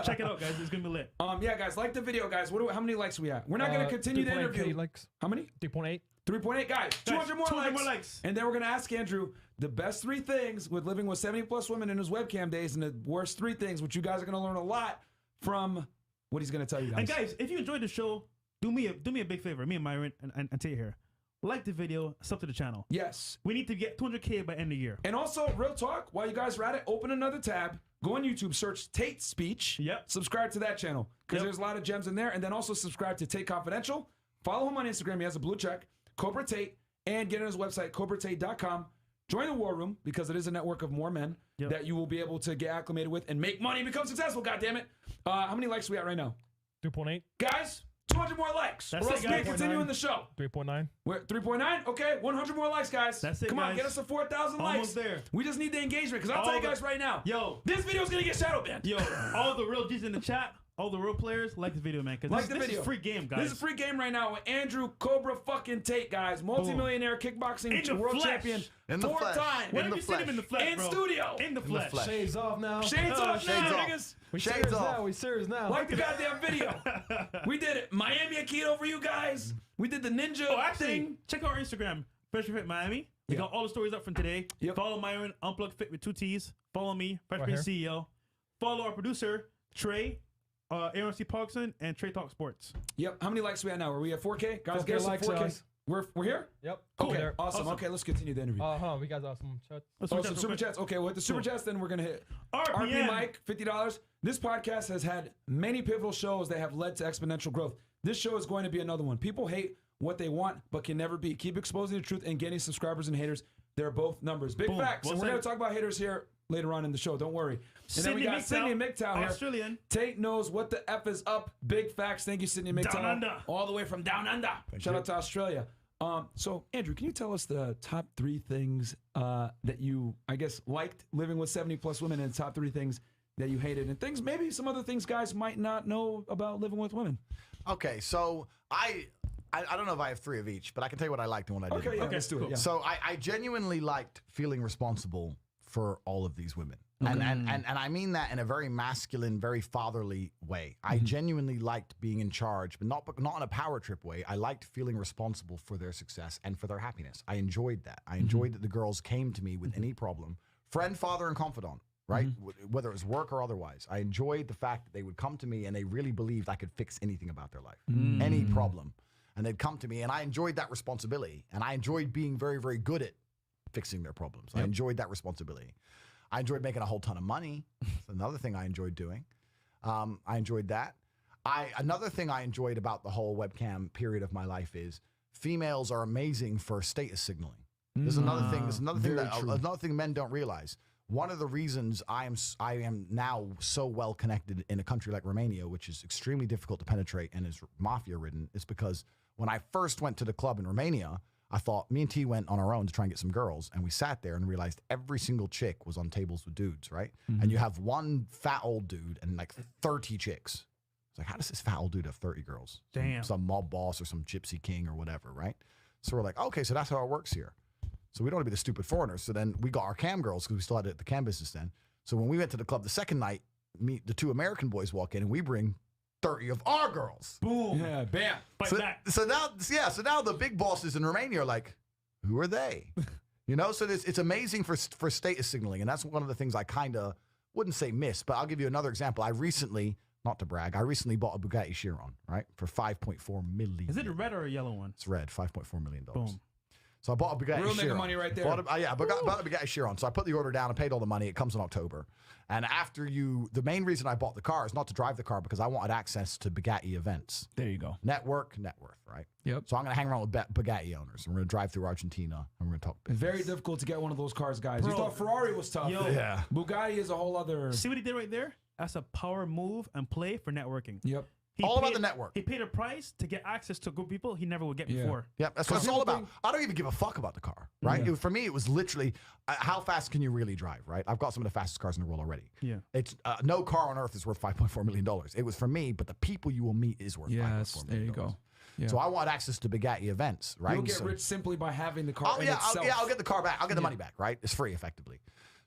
Check it out, guys. It's going to be lit. Yeah, guys, like the video, guys. How many likes are we at? We're not going to continue the interview. Likes. How many? 3.8. 3.8, guys. 200 more 200 likes. more likes. And then we're going to ask Andrew the best 3 things with living with 70 plus women in his webcam days and the worst 3 things, which you guys are going to learn a lot from what he's going to tell you guys. And guys, if you enjoyed the show, do me a big favor. Me and Myron and Tate here. Like the video, sub to the channel. Yes. We need to get 200K by end of the year. And also, real talk, while you guys are at it, open another tab. Go on YouTube, search Tate Speech. Yep. Subscribe to that channel because there's a lot of gems in there. And then also subscribe to Tate Confidential. Follow him on Instagram. He has a blue check. Cobra Tate. And get on his website, cobratate.com. Join the War Room because it is a network of more men that you will be able to get acclimated with and make money and become successful, goddammit. How many likes are we at right now? 3.8. Guys, 200 more likes. That's or else it, we can't guys. continue in the show. 3.9. We're at 3.9? Okay, 100 more likes, guys. That's it, Come on, guys. get us to 4,000 likes. Almost there. We just need the engagement because I'll tell you guys right now. Yo. This video's going to get shadow banned. Yo, all the real G's in the chat, all the real players, like the video, man. Because this is free game, guys. This is a free game right now with Andrew Cobra fucking Tate, guys. Multi-millionaire kickboxing world champion. In the 4 flesh. times. What if you seen him in the flesh, In bro? studio. In the flesh. flesh. Shades off now. Shades off now, off. niggas. We Shades serious off. now. We serious now. Like the goddamn video. We did it. Miami Aikido for you guys. We did the ninja thing. Check out our Instagram, Fresh Fit Miami. We got all the stories up from today. Yep. Follow Myron, Unplugged Fit with 2 T's. Follow me, Fresh Right Fit here. CEO. Follow our producer, Trey, Aaron C. Parkson, and Trey Talk Sports. Yep. How many likes are we at now? Are we at 4K? Guys, 4K get us to likes, 4K. guys. We're here? Yep. Okay, There. awesome. Okay, let's continue the interview. We guys have some chat. Some super chats. Okay, we'll hit the super chats, then we're going to hit RP Mike, $50. This podcast has had many pivotal shows that have led to exponential growth. This show is going to be another one. People hate what they want, but can never be. Keep exposing the truth and getting subscribers and haters. They're both numbers. Big facts. Well and we're going to talk about haters here later on in the show. Don't worry. And then we got Sydney MGTOW here. Australian. Tate knows what the F is up. Big facts. Thank you, Sydney MGTOW. Down under. All the way from down under. Shout out to Australia. So, Andrew, can you tell us the top 3 things that you, I guess, liked living with 70 plus women, and top 3 things that you hated, and things, maybe some other things guys might not know about living with women? Okay, so I don't know if I have 3 of each, but I can tell you what I liked and what I didn't. Okay, yeah, let's do it. Yeah. So I genuinely liked feeling responsible for all of these women. And I mean that in a very masculine, very fatherly way. I genuinely liked being in charge, but not in a power trip way. I liked feeling responsible for their success and for their happiness. I enjoyed that. I enjoyed that the girls came to me with any problem. Friend, father, and confidant, right? Whether it was work or otherwise. I enjoyed the fact that they would come to me and they really believed I could fix anything about their life. Any problem. And they'd come to me, and I enjoyed that responsibility. And I enjoyed being very, very good at fixing their problems. I enjoyed that responsibility. I enjoyed making a whole ton of money. That's another thing I enjoyed doing. I enjoyed that. Another thing I enjoyed about the whole webcam period of my life is females are amazing for status signaling. There's another thing. There's another thing another thing men don't realize. One of the reasons I am now so well connected in a country like Romania, which is extremely difficult to penetrate and is mafia ridden, is because when I first went to the club in Romania, I thought, me and T went on our own to try and get some girls, and we sat there and realized every single chick was on tables with dudes, right? And you have one fat old dude and like 30 chicks. It's like, how does this fat old dude have 30 girls? Damn. Some mob boss or some gypsy king or whatever, right? So we're like, okay, so that's how it works here. So we don't want to be the stupid foreigners. So then we got our cam girls because we still had the cam business then. So when we went to the club the second night, the 2 American boys walk in and we bring 30 of our girls. Boom. Yeah, bam. So now the big bosses in Romania are like, who are they? You know, so it's amazing for status signaling. And that's one of the things I kind of wouldn't say miss, but I'll give you another example. I recently, not to brag, I recently bought a Bugatti Chiron, right? For $5.4 million. Is it a red or a yellow one? It's red, $5.4 million. Boom. So I bought a Bugatti Real nigga Chiron. money right there. Bought a Bugatti Chiron. So I put the order down and paid all the money. It comes in October. And the main reason I bought the car is not to drive the car because I wanted access to Bugatti events. There you go. Network, net worth, right? Yep. So I'm going to hang around with Bugatti owners. And we're going to drive through Argentina and we're going to talk It's business. very difficult to get one of those cars, guys. You Bro. thought Ferrari was tough. Yo. Yeah. Bugatti is a whole other. See what he did right there? That's a power move and play for networking. Yep. He All about paid- the network. He paid a price to get access to good people he never would get before. Yeah, that's what it's all people about. think- I don't even give a fuck about the car, right? Yeah. For me, it was literally how fast can you really drive, right? I've got some of the fastest cars in the world already. Yeah. It's no car on earth is worth $5.4 million. It was for me, but the people you will meet is worth Yes, $5.4 there million. you go. Yeah. So I want access to Bugatti events, right? You'll get So- rich simply by having the car Oh in yeah, itself. I'll get the car back. I'll get the money back, right? It's free, effectively.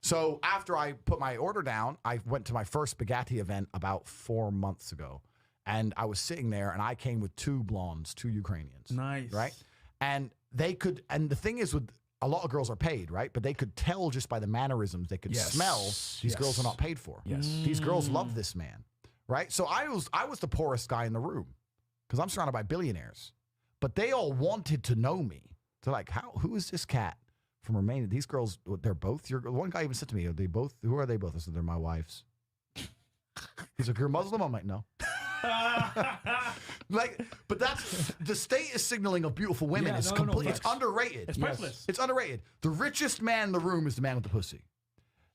So after I put my order down, I went to my first Bugatti event about 4 months ago. And I was sitting there, and I came with 2 blondes, 2 Ukrainians. Nice. Right? And they could, and the thing is with a lot of girls are paid, right? But they could tell just by the mannerisms, they could Yes. smell these girls are Yes. not paid for. Yes. These girls love this man, right? So I was the poorest guy in the room because I'm surrounded by billionaires. But they all wanted to know me. They're like, who is this cat from Romania? These girls, they're both your. One guy even said to me, who are they both? I said, they're my wives. He's like, you're Muslim? I'm like, no. But that's the status signaling of beautiful women Yeah, is no, complete. facts. It's underrated. It's priceless. It's underrated. The richest man in the room is the man with the pussy.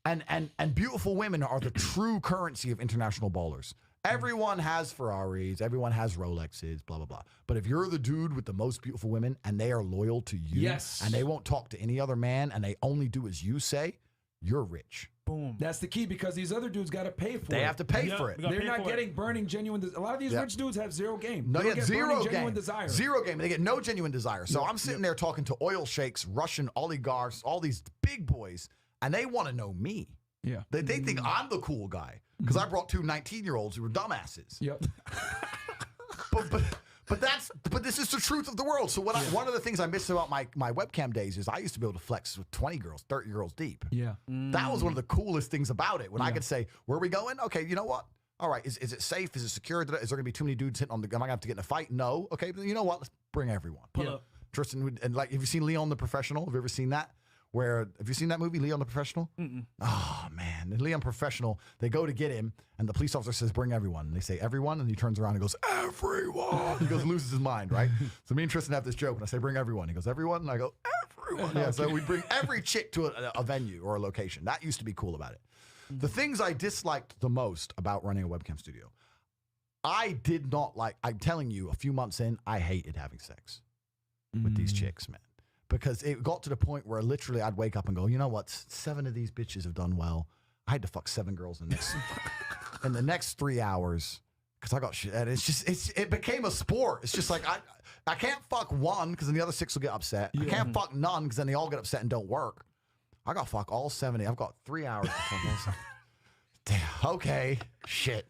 And beautiful women are the true currency of international ballers. Everyone has Ferraris, everyone has Rolexes, blah, blah, blah. But if you're the dude with the most beautiful women and they are loyal to you Yes. and they won't talk to any other man and they only do as you say, you're rich. Boom. That's the key because these other dudes got to pay for it. They have to pay Yep, for it. we got- They're pay not for it. getting burning genuine. A lot of these Yeah. rich dudes have zero game. No, They don't yeah, get zero burning game. genuine desire. Zero game. They get no genuine desire. So I'm sitting there talking to oil sheiks, Russian oligarchs, all these big boys, and they want to know me. Yeah. They think I'm the cool guy because I brought 2 19-year-olds who were dumbasses. Yep. But this is the truth of the world. So one of the things I miss about my webcam days is I used to be able to flex with 20 girls, 30 girls deep. Yeah. That was one of the coolest things about it when I could say, where are we going? Okay, you know what? All right, is it safe? Is it secure? Is there going to be too many dudes hitting on the... Am I going to have to get in a fight? No. Okay, but you know what? Let's bring everyone. Pull up. Tristan, and like, have you seen Leon the Professional? Have you ever seen that? Have you seen that movie, Leon the Professional? Oh, man. In Leon Professional, they go to get him, and the police officer says, bring everyone. And they say, everyone? And he turns around and goes, everyone! He goes, loses his mind, right? So me and Tristan have this joke, and I say, bring everyone. He goes, everyone? And I go, everyone. Yeah, so we bring every chick to a venue or a location. That used to be cool about it. The things I disliked the most about running a webcam studio, I did not like, I'm telling you, a few months in, I hated having sex with these chicks, man. Because it got to the point where literally I'd wake up and go, you know what? 7 of these bitches have done well. I had to fuck 7 girls in the next 3 hours because I got shit. And it became a sport. It's just like I can't fuck 1 because then the other 6 will get upset. I can't fuck none because then they all get upset and don't work. I got to fuck all 70. I've got 3 hours to fuck all 7. Damn. Okay. Shit.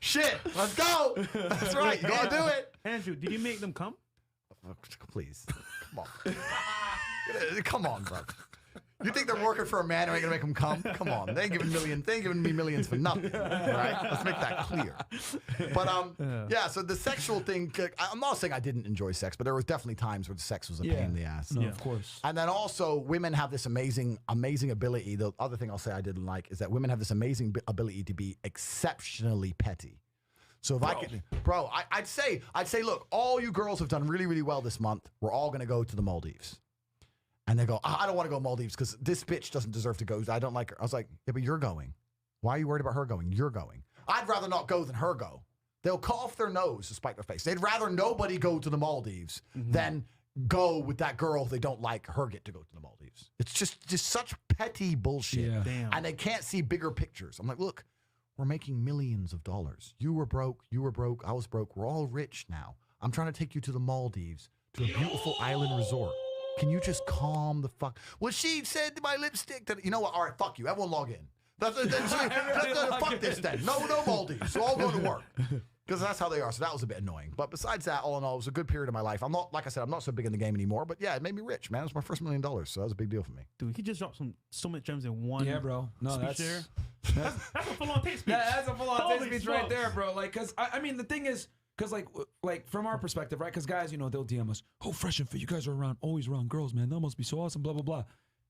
Shit. Let's go. That's right. You gotta do it. Andrew, did you make them come? Please. Come on. Come on, bro. You think they're working for a man who ain't gonna make them come? Come on. They ain't giving me millions for nothing. Right? Let's make that clear. But yeah, so the sexual thing, I'm not saying I didn't enjoy sex, but there was definitely times where the sex was a pain in the ass. No, of course. And then also women have this amazing ability. The other thing I'll say I didn't like is that women have this amazing ability to be exceptionally petty. So if I'd say, look, all you girls have done really, really well this month. We're all going to go to the Maldives. And they go, I don't want to go Maldives because this bitch doesn't deserve to go. I don't like her. I was like, yeah, but you're going. Why are you worried about her going? You're going. I'd rather not go than her go. They'll cough their nose to spite their face. They'd rather nobody go to the Maldives than go with that girl they don't like, her get to go to the Maldives. It's just such petty bullshit. Yeah. Damn. And they can't see bigger pictures. I'm like, look, we're making millions of dollars. You were broke, I was broke. We're all rich now. I'm trying to take you to the Maldives, to a beautiful island resort. Can you just calm the fuck? Well, she said to my lipstick that, you know what? All right, fuck you. Everyone log in. Fuck this then. No Maldives. So I'll go to work. Because that's how they are. So that was a bit annoying. But besides that, all in all, it was a good period of my life. I'm not, like I said, I'm not so big in the game anymore. But yeah, it made me rich, man. It was my first $1 million. So that was a big deal for me. Dude, he just dropped so much gems in one. Yeah, bro. No, speech that's there. That's a full-on Tate speech. that's a full-on Holy Tate speech right smokes. there, bro. Like, cause I mean, the thing is, because like from our perspective, right? Because guys, you know, they'll DM us, oh, Fresh and Fit, you guys are always around girls, man. That must be so awesome, blah, blah, blah.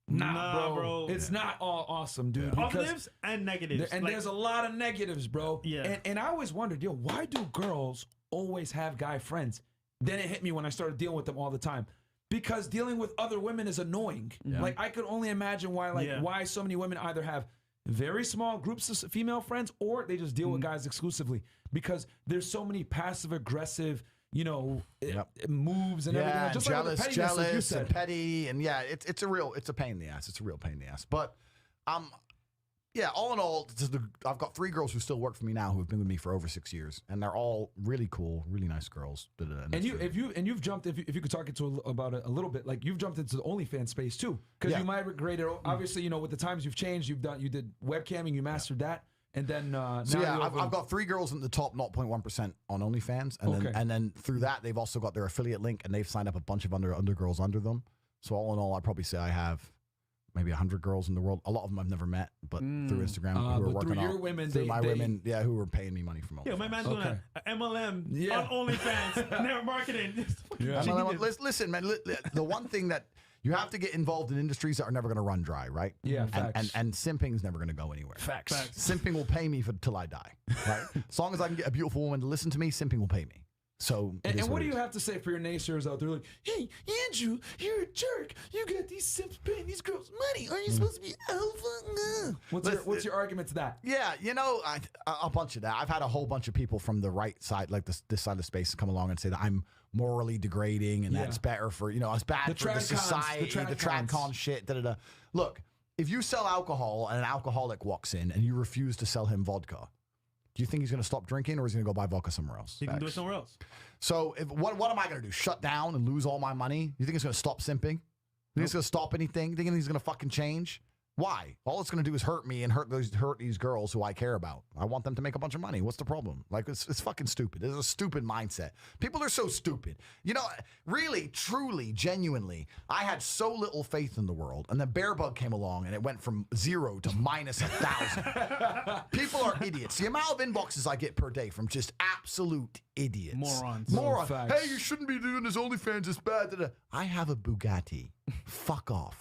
Nah, bro. It's not all awesome, dude. Positives and negatives. And there's a lot of negatives, bro. Yeah. And I always wondered, yo, why do girls always have guy friends? Then it hit me when I started dealing with them all the time. Because dealing with other women is annoying. Yeah. Like, I could only imagine why so many women either have very small groups of female friends or they just deal with guys exclusively. Because there's so many passive-aggressive, you know, moves and everything. Just jealous, like pettiness, like you said. and petty, and it's a pain in the ass. It's a real pain in the ass. But all in all, I've got 3 girls who still work for me now who have been with me for over 6 years, and they're all really cool, really nice girls. And you've jumped, if you could talk about it a little bit, like you've jumped into the OnlyFans space too, because you migrated. Obviously, you know, with the times you've changed, you did webcamming, you mastered that. And then I've got 3 girls in the top 0.1% on OnlyFans, and then through that they've also got their affiliate link, and they've signed up a bunch of other girls under them. So all in all, I'd probably say I have maybe 100 girls in the world. A lot of them I've never met, but through Instagram who are working through your women, women, who were paying me money from OnlyFans. Yeah, my man's doing an MLM on OnlyFans, never marketing. Listen, man, the one thing that you have to get involved in industries that are never going to run dry, right? Yeah, facts. And simping is never going to go anywhere. Facts. Simping will pay me till I die, right? As long as I can get a beautiful woman to listen to me, simping will pay me. So, and what do you have to say for your naysayers out there? Like, hey, Andrew, you're a jerk. You got these simps paying these girls money. Aren't you supposed to be alpha? What's your argument to that? Yeah, you know, a bunch of that. I've had a whole bunch of people from the right side, like this side of the space, come along and say that I'm morally degrading and that's better for, you know, it's bad for the society, the tradcon shit, da-da-da. Look, if you sell alcohol and an alcoholic walks in and you refuse to sell him vodka, do you think he's going to stop drinking, or is he going to go buy vodka somewhere else? He can do it somewhere else. So what am I going to do? Shut down and lose all my money? You think it's going to stop simping? You think it's going to stop anything? You think he's going to fucking change? Why? All it's going to do is hurt me and hurt these girls who I care about. I want them to make a bunch of money. What's the problem? Like, it's fucking stupid. It's a stupid mindset. People are so stupid. You know, really, truly, genuinely, I had so little faith in the world, and then Bearbug came along, and it went from 0 to minus 1,000. People are idiots. The amount of inboxes I get per day from just absolute idiots. Morons. Hey, you shouldn't be doing this OnlyFans. It's bad. Da-da. I have a Bugatti. Fuck off.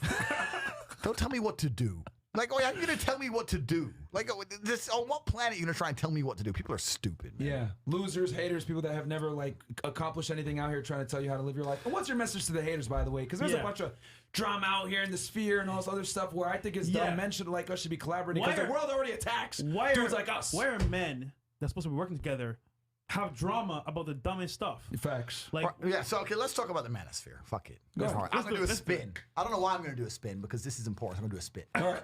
Don't tell me what to do. Like, oh, yeah, you're going to tell me what to do. Like, on what planet are you going to try and tell me what to do? People are stupid, man. Yeah. Losers, haters, people that have never, like, accomplished anything out here trying to tell you how to live your life. And what's your message to the haters, by the way? Because there's a bunch of drama out here in the sphere and all this other stuff where I think it's dumb. Men should, like us, should be collaborating because the world already attacks dudes like us. Why are men that's supposed to be working together have drama about the dumbest stuff? Facts. Like, so okay, let's talk about the manosphere. Fuck it. I'm gonna do a spin. I don't know why I'm gonna do a spin because this is important. I'm gonna do a spin. All right.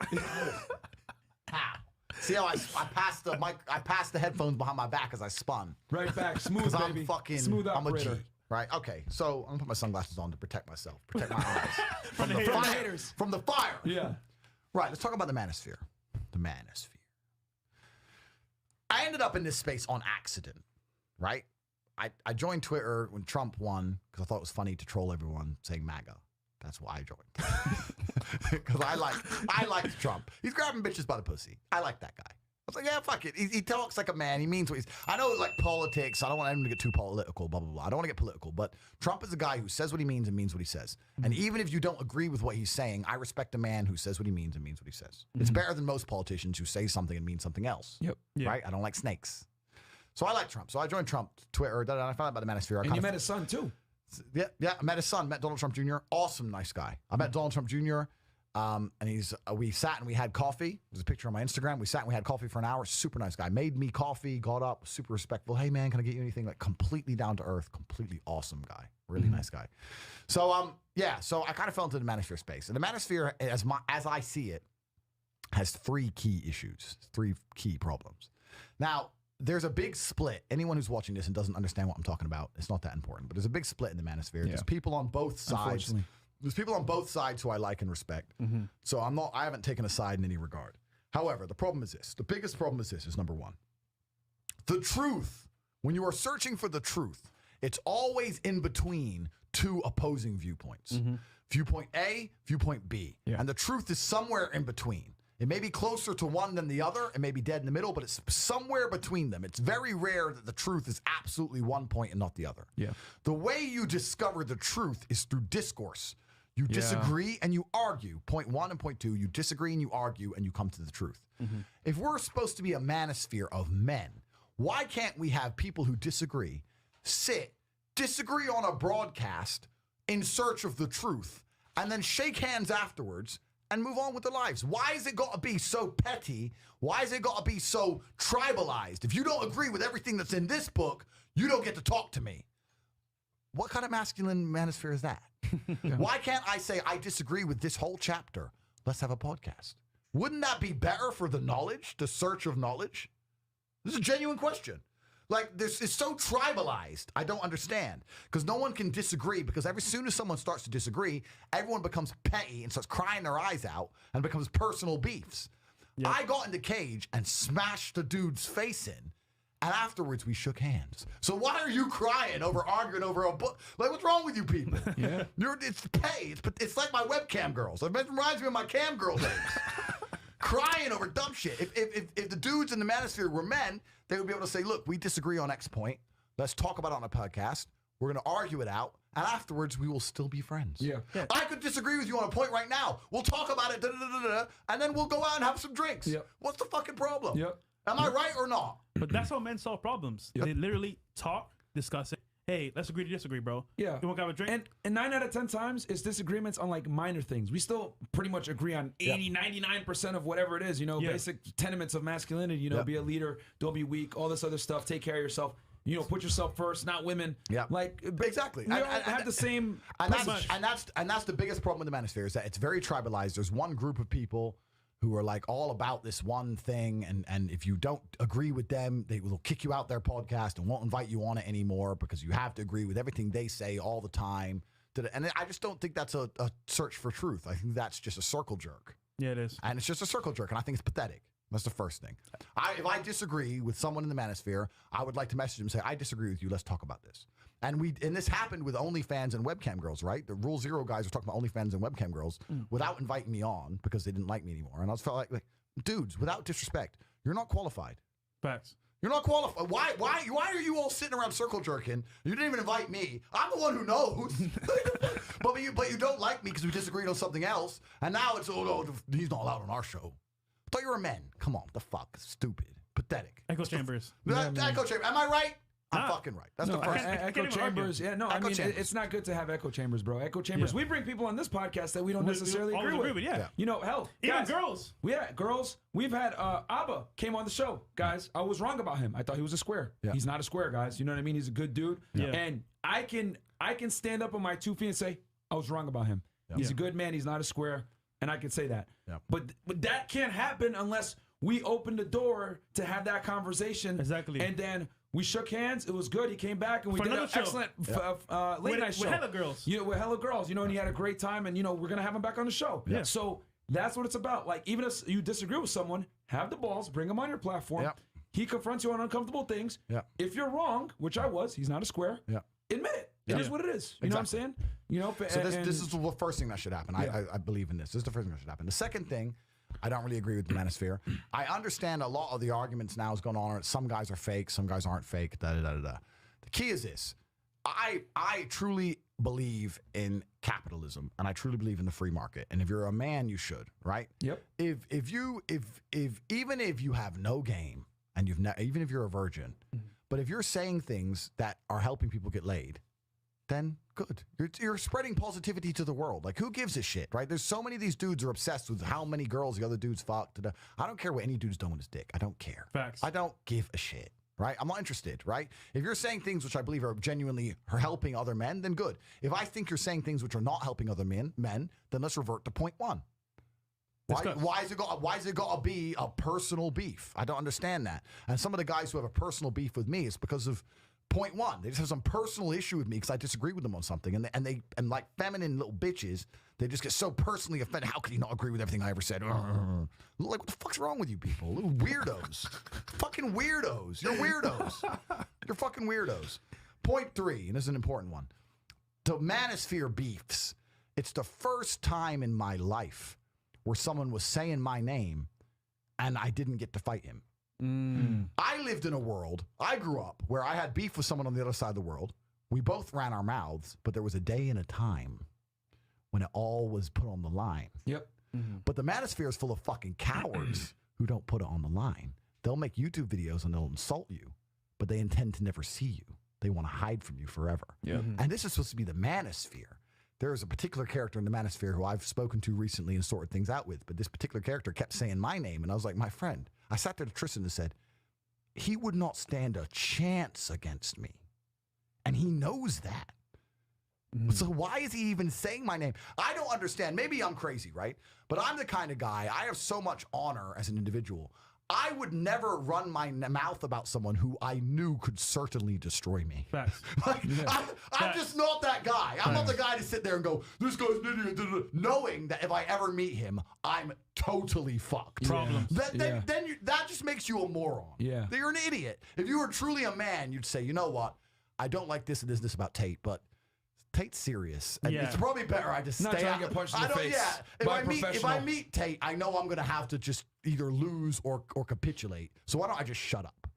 See how I passed the mic? I passed the headphones behind my back as I spun. Right back, smooth, baby. I'm fucking smooth operator. I'm a G. Right. Okay. So I'm gonna put my sunglasses on to protect myself, protect my eyes from the haters, from the fire. Yeah. Right. Let's talk about the manosphere. The manosphere. I ended up in this space on accident. Right? I joined Twitter when Trump won because I thought it was funny to troll everyone saying MAGA. That's why I joined. Because I liked Trump. He's grabbing bitches by the pussy. I like that guy. I was like, yeah, fuck it. He talks like a man. He means what he's... I know, like, politics. I don't want him to get too political, blah, blah, blah. I don't want to get political. But Trump is a guy who says what he means and means what he says. Mm-hmm. And even if you don't agree with what he's saying, I respect a man who says what he means and means what he says. Mm-hmm. It's better than most politicians who say something and mean something else. Yep. Right? I don't like snakes. So I like Trump. So I joined Trump Twitter. And I found out about the manosphere. And you met his son, too. Yeah. I met his son. Met Donald Trump Jr. Awesome, nice guy. I met Donald Trump Jr. And we sat and we had coffee. There's a picture on my Instagram. We sat and we had coffee for an hour. Super nice guy. Made me coffee, got up, super respectful. Hey, man, can I get you anything? Like, completely down to earth, completely awesome guy. Really nice guy. So, so I kind of fell into the manosphere space. And the manosphere, as I see it, has 3 key issues, 3 key problems. Now, there's a big split. Anyone who's watching this and doesn't understand what I'm talking about, it's not that important. But there's a big split in the manosphere. Yeah. There's people on both sides. There's people on both sides who I like and respect. Mm-hmm. So I haven't taken a side in any regard. However, the problem is this. The biggest problem is this, is number 1. The truth, when you are searching for the truth, it's always in between 2 opposing viewpoints. Mm-hmm. Viewpoint A, viewpoint B. Yeah. And the truth is somewhere in between. It may be closer to one than the other. It may be dead in the middle, but it's somewhere between them. It's very rare that the truth is absolutely one point and not the other. Yeah. The way you discover the truth is through discourse. You disagree and you argue. Point 1 and point 2, you disagree and you argue and you come to the truth. If we're supposed to be a manosphere of men, why can't we have people who disagree disagree on a broadcast in search of the truth, and then shake hands afterwards and move on with their lives? Why has it got to be so petty? Why has it got to be so tribalized? If you don't agree with everything that's in this book, you don't get to talk to me. What kind of masculine manosphere is that? Why can't I say, I disagree with this whole chapter? Let's have a podcast. Wouldn't that be better for the knowledge, the search of knowledge? This is a genuine question. Like, this is so tribalized. I don't understand. Because no one can disagree, because as soon as someone starts to disagree, everyone becomes petty and starts crying their eyes out and becomes personal beefs. Yep. I got in the cage and smashed the dude's face in, and afterwards we shook hands. So why are you crying over arguing over a book? Like, what's wrong with you people? Yeah. It's petty. It's like my webcam girls. It reminds me of my cam girl days. Crying over dumb shit. If the dudes in the manosphere were men, they would be able to say, look, we disagree on X point. Let's talk about it on a podcast. We're going to argue it out. And afterwards, we will still be friends. Yeah. I could disagree with you on a point right now. We'll talk about it, and then we'll go out and have some drinks. Yep. What's the fucking problem? Yep. Am I right or not? But that's how men solve problems. Yep. They literally talk, discuss it. Hey, let's agree to disagree, bro. Yeah. You want to have a drink? And 9 out of 10 times, it's disagreements on like minor things. We still pretty much agree on 80, 99% of whatever it is, you know, basic tenements of masculinity, you know, be a leader, don't be weak, all this other stuff, take care of yourself. You know, put yourself first, not women. Yeah, like exactly. We all have the same. And that's the biggest problem with the manosphere, is that it's very tribalized. There's one group of people who are like all about this one thing, and if you don't agree with them, they will kick you out their podcast and won't invite you on it anymore because you have to agree with everything they say all the time. And I just don't think that's a search for truth. I think that's just a circle jerk. Yeah, it is. And it's just a circle jerk, and I think it's pathetic. That's the first thing. If I disagree with someone in the manosphere, I would like to message them and say, I disagree with you. Let's talk about this. And this happened with OnlyFans and webcam girls, right? The Rule Zero guys were talking about OnlyFans and webcam girls without inviting me on because they didn't like me anymore. And I was felt like, dudes, without disrespect, you're not qualified. Facts. You're not qualified. Why are you all sitting around circle jerking? You didn't even invite me. I'm the one who knows. but you don't like me because we disagreed on something else. And now it's, oh, no, he's not allowed on our show. I thought you were men. Come on, the fuck? Stupid. Pathetic. Echo chambers. Echo chambers. Am I right? I'm fucking right. That's the first thing. Echo chambers. Yeah, no, I mean, it's not good to have echo chambers, bro. Echo chambers. We bring people on this podcast that we don't necessarily agree with. Yeah. You know, hell. Even guys, girls. Yeah, girls. We've had Abba came on the show. Guys, I was wrong about him. I thought he was a square. Yeah. He's not a square, guys. You know what I mean? He's a good dude. Yeah. And I can stand up on my 2 feet and say, I was wrong about him. Yeah. He's a good man. He's not a square. And I can say that. Yeah. But that can't happen unless we open the door to have that conversation. Exactly. And then we shook hands. It was good. He came back and we did an excellent late night show. With hella girls. Yeah, with hella girls. You know, and he had a great time. And, you know, we're going to have him back on the show. Yeah. So that's what it's about. Like, even if you disagree with someone, have the balls, bring him on your platform. Yeah. He confronts you on uncomfortable things. Yeah. If you're wrong, which I was, he's not a square. Yeah. Admit it. It is what it is. You know what I'm saying? You know. So this is the first thing that should happen. I believe in this. This is the first thing that should happen. The second thing, I don't really agree with the manosphere. I understand a lot of the arguments now is going on. Some guys are fake. Some guys aren't fake. The key is this. I truly believe in capitalism, and I truly believe in the free market. And if you're a man, you should, right? Yep. If even if you have no game and even if you're a virgin, but if you're saying things that are helping people get laid, then good. You're spreading positivity to the world. Like, who gives a shit, right? There's so many of these dudes are obsessed with how many girls the other dudes fucked. I don't care what any dude's doing with his dick. I don't care. Facts. I don't give a shit, right? I'm not interested, right? If you're saying things which I believe are genuinely helping other men, then good. If I think you're saying things which are not helping other men, then let's revert to point one. Why is it got to be a personal beef? I don't understand that. And some of the guys who have a personal beef with me is because of point one. They just have some personal issue with me because I disagree with them on something. And like feminine little bitches, they just get so personally offended. How could you not agree with everything I ever said? Like, what the fuck's wrong with you people? Little weirdos. Fucking weirdos. You're weirdos. You're fucking weirdos. Point three, and this is an important one. The manosphere beefs. It's the first time in my life where someone was saying my name and I didn't get to fight him. I lived in a world, I grew up where I had beef with someone on the other side of the world. We both ran our mouths, but there was a day and a time when it all was put on the line. Yep. But the manosphere is full of fucking cowards who don't put it on the line. They'll make YouTube videos and they'll insult you, but they intend to never see you. They want to hide from you forever. Yep. And this is supposed to be the manosphere. There is a particular character in the manosphere who I've spoken to recently and sorted things out with, but this particular character kept saying my name, and I was like, my friend. I sat there to Tristan and said, he would not stand a chance against me. And he knows that. So why is he even saying my name? I don't understand. Maybe I'm crazy, right? But I'm the kind of guy, I have so much honor as an individual. I would never run my mouth about someone who I knew could certainly destroy me. Facts. Like, I'm just not that guy. I'm not the guy to sit there and go, this guy's an idiot, knowing that if I ever meet him, I'm totally fucked. Problems. That just makes you a moron. Yeah. You're an idiot. If you were truly a man, you'd say, you know what? I don't like this and this about Tate, but Tate's serious. And it's probably better I just Not stay trying out. to get punched in the face If by I meet professional. Tate, I know I'm going to have to just either lose or capitulate. So why don't I just shut up?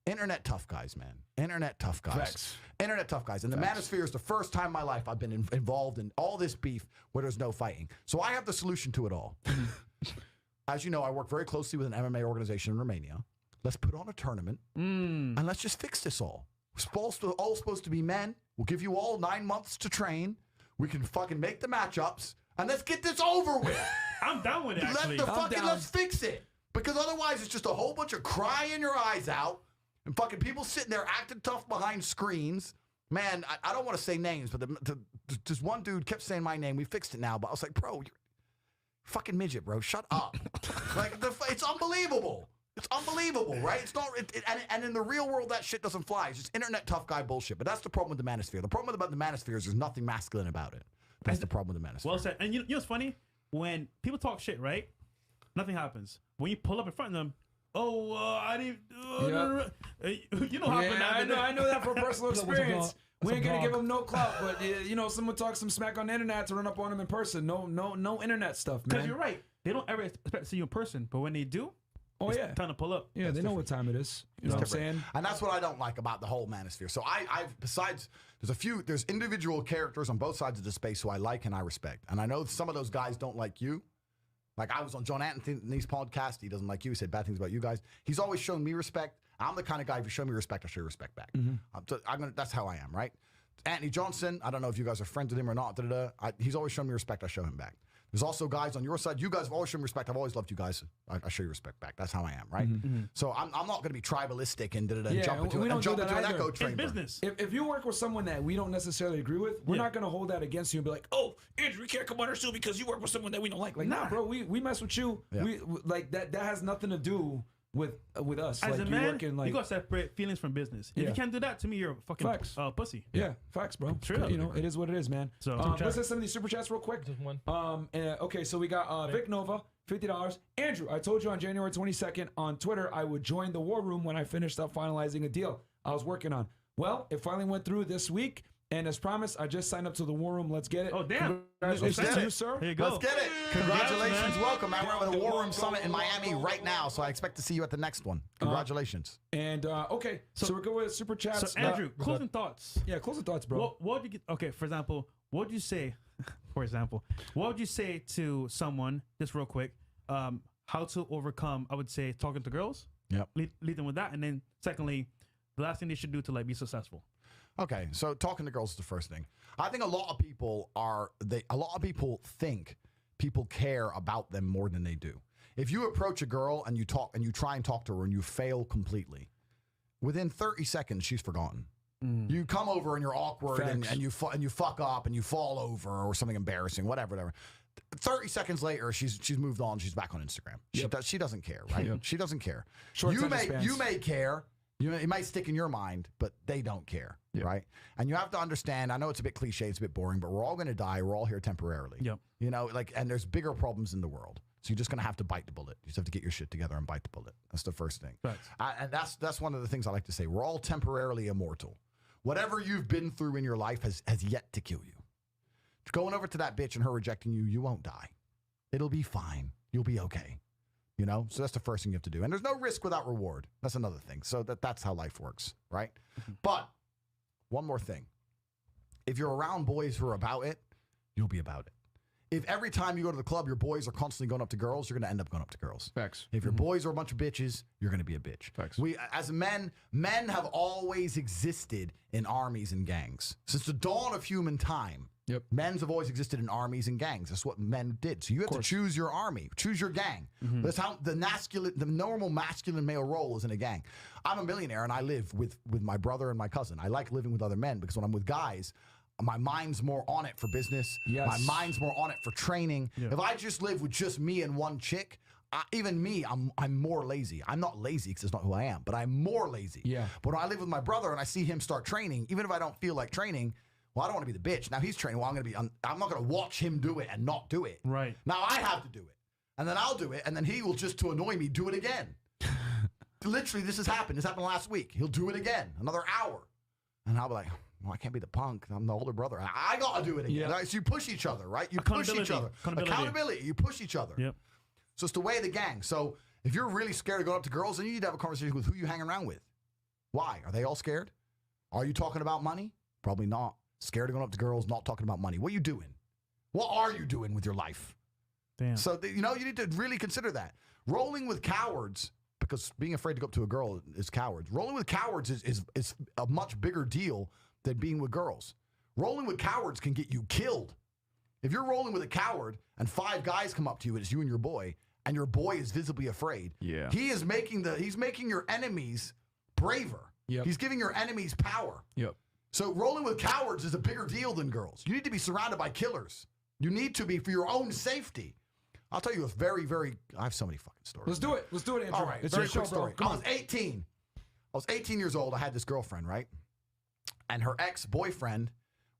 Internet tough guys, man. Internet tough guys. Facts. Internet tough guys. And the manosphere is the first time in my life I've been involved in all this beef where there's no fighting. So I have the solution to it all. As you know, I work very closely with an MMA organization in Romania. Let's put on a tournament and let's just fix this all. We're all supposed to be men. We'll give you all 9 months to train. We can fucking make the matchups and let's get this over with. I'm down with it, actually. Let's fix it. Because otherwise it's just a whole bunch of crying your eyes out and fucking people sitting there acting tough behind screens. Man, I don't want to say names, but this one dude kept saying my name. We fixed it now, but I was like, bro, you're fucking midget, bro. Shut up. It's unbelievable. It's unbelievable, right? It's not, and in the real world, that shit doesn't fly. It's just internet tough guy bullshit. But that's the problem with the manosphere. The problem about the manosphere is there's nothing masculine about it. That's the problem with the manosphere. Well said. And you know what's funny? When people talk shit, right? Nothing happens. When you pull up in front of them, I didn't. You know how I know that from personal experience. We ain't gonna blog. give them no clout, but someone talks some smack on the internet to run up on them in person. No internet stuff, man. Because you're right. They don't ever expect to see you in person, but when they do, it's time to pull up. Yeah, they know what time it is. You know what I'm saying? And that's what I don't like about the whole manosphere. So there's individual characters on both sides of the space who I like and I respect. And I know some of those guys don't like you. Like I was on John Anthony's podcast. He doesn't like you. He said bad things about you guys. He's always shown me respect. I'm the kind of guy, if you show me respect, I show you respect back. That's how I am, right? Anthony Johnson, I don't know if you guys are friends with him or not. He's always shown me respect. I show him back. There's also guys on your side. You guys have always shown me respect. I've always loved you guys. I show you respect back. That's how I am, right? So I'm not going to be tribalistic and jump into an echo chamber. In business. If you work with someone that we don't necessarily agree with, we're not going to hold that against you and be like, oh, Andrew, we can't come on our show because you work with someone that we don't like. Like, nah, bro, we mess with you. Yeah. We like that has nothing to do with us. As like, a man, working, like, you got to separate feelings from business. If Yeah. you can't do that, to me, you're a fucking pussy. Yeah, facts, bro. True. It is what it is, man. So, let's hit some of these super chats real quick. Just one. Okay, so we got Vic Nova, $50. Andrew, I told you on January 22nd on Twitter I would join the war room when I finished up finalizing a deal I was working on. Well, it finally went through this week, and as promised, I just signed up to the war room. Let's get it. Oh, damn. Congratulations to you, sir. Here you go. Let's get it. Congratulations. Welcome. We're at the War Room Summit in Miami right now, so I expect to see you at the next one. Congratulations. And okay, so we're going with super chats. So, Andrew, closing thoughts. Yeah, closing thoughts, bro. What would you get? Okay, for example, what would you say? What would you say to someone? Just real quick, how to overcome? I would say talking to girls. Yep. Lead them with that, and then secondly, the last thing they should do to be successful. Okay, so talking to girls is the first thing. I think a lot of people think people care about them more than they do. If you approach a girl and you try and talk to her and you fail completely, within 30 seconds she's forgotten. You come over and you're awkward and you fuck up and you fall over or something embarrassing, whatever. 30 seconds later, she's moved on. She's back on Instagram. She doesn't care, right? Yep. She doesn't care. You may care. It might stick in your mind, but they don't care, right? And you have to understand, I know it's a bit cliche, it's a bit boring, but we're all going to die. We're all here temporarily. Yep. And there's bigger problems in the world. So you're just going to have to bite the bullet. You just have to get your shit together and bite the bullet. That's the first thing. Right. And that's one of the things I like to say. We're all temporarily immortal. Whatever you've been through in your life has yet to kill you. Going over to that bitch and her rejecting you, you won't die. It'll be fine. You'll be okay. You know, so that's the first thing you have to do. And there's no risk without reward. That's another thing. So that's how life works, right? But one more thing. If you're around boys who are about it, you'll be about it. If every time you go to the club, your boys are constantly going up to girls, you're going to end up going up to girls. Facts. If your boys are a bunch of bitches, you're going to be a bitch. Facts. We, as men have always existed in armies and gangs. Since the dawn of human time, men's have always existed in armies and gangs. That's what men did. So you have to choose your army, choose your gang. That's how the normal masculine male role is in a gang. I'm a millionaire and I live with my brother and my cousin. I like living with other men because when I'm with guys, my mind's more on it for business. Yes. My mind's more on it for training. Yeah. If I just live with just me and one chick, even me, I'm more lazy. I'm not lazy because it's not who I am, but I'm more lazy. Yeah. But when I live with my brother and I see him start training, even if I don't feel like training, well, I don't want to be the bitch. Now he's training. Well, I'm not going to watch him do it and not do it. Right. Now I have to do it. And then I'll do it. And then he will, just to annoy me, do it again. Literally, this has happened. This happened last week. He'll do it again, another hour. And I'll be like, well, I can't be the punk. I'm the older brother. I got to do it again. Yep. Right? So you push each other, right? You push each other. Accountability. You push each other. Yep. So it's the way of the gang. So if you're really scared of going up to girls, then you need to have a conversation with who you hang around with. Why? Are they all scared? Are you talking about money? Probably not. Scared of going up to girls, not talking about money. What are you doing? What are you doing with your life? Damn. So, you need to really consider that. Rolling with cowards, because being afraid to go up to a girl is cowards. Rolling with cowards is a much bigger deal than being with girls. Rolling with cowards can get you killed. If you're rolling with a coward and 5 guys come up to you and it's you and your boy is visibly afraid, he's making your enemies braver. Yep. He's giving your enemies power. Yep. So rolling with cowards is a bigger deal than girls. You need to be surrounded by killers. You need to be for your own safety. I'll tell you a very, very, I have so many fucking stories. Let's do it. Let's do it, Andrew. All right, It's very your show, quick story. bro. Come I on. was 18. I was 18 years old. I had this girlfriend, right? And her ex-boyfriend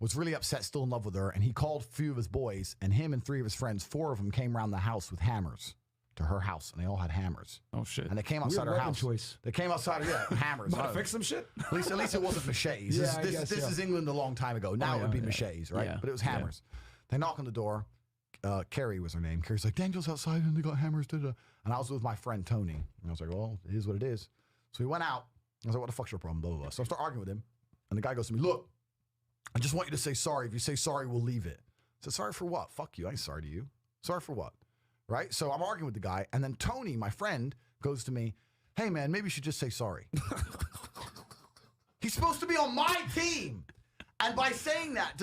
was really upset, still in love with her, and he called a few of his boys, and him and 3 of his friends, 4 of them came around the house with hammers to her house, and they all had hammers. Oh, shit. And they came outside her weapon house. choice. They came outside, hammers. Want to fix some shit? At least it wasn't machetes. Yeah, This is England a long time ago. Now it would be machetes, right? Yeah. But it was hammers. They knock on the door. Carrie was her name. Carrie's like, Daniel's outside and they got hammers. Da-da. And I was with my friend Tony. And I was like, well, it is what it is. So we went out. I was like, what the fuck's your problem? Blah, blah, blah. So I start arguing with him. And the guy goes to me, look, I just want you to say sorry. If you say sorry, we'll leave it. I said, sorry for what? Fuck you. I ain't sorry to you. Sorry for what? Right? So I'm arguing with the guy. And then Tony, my friend, goes to me, hey, man, maybe you should just say sorry. He's supposed to be on my team. And by saying that,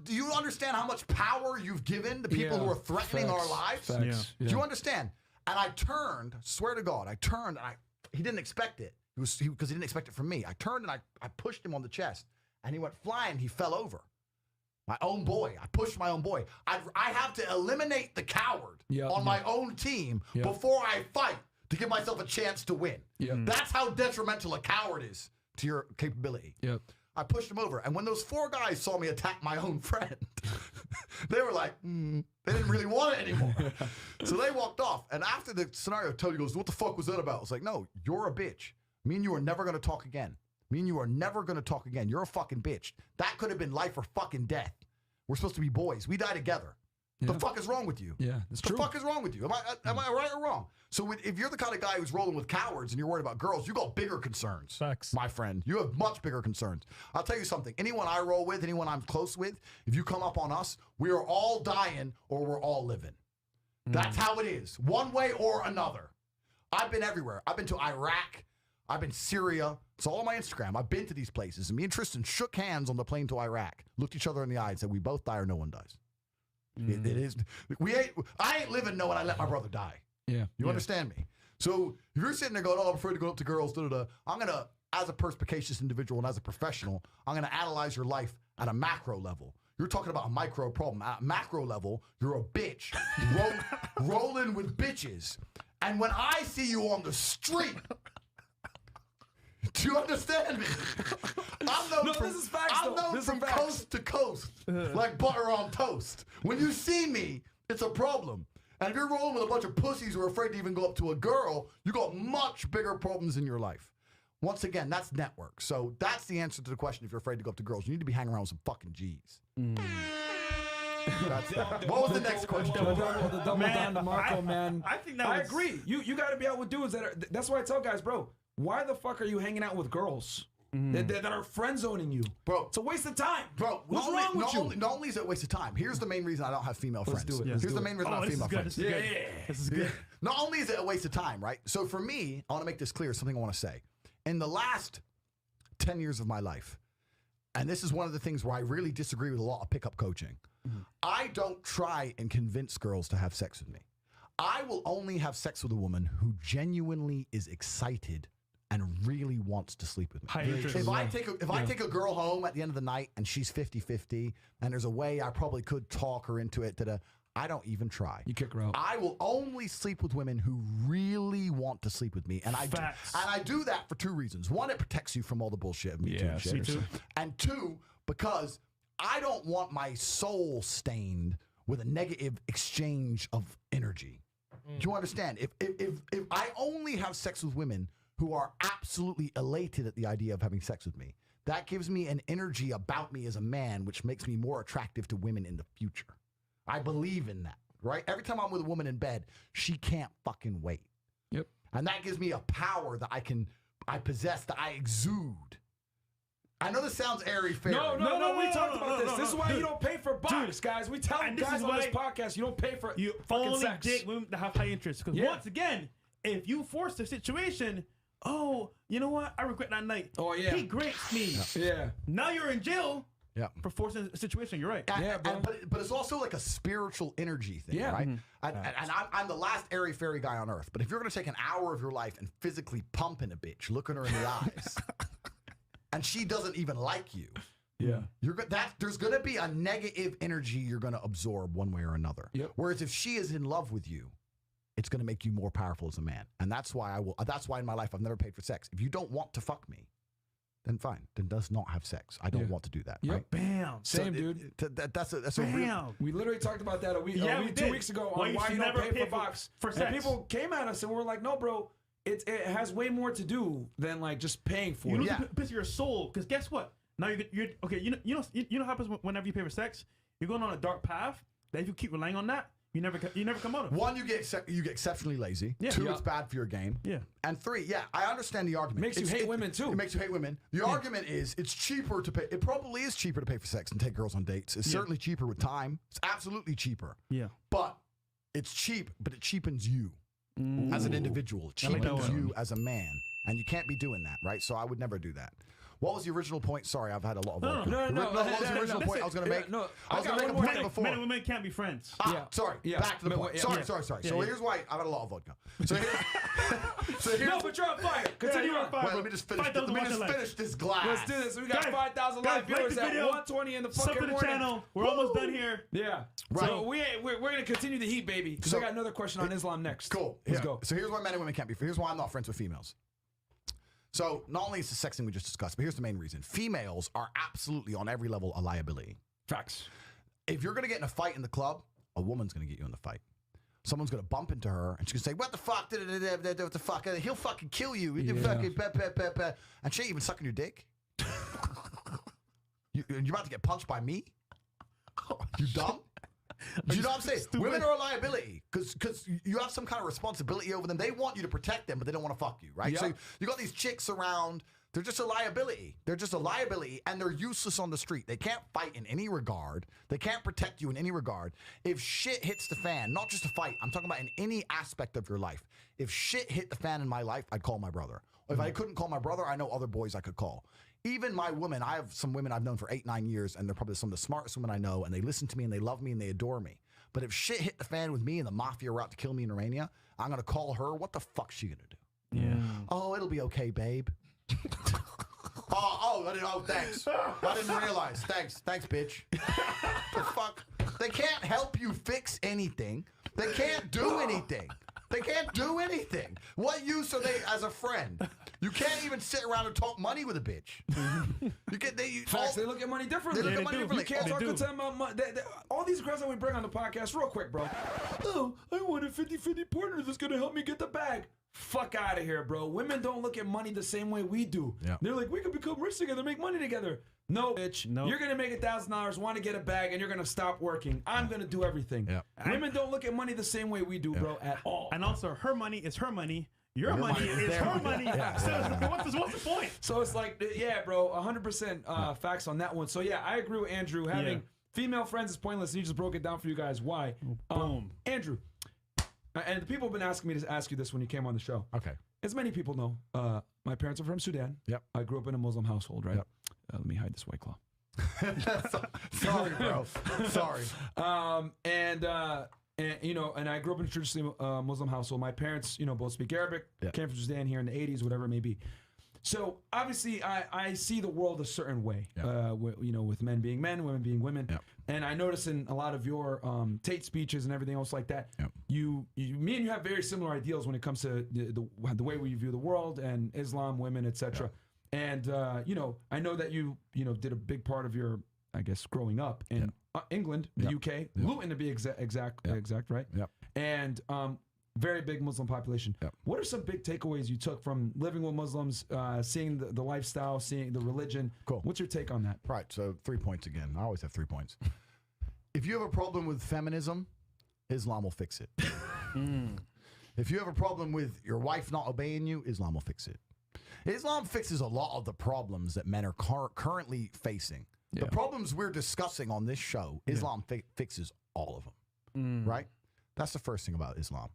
do you understand how much power you've given the people who are threatening our lives? Facts. Do you understand? And I turned, swear to God, he didn't expect it. Because he didn't expect it from me. I turned and I pushed him on the chest. And he went flying, he fell over. My own boy. I pushed my own boy. I have to eliminate the coward on my own team before I fight to give myself a chance to win. That's how detrimental a coward is to your capability. Yep. I pushed him over. And when those 4 guys saw me attack my own friend, they were like, they didn't really want it anymore. So they walked off. And after the scenario, Tony goes, what the fuck was that about? I was like, no, you're a bitch. Me and you are never going to talk again. Me and you are never going to talk again. You're a fucking bitch. That could have been life or fucking death. We're supposed to be boys. We die together. The fuck is wrong with you? Yeah, that's true. The fuck is wrong with you? Am I right or wrong? So if you're the kind of guy who's rolling with cowards and you're worried about girls, you got bigger concerns. Facts. My friend. You have much bigger concerns. I'll tell you something. Anyone I roll with, anyone I'm close with, if you come up on us, we are all dying or we're all living. That's how it is. One way or another. I've been everywhere. I've been to Iraq. I've been Syria. It's all on my Instagram. I've been to these places. And me and Tristan shook hands on the plane to Iraq, looked each other in the eye and said, we both die or no one dies. It is. I ain't living knowing I let my brother die. Yeah. You understand me? So if you're sitting there going, oh, I'm afraid to go up to girls, I'm going to, as a perspicacious individual and as a professional, I'm going to analyze your life at a macro level. You're talking about a micro problem. At a macro level, you're a bitch rolling with bitches. And when I see you on the street, do you understand me? I'm known this is facts, I'm though. known This is from facts. coast to coast, like butter on toast. When you see me, it's a problem. And if you're rolling with a bunch of pussies who are afraid to even go up to a girl, you got much bigger problems in your life. Once again, that's network. So that's the answer to the question if you're afraid to go up to girls. You need to be hanging around with some fucking G's. What was the next question? The double down to Marco, man. I think that I was- agree. You got to be out with dudes that are. That's why I tell guys, bro. Why the fuck are you hanging out with girls that are friend zoning you, Bro. It's a waste of time, Bro, What's wrong with you? not only is it a waste of time, here's the main reason I don't have female friends. do it. Here's the main reason I Oh, don't have this is female good. friends. This is good. This is good. Not only is it a waste of time, right? So for me, I want to make this clear, something I want to say. In the last 10 years of my life, and this is one of the things where I really disagree with a lot of pickup coaching, I don't try and convince girls to have sex with me. I will only have sex with a woman who genuinely is excited and really wants to sleep with me. High interest. If I take a girl home at the end of the night and she's 50-50 and there's a way I probably could talk her into it, I don't even try. You kick her out. I will only sleep with women who really want to sleep with me, and I do that for two reasons. One, it protects you from all the bullshit of Me Too and shit. Me Too. And two, because I don't want my soul stained with a negative exchange of energy. Do you understand? If I only have sex with women who are absolutely elated at the idea of having sex with me, that gives me an energy about me as a man, which makes me more attractive to women in the future. I believe in that, right? Every time I'm with a woman in bed, she can't fucking wait. Yep. And that gives me a power that I possess, that I exude. I know this sounds airy-fairy. No, we talked about this. This is why you don't pay for box, guys. We tell and this guys is on why this podcast, you don't pay for You fucking only sex. date women that have high interest. Because once again, if you force the situation, oh, you know what? I regret that night. Oh, yeah. He grapes me. Yeah. Now you're in jail Yeah. for forcing a situation. You're right. Yeah, bro. But it's also like a spiritual energy thing, Yeah. right? And I'm the last airy-fairy guy on earth. But if you're going to take an hour of your life and physically pump in a bitch, looking her in the eyes, and she doesn't even like you, Yeah. there's going to be a negative energy you're going to absorb one way or another. Yep. Whereas if she is in love with you, it's going to make you more powerful as a man. And that's why that's why in my life I've never paid for sex. If you don't want to fuck me, then fine. Then does not have sex. I don't want to do that. Yep. Right? Bam. Same, dude. That's a real. Bam. We literally talked about that we 2 did. weeks ago Why on you why should you don't never pay pay for box. for And sex. people came at us and we were like, no, bro, it has way more to do than like just paying for You it. lose a piece of your soul. Because guess what? Now you're okay. You know what happens whenever you pay for sex? You're going on a dark path. That if you keep relying on that, you never come out of it. One, you get exceptionally lazy. Yeah. Two, Yeah. it's bad for your game. Yeah. And three, I understand the argument. Makes you hate women, too. It makes you hate women. The argument is it's cheaper to pay. It probably is cheaper to pay for sex and take girls on dates. It's certainly cheaper with time. It's absolutely cheaper. Yeah. But it's cheap, but it cheapens you as an individual. It I like that cheapens one. you as a man. And you can't be doing that, right? So I would never do that. What was the original point? Sorry, I've had a lot of vodka. No. What was the original point I was going to make? No, I was I going to got make a one point more before. Men and women can't be friends. Sorry. Yeah. Back to the point. Sorry. Yeah, So yeah. here's why I've had a lot of vodka. So here's No, but you're on fire. Continue you're on on fire. Wait, let me just finish. 5,000 Let me just watch finish this glass. Let's do this. We got Guys, 5,000 guys, live like viewers the at video. 1:20 in the Sub fucking to the morning. channel. We're almost done here. Yeah. Right. So we're going to continue the heat, baby. Because I got another question on Islam next. Cool. Let's Yeah. go. So here's why men and women can't be. Here's why I'm not friends with females. So not only is the sex thing we just discussed, but here's the main reason. Females are absolutely on every level a liability. Facts. If you're going to get in a fight in the club, a woman's going to get you in the fight. Someone's going to bump into her and she's going to say, what the fuck? What the fuck? He'll fucking kill you. Yeah. And she ain't even sucking your dick. You're about to get punched by me? You dumb? Do you know what I'm saying? Stupid. Women are a liability because you have some kind of responsibility over them. They want you to protect them, but they don't want to fuck you, right? Yep. So you got these chicks around. They're just a liability. They're just a liability, and they're useless on the street. They can't fight in any regard. They can't protect you in any regard. If shit hits the fan, not just a fight, I'm talking about in any aspect of your life. If shit hit the fan in my life, I'd call my brother. If I couldn't call my brother, I know other boys I could call. Even my women, I have some women I've known for 8-9 years, and they're probably some of the smartest women I know, and they listen to me, and they love me, and they adore me. But if shit hit the fan with me and the mafia were out to kill me in Romania, I'm going to call her. What the fuck's she going to do? Yeah. Oh, it'll be okay, babe. Thanks. I didn't realize. Thanks, bitch. The fuck? They can't help you fix anything. They can't do anything. They can't do anything. What use are they as a friend? You can't even sit around and talk money with a bitch. Facts. They look at money differently. They look at money differently. You can't They talk do. to them about money. All these girls that we bring on the podcast, real quick, bro. Oh, I want a 50-50 partner that's going to help me get the bag. Fuck out of here, bro. Women don't look at money the same way we do. Yeah. They're like, we could become rich together, make money together. No, bitch. No. You're gonna make $1,000, want to get a bag, and you're gonna stop working. I'm gonna do everything. Yeah. Women don't look at money the same way we do, bro, at all. And also, her money is her money. Your money is her money. So what's the point? So it's like, yeah, bro, 100% facts on that one. So yeah, I agree with Andrew. Having female friends is pointless. And you just broke it down for you guys. Why? Boom. Andrew, and the people have been asking me to ask you this when you came on the show. Okay. As many people know, my parents are from Sudan. Yep. I grew up in a Muslim household, right? Yep. Let me hide this White Claw. Sorry, bro. Sorry. And you know, and I grew up in a traditionally Muslim household. My parents, you know, both speak Arabic. Yeah. Came from Sudan here in the 80s, whatever it may be. So obviously, I see the world a certain way. Yeah. You know, with men being men, women being women. Yeah. And I notice in a lot of your Tate speeches and everything else like that, Yeah. me and you have very similar ideals when it comes to the way we view the world and Islam, women, etc. And you know, I know that you did a big part of your, I guess, growing up in England, the UK, Luton to be exact, right? Yep. And very big Muslim population. Yep. What are some big takeaways you took from living with Muslims, seeing the lifestyle, seeing the religion? Cool. What's your take on that? Right. So 3 points again. I always have 3 points. If you have a problem with feminism, Islam will fix it. If you have a problem with your wife not obeying you, Islam will fix it. Islam fixes a lot of the problems that men are currently facing. The problems we're discussing on this show, Islam fixes all of them, right? That's the first thing about Islam.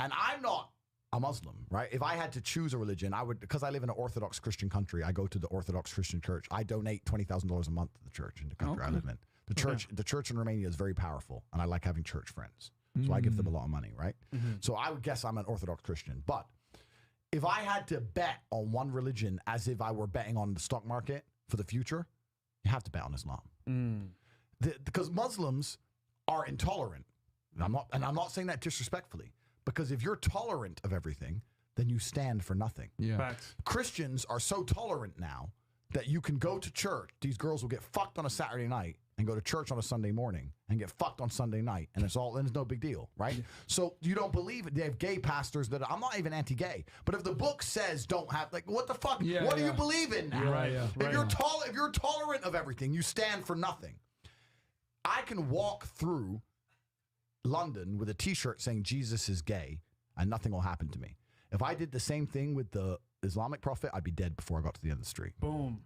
And I'm not a Muslim, right? If I had to choose a religion, I would, because I live in an Orthodox Christian country, I go to the Orthodox Christian church. I donate $20,000 a month to the church in the country I live in. The church in Romania is very powerful, and I like having church friends. So I give them a lot of money, right? So I would guess I'm an Orthodox Christian. But if I had to bet on one religion as if I were betting on the stock market for the future, you have to bet on Islam. Because Muslims are intolerant. And I'm not saying that disrespectfully, because if you're tolerant of everything, then you stand for nothing. Yeah. Facts. Christians are so tolerant now that you can go to church. These girls will get fucked on a Saturday night and go to church on a Sunday morning and get fucked on Sunday night, and it's no big deal, right? Yeah. So you don't believe it. They have gay pastors that I'm not even anti-gay, but if the book says don't have, like, what the fuck? Yeah, what do you believe in now? Right, yeah. If you're tolerant of everything, you stand for nothing. I can walk through London with a T-shirt saying Jesus is gay, and nothing will happen to me. If I did the same thing with the Islamic prophet, I'd be dead before I got to the end of the street. Boom.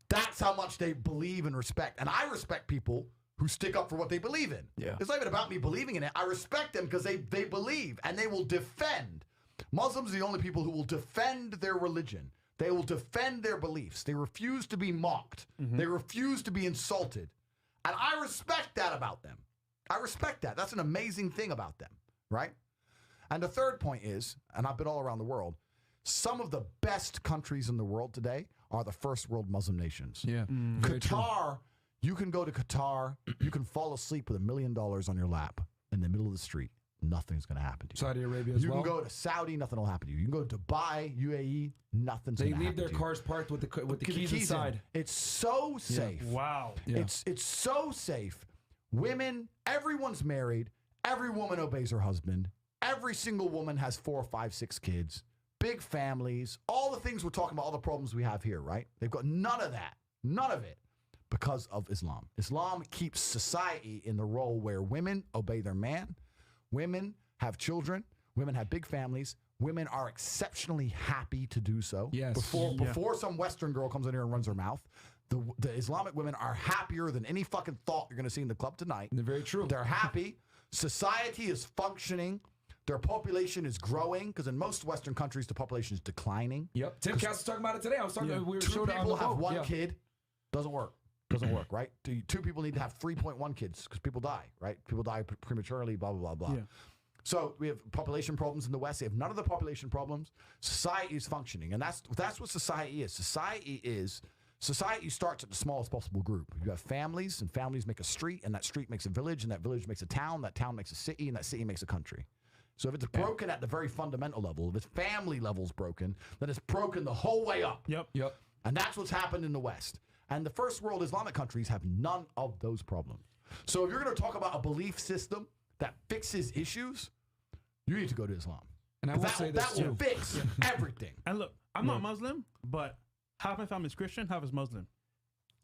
That's how much they believe and respect. And I respect people who stick up for what they believe in. Yeah. It's not even about me believing in it. I respect them because they believe and they will defend. Muslims are the only people who will defend their religion. They will defend their beliefs. They refuse to be mocked. They refuse to be insulted. And I respect that about them. I respect that. That's an amazing thing about them, right? And the third point is, and I've been all around the world, some of the best countries in the world today are the first world Muslim nations. Yeah. Qatar, you can go to Qatar, you can fall asleep with $1 million on your lap in the middle of the street. Nothing's going to happen to you. Saudi Arabia as well. You can go to Saudi, nothing will happen to you. You can go to Dubai, UAE, nothing's going to happen to you. They leave their cars parked with the keys inside. It's so safe. Wow. Yeah. It's so safe. Women, everyone's married. Every woman obeys her husband. Every single woman has 4, 5, 6 kids. Big families. All the things we're talking about, all the problems we have here, right? They've got none of that. None of it. Because of Islam. Islam keeps society in the role where women obey their man. Women have children. Women have big families. Women are exceptionally happy to do so. Yes. Before some Western girl comes in here and runs her mouth, the Islamic women are happier than any fucking thought you're going to see in the club tonight. They're very true. They're happy. Society is functioning. Their population is growing because in most Western countries, the population is declining. Yep. Tim Cass was talking about it today. I was talking. We were 2 showed it on people the have boat. 1 kid. Doesn't work. Doesn't work, right? 2 people need to have 3.1 kids because people die, right? People die prematurely, blah, blah, blah, blah. Yeah. So we have population problems in the West. They have none of the population problems. Society is functioning. And that's what society is. Society starts at the smallest possible group. You have families, and families make a street, and that street makes a village, and that village makes a town, that town makes a city, and that city makes a country. So if it's broken at the very fundamental level, if its family level's broken, then it's broken the whole way up. Yep. And that's what's happened in the West. And the first world Islamic countries have none of those problems. So if you're going to talk about a belief system that fixes issues, you need to go to Islam. And I will say this that will too. fix everything. And look, I'm not Muslim, but half my family is Christian, half is Muslim.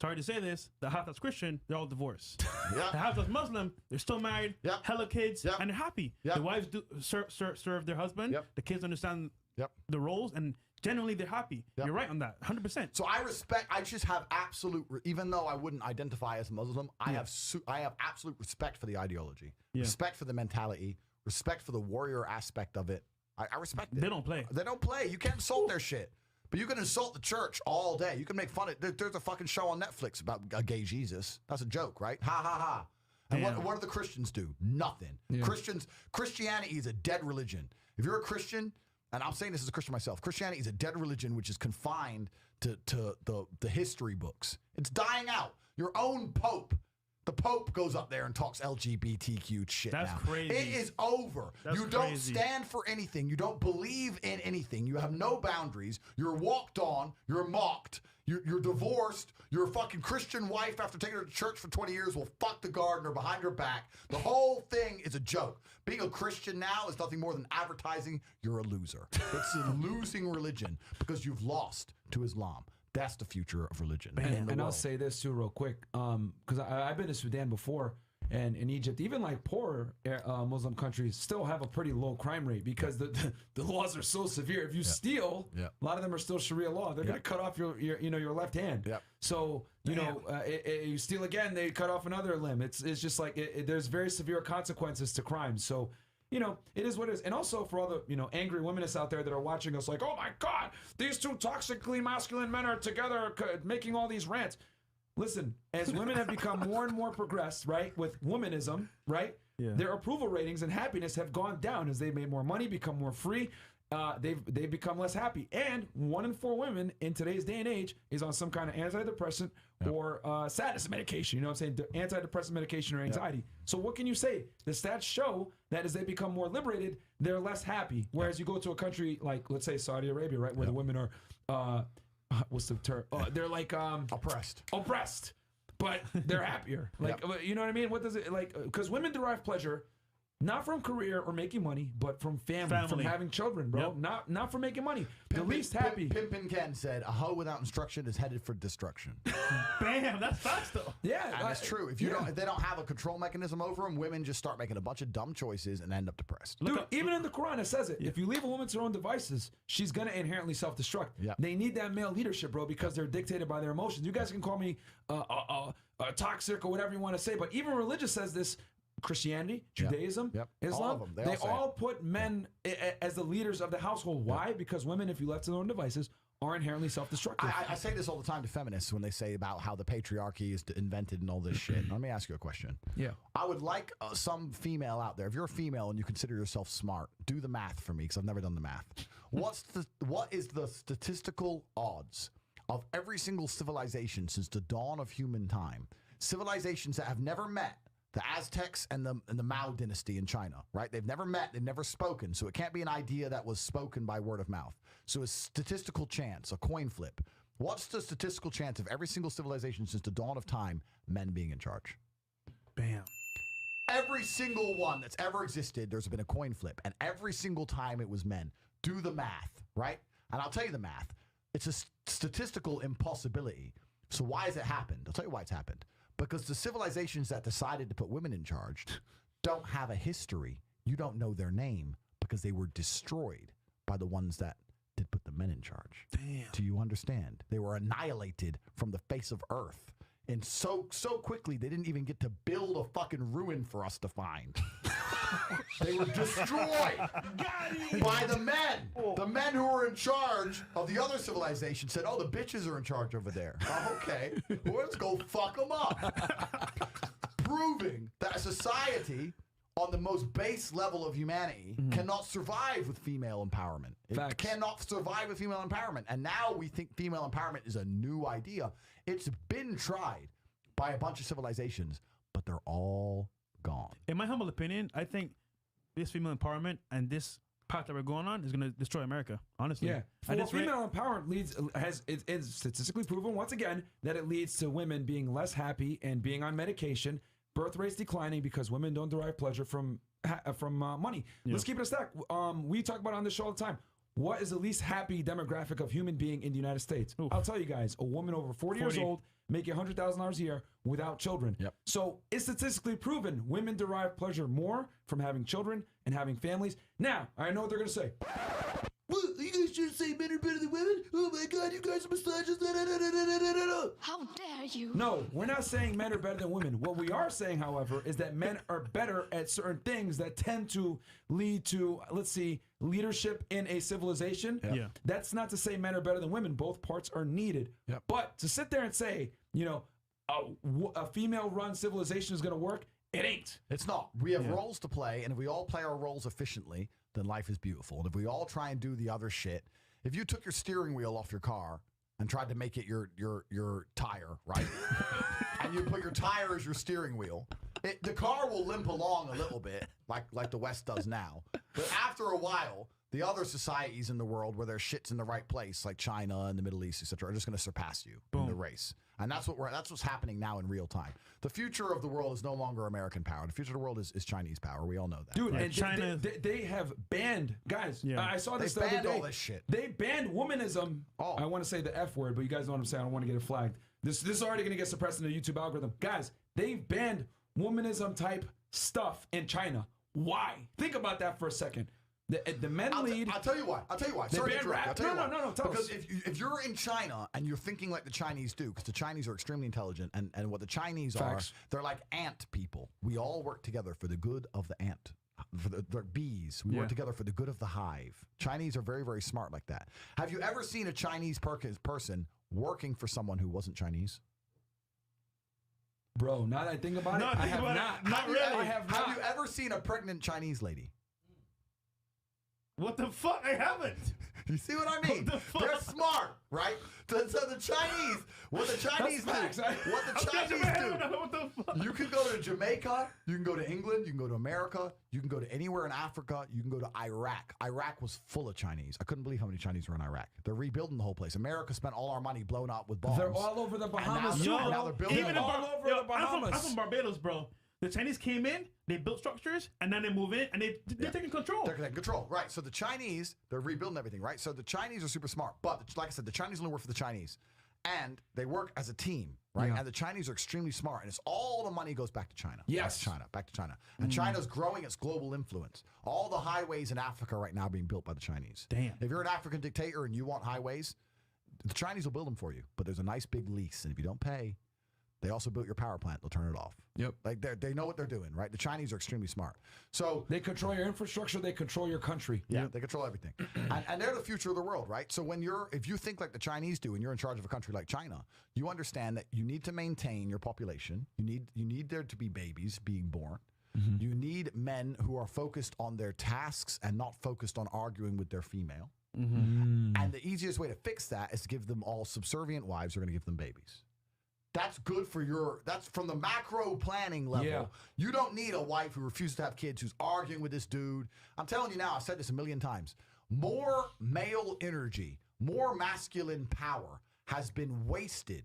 Sorry to say this, the half that's Christian, they're all divorced. Yep. The half that's Muslim, they're still married, Yep. hella kids, Yep. and they're happy. Yep. The wives do serve their husband. Yep. The kids understand Yep. the roles, and generally they're happy. Yep. You're right on that, 100%. So I just have absolute, even though I wouldn't identify as Muslim, I have absolute respect for the ideology, respect for the mentality, respect for the warrior aspect of it. I respect it. They don't play. They don't play. You can't insult their shit. But you can insult the church all day. You can make fun of it. There's a fucking show on Netflix about a gay Jesus. That's a joke, right? Ha ha ha. And what do the Christians do? Nothing. Christianity is a dead religion. If you're a Christian, and I'm saying this as a Christian myself, Christianity is a dead religion which is confined to the history books. It's dying out. Your own Pope. The Pope goes up there and talks LGBTQ shit. That's now. crazy. It is over. That's you don't crazy. stand for anything. You don't believe in anything. You have no boundaries. You're walked on. You're mocked. You're divorced. Your fucking Christian wife, after taking her to church for 20 years, will fuck the gardener behind her back. The whole thing is a joke. Being a Christian now is nothing more than advertising you're a loser. It's a losing religion because you've lost to Islam. That's the future of religion. And I'll say this too real quick, because I've been to Sudan before, and in Egypt, even like poor Muslim countries still have a pretty low crime rate because the laws are so severe. If you steal, a lot of them are still Sharia law. They're gonna cut off your left hand. Yep. So you steal again, they cut off another limb. It's just like there's very severe consequences to crime. So. It is what it is. And also for all the, angry womanists out there that are watching us like, oh my God, these two toxically masculine men are together making all these rants. Listen, as women have become more and more progressed, right, with womanism, right, their approval ratings and happiness have gone down as they've made more money, become more free. They've become less happy. And 1 in 4 women in today's day and age is on some kind of antidepressant or sadness medication. You know what I'm saying? Antidepressant medication or anxiety. So what can you say? The stats show that as they become more liberated, they're less happy. Whereas you go to a country like, let's say, Saudi Arabia, right, where the women are, what's the term? They're like oppressed. But they're happier. Like, you know what I mean? What does it like? Because women derive pleasure. Not from career or making money, but from family. From having children, bro. Yep. Not from making money. The least happy. Pimpin' Ken said, a hoe without instruction is headed for destruction. Bam, that's facts though. Yeah, And it's true. If they don't have a control mechanism over them, women just start making a bunch of dumb choices and end up depressed. Dude, even in the Quran, it says it. If you leave a woman to her own devices, she's going to inherently self-destruct. Yeah. They need that male leadership, bro, because they're dictated by their emotions. You guys can call me toxic or whatever you want to say, but even religious says this. Christianity, Judaism, Islam, all of them. they all put men as the leaders of the household. Why? Because women, if you left to their own devices, are inherently self-destructive. I say this all the time to feminists when they say about how the patriarchy is invented and all this shit. Let me ask you a question. Yeah. I would like some female out there, if you're a female and you consider yourself smart, do the math for me because I've never done the math. What is the statistical odds of every single civilization since the dawn of human time, civilizations that have never met, the Aztecs and the Mao dynasty in China, right? They've never met, they've never spoken, so it can't be an idea that was spoken by word of mouth. So a statistical chance, a coin flip. What's the statistical chance of every single civilization since the dawn of time, men being in charge? Bam. Every single one that's ever existed, there's been a coin flip, and every single time it was men. Do the math, right? And I'll tell you the math. It's a statistical impossibility. So why has it happened? I'll tell you why it's happened. Because the civilizations that decided to put women in charge don't have a history. You don't know their name because they were destroyed by the ones that did put the men in charge. Damn. Do you understand? They were annihilated from the face of Earth. And so quickly, they didn't even get to build a fucking ruin for us to find. They were destroyed by the men. The men who were in charge of the other civilization said, oh, the bitches are in charge over there. Oh, okay. Well, let's go fuck them up. Proving that a society on the most base level of humanity cannot survive with female empowerment. It cannot survive with female empowerment. And now we think female empowerment is a new idea. It's been tried by a bunch of civilizations, but they're all gone. In my humble opinion, I think this female empowerment and this path that we're going on is going to destroy America, honestly. Yeah. And Well, female empowerment is statistically proven once again that it leads to women being less happy and being on medication, birth rates declining because women don't derive pleasure from money. Let's keep it a stack. We talk about it on this show all the time. What is the least happy demographic of human being in the United States? Oof. I'll tell you guys, a woman over 40 years old making $100,000 a year without children. Yep. So it's statistically proven women derive pleasure more from having children and having families. Now, I know what they're going to say. What? You guys should say men are better than women? Oh my God, you guys are misogynists. How dare you? No, we're not saying men are better than women. What we are saying, however, is that men are better at certain things that tend to lead to, let's see, leadership in a civilization. Yeah. That's not to say men are better than women. Both parts are needed. Yep. But to sit there and say, you know, a female-run civilization is going to work, it ain't. It's not. We have roles to play, and if we all play our roles efficiently, then life is beautiful. And if we all try and do the other shit, if you took your steering wheel off your car and tried to make it your tire, right? And you put your tire as your steering wheel, the car will limp along a little bit, like the West does now. But after a while, the other societies in the world where their shit's in the right place, like China and the Middle East, etc., are just going to surpass you in the race. And that's what's happening now in real time. The future of the world is no longer American power. The future of the world is Chinese power. We all know that. Dude, Like and China- they have banned, guys, I saw this They the other banned day. all this shit. They banned womanism. Oh. I want to say the F word, but you guys know what I'm saying. I don't want to get it flagged. This is already going to get suppressed in the YouTube algorithm. Guys, they've banned womanism type stuff in China. Why? Think about that for a second. The men lead. I'll tell you why. Sorry to ban interrupt. rap? I'll tell you why. No, tell because us. if you're in China and you're thinking like the Chinese do, because the Chinese are extremely intelligent, and what the Chinese Facts. are, they're like ant people. We all work together for the good of the ant. For the bees, we work together for the good of the hive. Chinese are very, very smart like that. Have you ever seen a Chinese person working for someone who wasn't Chinese? Bro, now that I think about it, I have not. Not really. I have not. Have you ever seen a pregnant Chinese lady? What the fuck? I haven't. You see what I mean? What the fuck? They're smart, right? So the Chinese, what the Chinese do, That's facts. what the Chinese do, What the fuck? you can go to Jamaica, you can go to England, you can go to America, you can go to anywhere in Africa, you can go to Iraq. Iraq was full of Chinese. I couldn't believe how many Chinese were in Iraq. They're rebuilding the whole place. America spent all our money blown up with bombs. They're all over the Bahamas, And too, now bro. they're building Even them. all over the Bahamas. I'm from Barbados, bro. The Chinese came in, they built structures, and then they move in, and they're taking control. They're taking control, right? So the Chinese, they're rebuilding everything, right? So the Chinese are super smart, but like I said, the Chinese only work for the Chinese, and they work as a team, right? And the Chinese are extremely smart, and it's all the money goes back to China. Yes. Back to China, and China's growing its global influence. All the highways in Africa right now are being built by the Chinese. Damn. If you're an African dictator and you want highways, the Chinese will build them for you, but there's a nice big lease, and if you don't pay, they also built your power plant. They'll turn it off. Yep. Like they know what they're doing, right? The Chinese are extremely smart. So They control your infrastructure. They control your country. yeah, they control everything, and they're the future of the world, right? So if you think like the Chinese do, and you're in charge of a country like China, you understand that you need to maintain your population. You need there to be babies being born. You need men who are focused on their tasks and not focused on arguing with their female. And the easiest way to fix that is to give them all subservient wives who are going to give them babies. That's good for that's from the macro planning level. Yeah. You don't need a wife who refuses to have kids, who's arguing with this dude. I'm telling you now, I've said this a million times. More male energy, more masculine power has been wasted,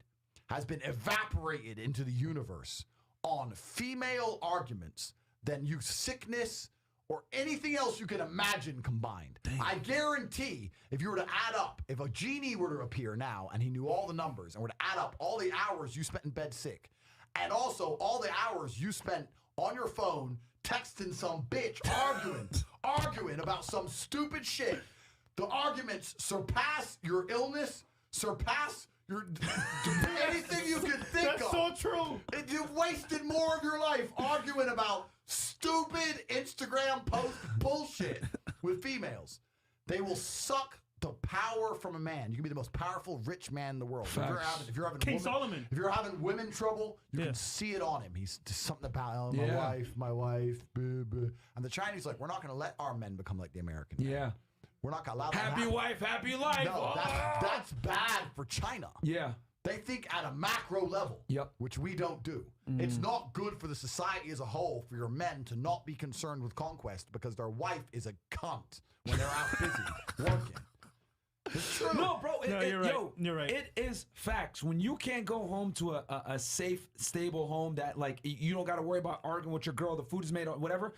has been evaporated into the universe on female arguments than sickness or anything else you can imagine combined. I guarantee if you were to add up, if a genie were to appear now and he knew all the numbers and were to add up all the hours you spent in bed sick and also all the hours you spent on your phone texting some bitch arguing about some stupid shit, the arguments surpass your illness, surpass your anything you can think That's of. so true. You've wasted more of your life arguing about stupid Instagram post bullshit with females. They will suck the power from a man. You can be the most powerful rich man in the world. If you're having King Solomon. If you're having women trouble, you can see it on him. He's just something about my wife. Blah, blah. And the Chinese like, we're not going to let our men become like the American men. Yeah. We're not going to allow that. Happy wife, happy life. No, that's bad for China. Yeah. They think at a macro level, which we don't do. It's not good for the society as a whole for your men to not be concerned with conquest because their wife is a cunt when they're out busy working. It's true. No, bro. You're right. You're right. It is facts. When you can't go home to a safe, stable home that like you don't got to worry about arguing with your girl, the food is made, whatever.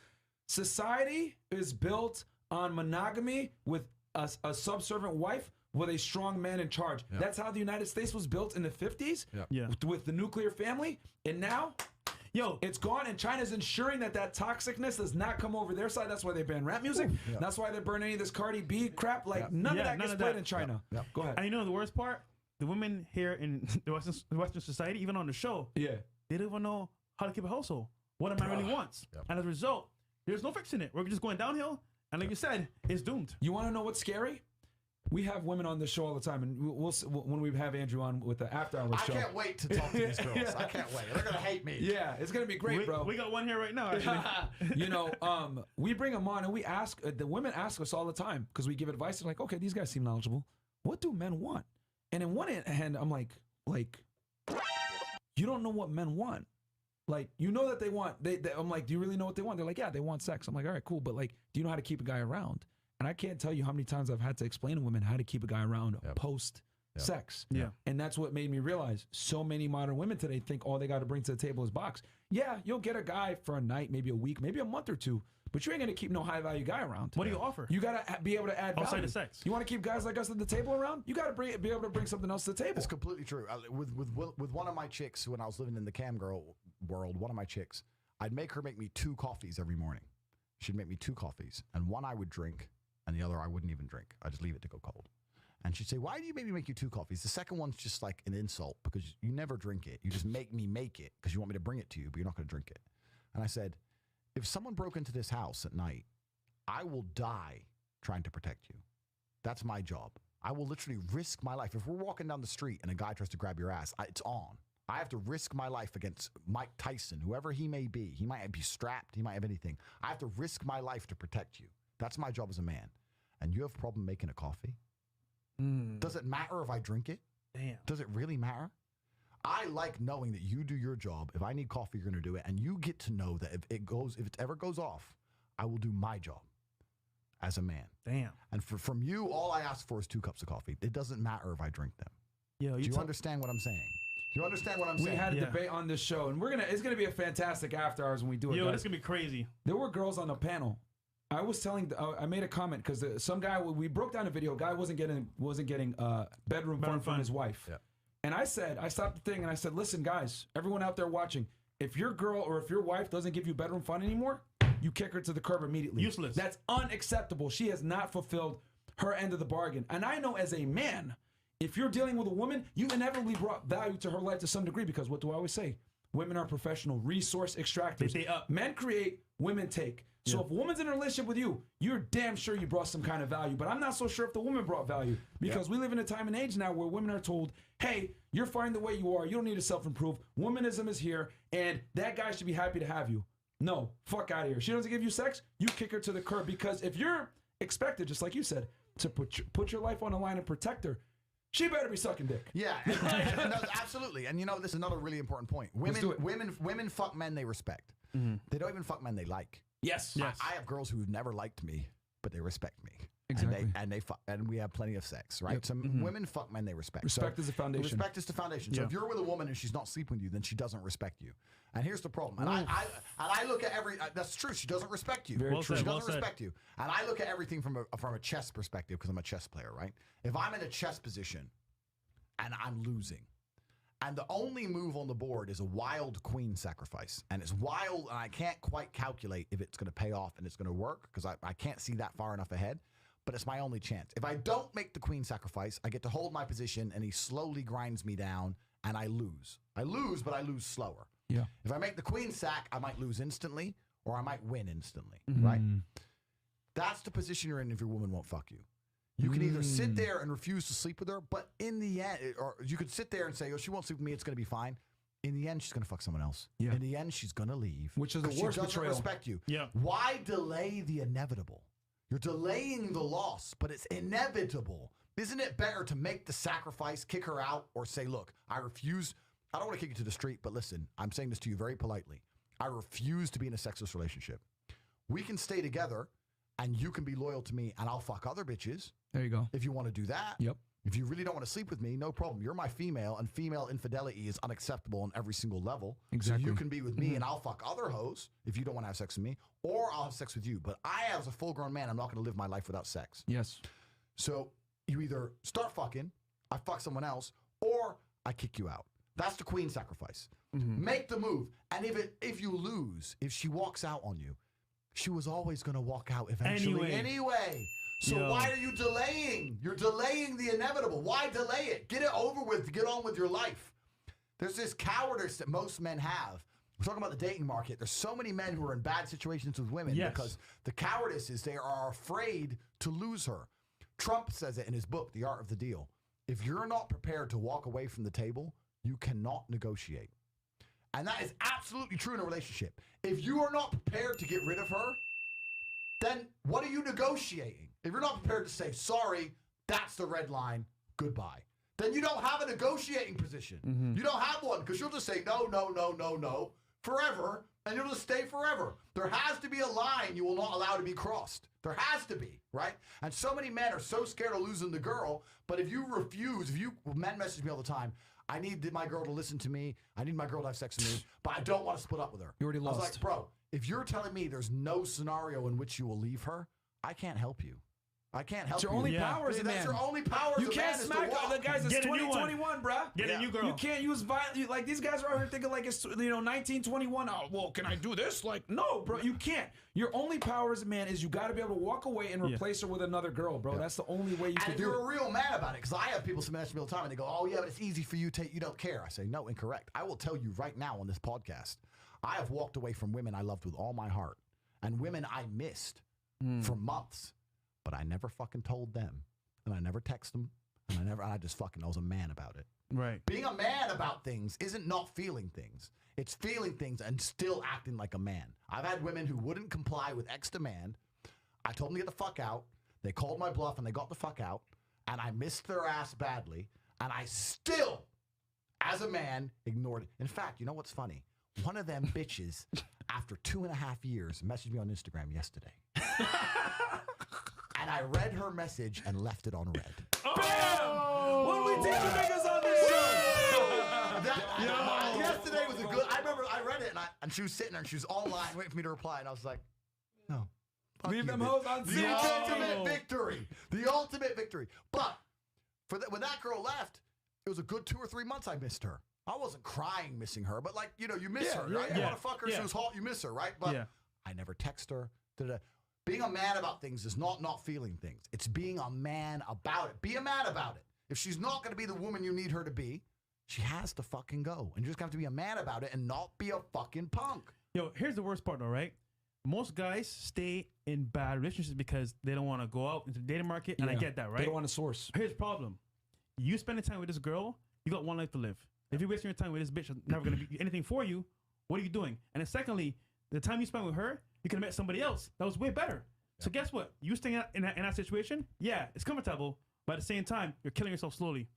Society is built on monogamy with a subservient wife with a strong man in charge. That's how the United States was built in the 50s with the nuclear family. And now, it's gone, and China's ensuring that toxicness does not come over their side. That's why they ban rap music. That's why they burn any of this Cardi B crap. Like, none of that gets played in China. Go ahead. And you know the worst part? The women here in the Western society, even on the show, they don't even know how to keep a household. What a man really wants. And as a result, there's no fixing it. We're just going downhill. And like you said, it's doomed. You want to know what's scary? We have women on the show all the time, and we'll when we have Andrew on with the After Hours show. I can't wait to talk to these girls. I can't wait. They're gonna hate me. Yeah, it's gonna be great, bro. We got one here right now. Actually. You know, we bring them on, and we ask the women ask us all the time because we give advice. They're like, okay, these guys seem knowledgeable. What do men want? And in one hand, I'm like, you don't know what men want. Like, you know that they want. I'm like, do you really know what they want? They're like, yeah, they want sex. I'm like, all right, cool, but like, do you know how to keep a guy around? And I can't tell you how many times I've had to explain to women how to keep a guy around post sex. Yeah. And that's what made me realize so many modern women today think all they got to bring to the table is box. Yeah, you'll get a guy for a night, maybe a week, maybe a month or two, but you ain't going to keep no high value guy around. What do you offer? You got to be able to add value. Outside of sex. You want to keep guys like us at the table around? You got to be able to bring something else to the table. It's completely true. With one of my chicks, when I was living in the cam girl world, one of my chicks, I'd make her make me 2 coffees every morning. She'd make me 2 coffees, and one I would drink, and the other I wouldn't even drink. I just leave it to go cold. And she'd say, why do you make me make you 2 coffees? The second one's just like an insult because you never drink it. You just make me make it because you want me to bring it to you, but you're not going to drink it. And I said, if someone broke into this house at night, I will die trying to protect you. That's my job. I will literally risk my life. If we're walking down the street and a guy tries to grab your ass, it's on. I have to risk my life against Mike Tyson, whoever he may be. He might be strapped. He might have anything. I have to risk my life to protect you. That's my job as a man. And you have a problem making a coffee? Does it matter if I drink it? Damn. Does it really matter? I like knowing that you do your job. If I need coffee, you're going to do it. And you get to know that if it ever goes off, I will do my job as a man. Damn. And from you, all I ask for is 2 cups of coffee. It doesn't matter if I drink them. Yo, do you understand what I'm saying? Do you understand what I'm saying? We had a debate on this show, and it's gonna be a fantastic After Hours when we do it. Yo, it's gonna be crazy. There were girls on the panel. I was telling, I made a comment because some guy, we broke down a video. Guy wasn't getting bedroom fun from his wife. Yeah. And I stopped the thing and I said, listen, guys, everyone out there watching, if your girl or if your wife doesn't give you bedroom fun anymore, you kick her to the curb immediately. Useless. That's unacceptable. She has not fulfilled her end of the bargain. And I know as a man, if you're dealing with a woman, you inevitably brought value to her life to some degree because what do I always say? Women are professional resource extractors. They up. Men create, women take. So if a woman's in a relationship with you, you're damn sure you brought some kind of value. But I'm not so sure if the woman brought value because we live in a time and age now where women are told, hey, you're fine the way you are. You don't need to self-improve. Womanism is here, and that guy should be happy to have you. No, fuck out of here. She doesn't give you sex, you kick her to the curb because if you're expected, just like you said, to put your life on the line and protect her, she better be sucking dick. Yeah, no, absolutely. And you know, this is another really important point. Women fuck men they respect. They don't even fuck men they like. Yes. I have girls who've never liked me, but they respect me. Exactly. And we have plenty of sex, right? Yep. So women fuck men they respect. Respect is the foundation. Respect is the foundation. So if you're with a woman and she's not sleeping with you, then she doesn't respect you. And here's the problem. And I look at that's true. She doesn't respect you. Very true. She doesn't respect you. And I look at everything from a chess perspective because I'm a chess player, right? If I'm in a chess position and I'm losing, and the only move on the board is a wild queen sacrifice. And it's wild, and I can't quite calculate if it's going to pay off and it's going to work because I can't see that far enough ahead. But it's my only chance. If I don't make the queen sacrifice, I get to hold my position, and he slowly grinds me down, and I lose. I lose, but I lose slower. Yeah. If I make the queen sack, I might lose instantly, or I might win instantly, right? That's the position you're in if your woman won't fuck you. You can either sit there and refuse to sleep with her, but in the end, or you could sit there and say, oh, she won't sleep with me, it's going to be fine. In the end, she's going to fuck someone else. Yeah. In the end, she's going to leave. Which is the worst betrayal. She doesn't respect you. Yeah. Why delay the inevitable? You're delaying the loss, but it's inevitable. Isn't it better to make the sacrifice, kick her out, or say, look, I refuse. I don't want to kick you to the street, but listen, I'm saying this to you very politely. I refuse to be in a sexless relationship. We can stay together, and you can be loyal to me, and I'll fuck other bitches. There you go. If you want to do that. Yep. If you really don't want to sleep with me, no problem. You're my female, and female infidelity is unacceptable on every single level. Exactly. So you can be with me, and I'll fuck other hoes if you don't want to have sex with me, or I'll have sex with you. But I, as a full-grown man, I'm not going to live my life without sex. Yes. So you either start fucking, I fuck someone else, or I kick you out. That's the queen sacrifice. Make the move. And if you lose, if she walks out on you, she was always going to walk out eventually anyway. So why are you delaying? You're delaying the inevitable. Why delay it? Get it over with. Get on with your life. There's this cowardice that most men have. We're talking about the dating market. There's so many men who are in bad situations with women because the cowardice is they are afraid to lose her. Trump says it in his book, The Art of the Deal. If you're not prepared to walk away from the table, you cannot negotiate. And that is absolutely true in a relationship. If you are not prepared to get rid of her, then what are you negotiating? If you're not prepared to say, sorry, that's the red line, goodbye, then you don't have a negotiating position. You don't have one because you'll just say no, no, no, no, no, forever, and you'll just stay forever. There has to be a line you will not allow to be crossed. There has to be, right? And so many men are so scared of losing the girl, but if you refuse, men message me all the time, I need my girl to listen to me, I need my girl to have sex with me, but I don't want to split up with her. You already lost. I was like, bro, if you're telling me there's no scenario in which you will leave her, I can't help you. I can't help It's your you. only power as a man. That's your only power as a man. You can't smack the guys. It's Get a new 2021, bruh. Get a new girl. You can't use violence. Like these guys are out here thinking like it's 1921. Oh, well, can I do this? Like, no, bro, you can't. Your only power as a man is you got to be able to walk away and replace her with another girl, bro. That's the only way you can if do you're it. a real man about it, because I have people message me all the time and they go, "Oh yeah, but it's easy for you, Tate. You don't care." I say, "No, incorrect. I will tell you right now on this podcast, I have walked away from women I loved with all my heart, and women I missed for months, but I never fucking told them, and I never texted them, and I was a man about it. Right. Being a man about things isn't not feeling things. It's feeling things and still acting like a man. I've had women who wouldn't comply with X demand. I told them to get the fuck out. They called my bluff and they got the fuck out. And I missed their ass badly. And I still, as a man, ignored it. In fact, you know what's funny? One of them bitches, after 2.5 years, messaged me on Instagram yesterday. And I read her message and left it on red. Bam! What do we teach you niggas on this show? Yesterday was a good. I remember I read it and she was sitting there and she was online waiting for me to reply and I was like, no. Leave them hoes on The ultimate victory. The ultimate victory. But when that girl left, it was a good 2 or 3 months I missed her. I wasn't crying missing her, but like, you miss her, right? You want to fuck her, she was hot, you miss her, right? But I never text her. Being a man about things is not feeling things. It's being a man about it. Be a man about it. If she's not going to be the woman you need her to be, she has to fucking go. And you just have to be a man about it and not be a fucking punk. Yo, here's the worst part though, right? Most guys stay in bad relationships because they don't want to go out into the dating market, and I get that, right? They don't want to source. Here's the problem. You spending time with this girl, you got one life to live. If you're wasting your time with this bitch, that's never going to be anything for you, what are you doing? And then secondly, the time you spent with her, you could have met somebody else that was way better. So guess what? You staying in that situation, yeah, it's comfortable, but at the same time, you're killing yourself slowly.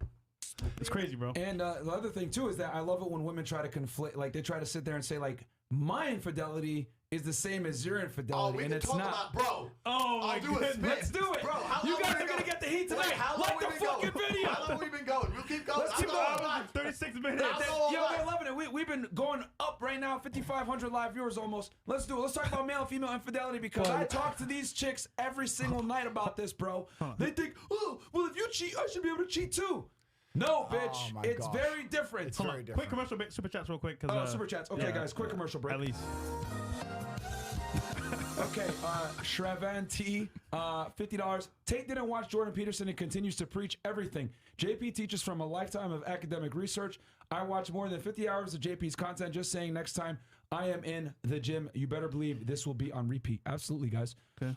It's crazy, bro. And the other thing too is that I love it when women try to conflict, like they try to sit there and say like my infidelity is the same as your infidelity, and it's not. About, bro. Oh my goodness, let's do it. Bro, you guys are gonna get the heat tonight. Like the fucking video. How long have we been going? We'll keep going. Let's keep going. 36 minutes. Yo, they're loving it. We've been going up right now, 5,500 live viewers almost. Let's do it. Let's talk about male and female infidelity because I talk to these chicks every single night about this, bro. They think, oh, well, if you cheat, I should be able to cheat too. No, bitch. It's very different. It's very different. Quick commercial break, super chats real quick. Super chats. Okay, guys, quick commercial break. At least. Okay, Shravan T, $50. Tate didn't watch Jordan Peterson and continues to preach everything. JP teaches from a lifetime of academic research. I watch more than 50 hours of JP's content. Just saying, next time I am in the gym, you better believe this will be on repeat. Absolutely, guys. Okay.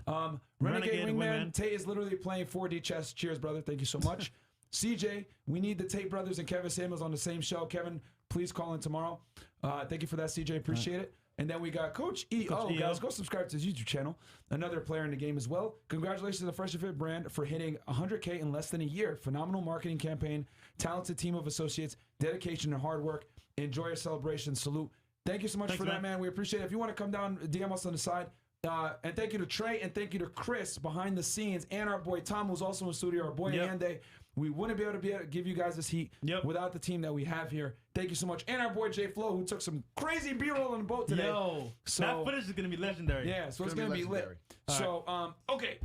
Renegade Wingman, Tate is literally playing 4D chess. Cheers, brother. Thank you so much. CJ, we need the Tate brothers and Kevin Samuels on the same show. Kevin, please call in tomorrow. Thank you for that, CJ. Appreciate it. And then we got Coach EO. Guys, go subscribe to his YouTube channel. Another player in the game as well. Congratulations to the Fresh and Fit brand for hitting 100K in less than a year. Phenomenal marketing campaign, talented team of associates, dedication and hard work. Enjoy your celebration. Salute. Thank you so much for that, man. We appreciate it. If you want to come down, DM us on the side. And thank you to Trey and thank you to Chris behind the scenes and our boy Tom, who's also in the studio, our boy Ande. We wouldn't be able to give you guys this heat without the team that we have here. Thank you so much. And our boy Jay Flo, who took some crazy B-roll on the boat today. Yo, so, that footage is going to be legendary. Yeah, so it's going to be lit. So, okay.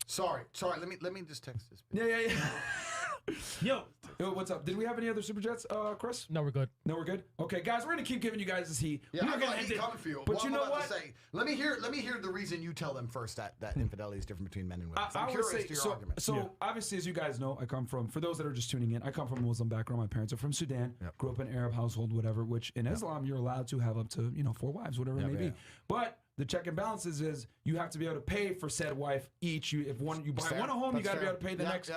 Sorry. Let me just text this. Yeah. Yo, what's up? Did we have any other super chats, Chris? No, we're good. No, we're good. Okay, guys, we're gonna keep giving you guys this heat. Yeah, we're I gonna got end heat it. coming for you. But you know what? Let me hear the reason you tell them first that infidelity is different between men and women. I I'm would curious say to your so. argument. So obviously, as you guys know, I come from. For those that are just tuning in, I come from a Muslim background. My parents are from Sudan. Grew up in an Arab household, whatever. Which in Islam, you're allowed to have up to 4 wives, whatever it may be. But the check and balances is you have to be able to pay for said wife each. If you buy one a home, you got to be able to pay the next.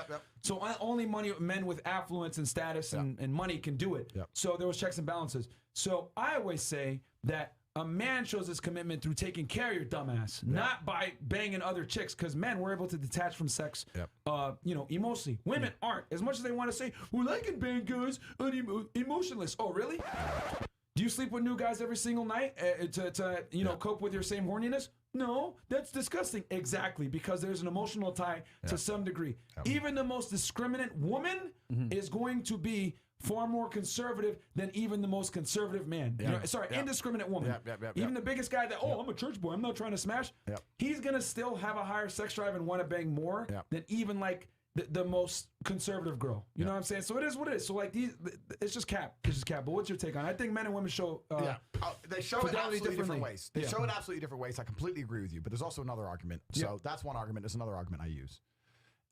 So only men with affluence and status and money can do it. So there was checks and balances. So I always say that a man shows his commitment through taking care of your dumbass, not by banging other chicks. Because men, we're able to detach from sex, emotionally. Women aren't. As much as they want to say, well, I can bang guys, emotionless. Oh, really? Do you sleep with new guys every single night to cope with your same horniness? No, that's disgusting. Exactly, because there's an emotional tie to some degree. Even the most discriminant woman is going to be far more conservative than even the most conservative man. Indiscriminate woman. Even the biggest guy that, I'm a church boy, I'm not trying to smash. He's going to still have a higher sex drive and want to bang more than even like the most conservative girl. You know what I'm saying? So it is what it is. So like it's just cap. It's just cap. But what's your take on it? I think men and women show they show it absolutely different ways. They show it absolutely different ways. I completely agree with you. But there's also another argument. So that's one argument. There's another argument I use.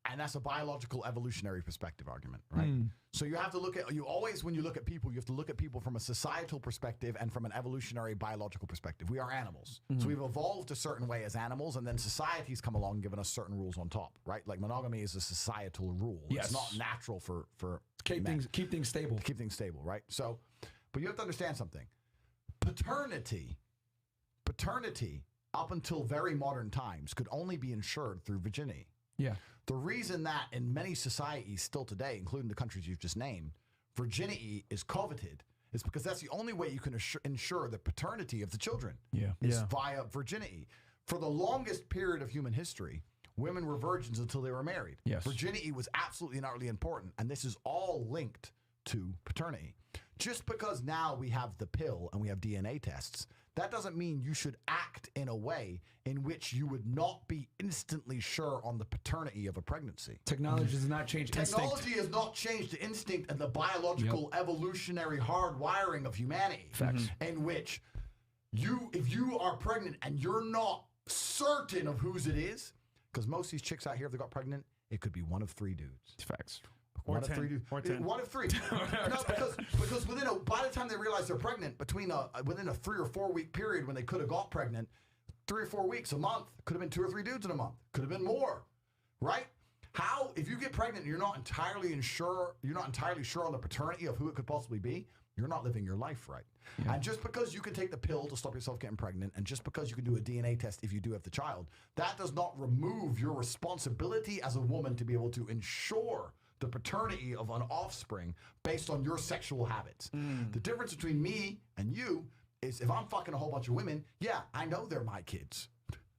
And that's a biological evolutionary perspective argument, right? So you have to look at, when you look at people, you have to look at people from a societal perspective and from an evolutionary biological perspective. We are animals. So we've evolved a certain way as animals, and then society's come along and given us certain rules on top, right? Like monogamy is a societal rule. Yes. It's not natural for keep men. things stable. To keep things stable, right? So, but you have to understand something. Paternity, up until very modern times, could only be ensured through virginity. Yeah. The reason that in many societies still today, including the countries you've just named, virginity is coveted is because that's the only way you can ensure the paternity of the children is via virginity. For the longest period of human history, women were virgins until they were married. Yes. Virginity was absolutely and utterly important, and this is all linked to paternity. Just because now we have the pill and we have DNA tests, that doesn't mean you should act in a way in which you would not be instantly sure on the paternity of a pregnancy. Technology does not change instinct. Technology has not changed the instinct and the biological evolutionary hardwiring of humanity. Facts. In which if you are pregnant and you're not certain of whose it is, because most of these chicks out here, if they got pregnant, it could be one of 3 dudes. Facts. One of 3 dudes. One of 3. No, because by the time they realize they're pregnant, within a 3 or 4 week period when they could have got pregnant, 3 or 4 weeks, a month, could have been 2 or 3 dudes in a month, could have been more, right? How, if you get pregnant and you're not entirely sure on the paternity of who it could possibly be, you're not living your life right. Yeah. And just because you can take the pill to stop yourself getting pregnant, and just because you can do a DNA test if you do have the child, that does not remove your responsibility as a woman to be able to ensure the paternity of an offspring based on your sexual habits. The difference between me and you is if I'm fucking a whole bunch of women, I know they're my kids.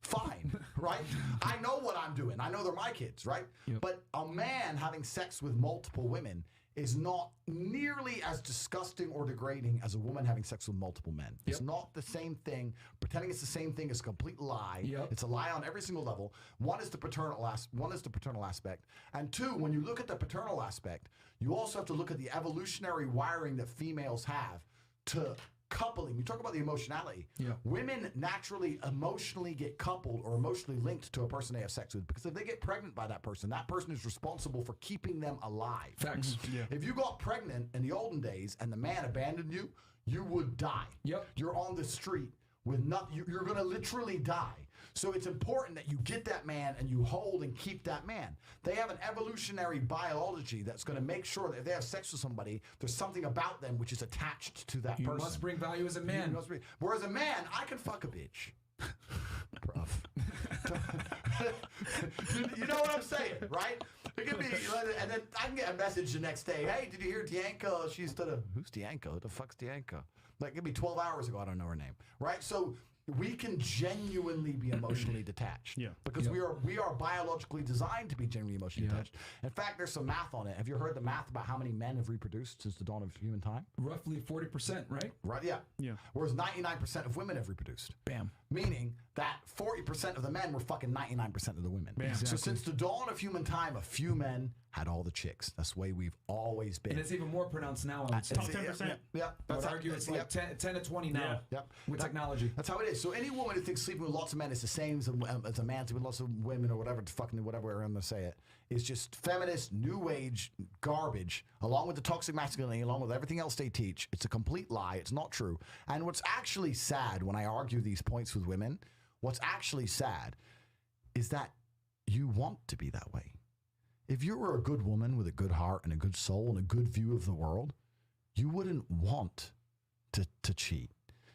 Fine, right? I know what I'm doing. I know they're my kids, right? Yep. But a man having sex with multiple women is not nearly as disgusting or degrading as a woman having sex with multiple men. Yep. It's not the same thing. Pretending it's the same thing is a complete lie. Yep. It's a lie on every single level. One is the paternal aspect. And 2, when you look at the paternal aspect, you also have to look at the evolutionary wiring that females have to coupling. You talk about the emotionality. Yeah. Women naturally emotionally get coupled or emotionally linked to a person they have sex with, because if they get pregnant by that person is responsible for keeping them alive. Facts. Yeah. If you got pregnant in the olden days and the man abandoned you, you would die. Yep. You're on the street with nothing. You're going to literally die. So it's important that you get that man and you hold and keep that man. They have an evolutionary biology that's going to make sure that if they have sex with somebody, there's something about them which is attached to that person. You must bring value as a man. Whereas a man, I can fuck a bitch. Prof. You know what I'm saying, right? It could be, and then I can get a message the next day. Hey, did you hear Dianca? She's who's Dianca? Who the fuck's Dianca? Like, it could be 12 hours ago. I don't know her name, right? So we can genuinely be emotionally detached. Yeah. Because we are biologically designed to be genuinely emotionally detached. In fact, there's some math on it. Have you heard the math about how many men have reproduced since the dawn of human time? Roughly 40%, right? Right, yeah. Yeah. Whereas 99% of women have reproduced. Bam. Meaning that 40% of the men were fucking 99% of the women. Bam. So since the dawn of human time, a few men had all the chicks. That's the way we've always been. And it's even more pronounced now. I would say. Top 10%. Yeah. I would argue it's like 10 to 20 now with technology. That's how it is. So any woman who thinks sleeping with lots of men is the same as a man sleeping with lots of women or whatever, fucking whatever I'm going to say it, is just feminist, new age garbage, along with the toxic masculinity, along with everything else they teach. It's a complete lie. It's not true. And what's actually sad when I argue these points with women, what's actually sad is that you want to be that way. If you were a good woman with a good heart and a good soul and a good view of the world, you wouldn't want to cheat.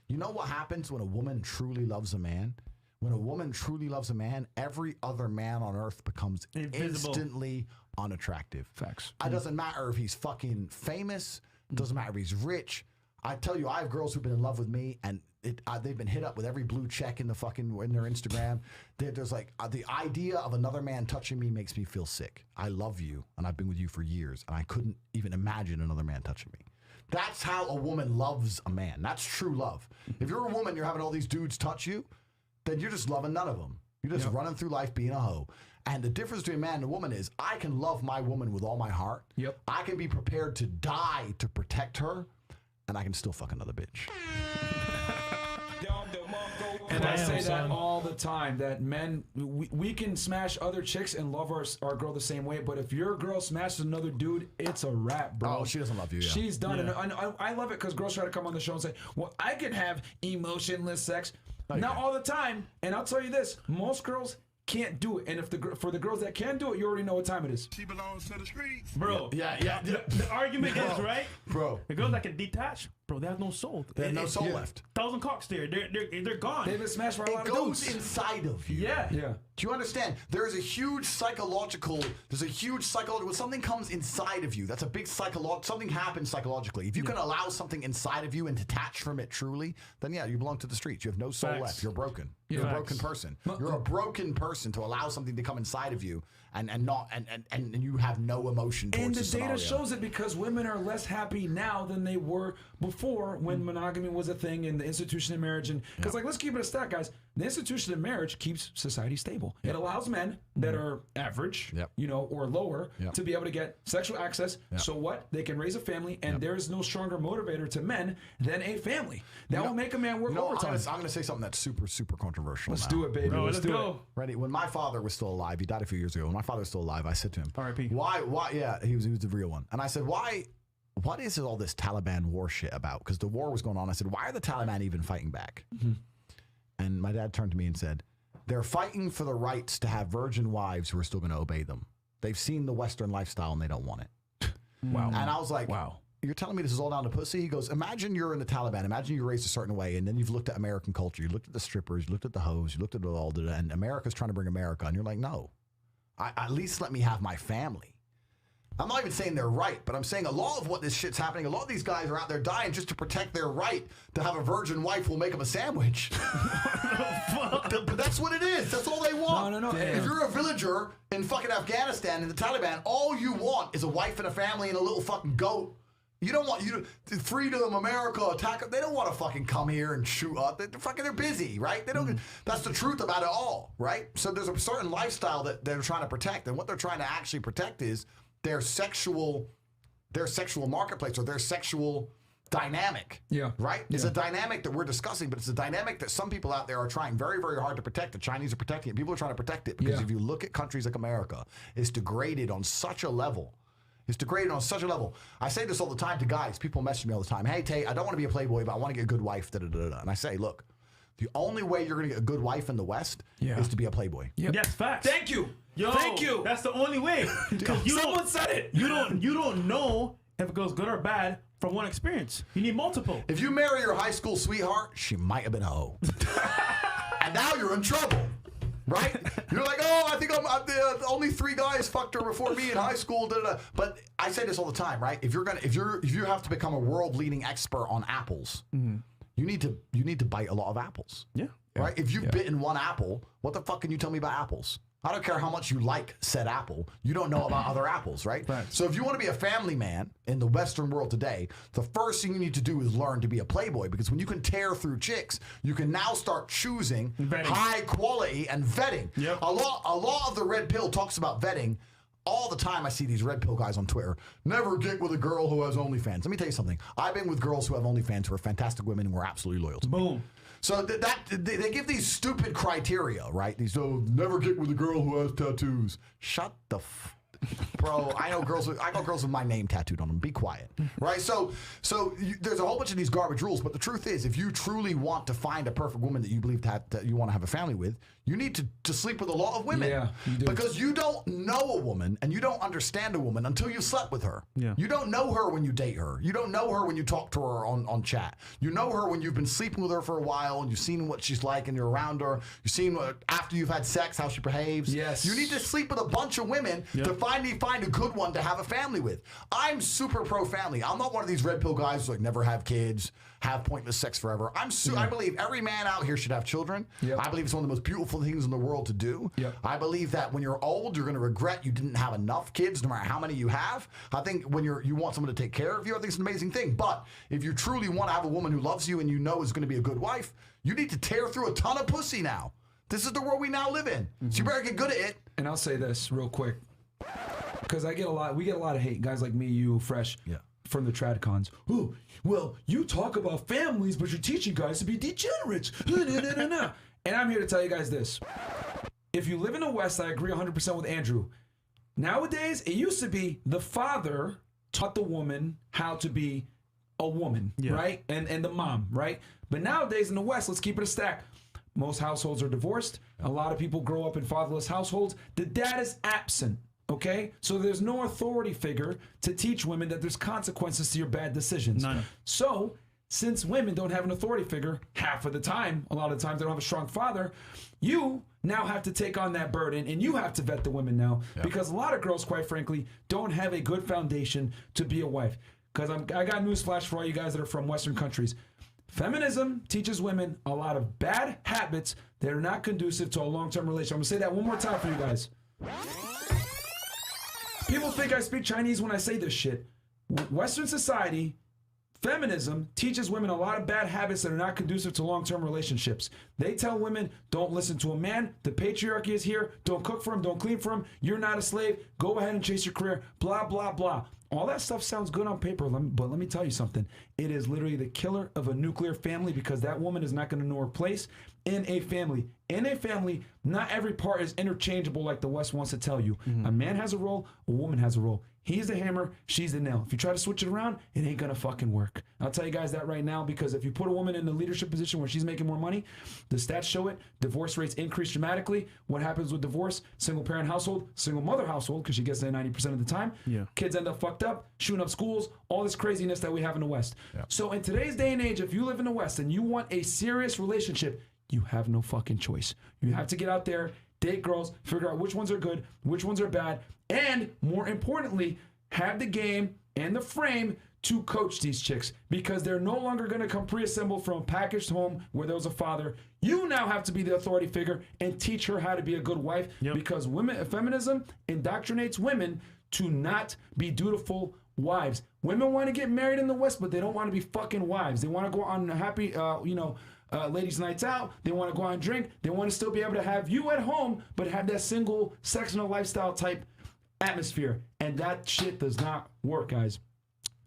You know what happens when a woman truly loves a man? When a woman truly loves a man, every other man on earth becomes Invisible. instantly unattractive. Facts. It doesn't matter if he's fucking famous. It doesn't matter if he's rich. I tell you, I have girls who've been in love with me, and they've been hit up with every blue check in their Instagram. There's like the idea of another man touching me makes me feel sick. I love you, and I've been with you for years, and I couldn't even imagine another man touching me. That's how a woman loves a man. That's true love. If you're a woman, you're having all these dudes touch you, then you're just loving none of them. You're just running through life being a hoe. And the difference between a man and a woman is I can love my woman with all my heart. Yep. I can be prepared to die to protect her, and I can still fuck another bitch. And I Damn, say son. that all the time, that men, we can smash other chicks and love our girl the same way, but if your girl smashes another dude, it's a wrap, bro. Oh, she doesn't love you, yeah. She's done. And I love it because girls try to come on the show and say, well, I can have emotionless sex. Not all the time. And I'll tell you this, most girls can't do it. And if for the girls that can do it, you already know what time it is. She belongs to the streets. Bro. Yeah. The argument is, right? Bro. The girls that can detach, bro, they have no soul. They have no soul left. 1,000 cocks there. They're gone. They've been smashed by a lot It of goes dudes. inside of you. Yeah. Yeah. Do you understand? There's a huge psychological, when something comes inside of you, that's a big something happens psychologically. If you can allow something inside of you and detach from it truly, then yeah, you belong to the streets. You have no soul Facts. left. You're broken. You're a broken person. You're a broken person to allow something to come inside of you and you have no emotion towards And the scenario. data shows it because women are less happy now than they were before when monogamy was a thing and the institution of marriage. And because let's keep it a stat, guys. The institution of marriage keeps society stable. It allows men that are average, or lower, to be able to get sexual access. So what? They can raise a family, and there is no stronger motivator to men than a family. That will make a man work overtime. I'm going to say something that's super, super controversial. Let's now. do it, baby. Bro, let's let's do go. it. Ready? When my father was still alive, he died a few years ago. When my father was still alive, I said to him, R.I.P. Why? Yeah, he was the real one. And I said, why? What is all this Taliban war shit about? Because the war was going on. I said, why are the Taliban even fighting back? And my dad turned to me and said, they're fighting for the rights to have virgin wives who are still going to obey them. They've seen the Western lifestyle and they don't want it. Wow. And I was like, wow. You're telling me this is all down to pussy? He goes, imagine you're in the Taliban. Imagine you're raised a certain way, and then you've looked at American culture. You looked at the strippers. You looked at the hoes. You looked at all the, and America's trying to bring America. And you're like, no. At least let me have my family. I'm not even saying they're right, but I'm saying a lot of what this shit's happening, a lot of these guys are out there dying just to protect their right to have a virgin wife who'll make them a sandwich. But that's what it is. That's all they want. No. If you're a villager in fucking Afghanistan in the Taliban, all you want is a wife and a family and a little fucking goat. You don't want freedom, America, attack. They don't want to fucking come here and shoot up. They're busy, right? They don't. That's the truth about it all, right? So there's a certain lifestyle that they're trying to protect, and what they're trying to actually protect is their sexual marketplace or their sexual dynamic. Yeah. Right? It's a dynamic that we're discussing, but it's a dynamic that some people out there are trying very, very hard to protect. The Chinese are protecting it. People are trying to protect it because if you look at countries like America, it's degraded on such a level. I say this all the time to guys. People message me all the time. Hey, Tate, I don't want to be a playboy, but I want to get a good wife. And I say, look, the only way you're going to get a good wife in the West is to be a playboy. Yes, facts. Thank you. Yo, Thank you. That's the only way. Someone said it. You don't know if it goes good or bad from one experience. You need multiple. If you marry your high school sweetheart, she might have been a hoe. And now you're in trouble. Right? You're like, oh, I think only 3 guys fucked her before me in high school. But I say this all the time, right? If you have to become a world leading expert on apples, you need to bite a lot of apples. Yeah. Right? If you've bitten one apple, what the fuck can you tell me about apples? I don't care how much you like said apple. You don't know about other apples, right? So if you want to be a family man in the Western world today, the first thing you need to do is learn to be a playboy, because when you can tear through chicks, you can now start choosing high quality and vetting. Yep. A lot of the red pill talks about vetting. All the time I see these red pill guys on Twitter. Never get with a girl who has OnlyFans. Let me tell you something. I've been with girls who have OnlyFans who are fantastic women and we're absolutely loyal to them. Boom. So they give these stupid criteria, right? These never get with a girl who has tattoos. Shut the bro. I got girls with my name tattooed on them. Be quiet, right? So there's a whole bunch of these garbage rules. But the truth is, if you truly want to find a perfect woman that you believe that you want to have a family with, you need to sleep with a lot of women. Yeah, you do. Because you don't know a woman and you don't understand a woman until you slept with her. Yeah. You don't know her when you date her. You don't know her when you talk to her on chat. You know her when you've been sleeping with her for a while and you've seen what she's like and you're around her. You've seen after you've had sex how she behaves. Yes. You need to sleep with a bunch of women to finally find a good one to have a family with. I'm super pro family. I'm not one of these red pill guys who like never have kids, have pointless sex forever. I believe every man out here should have children. Yep. I believe it's one of the most beautiful things in the world to do. Yep. I believe that when you're old, you're going to regret you didn't have enough kids, no matter how many you have. I think when you want someone to take care of you, I think it's an amazing thing. But if you truly want to have a woman who loves you and you know is going to be a good wife, you need to tear through a ton of pussy now. This is the world we now live in. So you better get good at it. And I'll say this real quick, because we get a lot of hate, guys like me, you, Fresh, from the TradCons. Oh, well, you talk about families, but you're teaching guys to be degenerates. And I'm here to tell you guys this. If you live in the West, I agree 100% with Andrew. Nowadays, it used to be the father taught the woman how to be a woman, right? And the mom, right? But nowadays in the West, let's keep it a stack. Most households are divorced. A lot of people grow up in fatherless households. The dad is absent, okay? So there's no authority figure to teach women that there's consequences to your bad decisions. None. So since women don't have an authority figure, half of the time, a lot of the times they don't have a strong father, you now have to take on that burden and you have to vet the women now because a lot of girls, quite frankly, don't have a good foundation to be a wife. Because I got newsflash for all you guys that are from Western countries. Feminism teaches women a lot of bad habits that are not conducive to a long-term relationship. I'm going to say that one more time for you guys. People think I speak Chinese when I say this shit. Western society, feminism teaches women a lot of bad habits that are not conducive to long-term relationships. They tell women, don't listen to a man. The patriarchy is here. Don't cook for him. Don't clean for him. You're not a slave. Go ahead and chase your career. Blah, blah, blah. All that stuff sounds good on paper, but let me tell you something. It is literally the killer of a nuclear family because that woman is not going to know her place in a family. In a family, not every part is interchangeable like the West wants to tell you. A man has a role, a woman has a role. He's the hammer, she's the nail. If you try to switch it around, it ain't gonna fucking work. I'll tell you guys that right now because if you put a woman in a leadership position where she's making more money, the stats show it, divorce rates increase dramatically. What happens with divorce? Single parent household, single mother household, because she gets there 90% of the time. Kids end up fucked up, shooting up schools, all this craziness that we have in the West. So in today's day and age, if you live in the West and you want a serious relationship, you have no fucking choice. You have to get out there, date girls, figure out which ones are good, which ones are bad, and more importantly, have the game and the frame to coach these chicks because they're no longer going to come pre-assembled from a packaged home where there was a father. You now have to be the authority figure and teach her how to be a good wife because feminism indoctrinates women to not be dutiful wives. Women want to get married in the West, but they don't want to be fucking wives. They want to go on happy, ladies' nights out. They want to go out and drink. They want to still be able to have you at home, but have that single sex and a lifestyle type atmosphere. And that shit does not work, guys.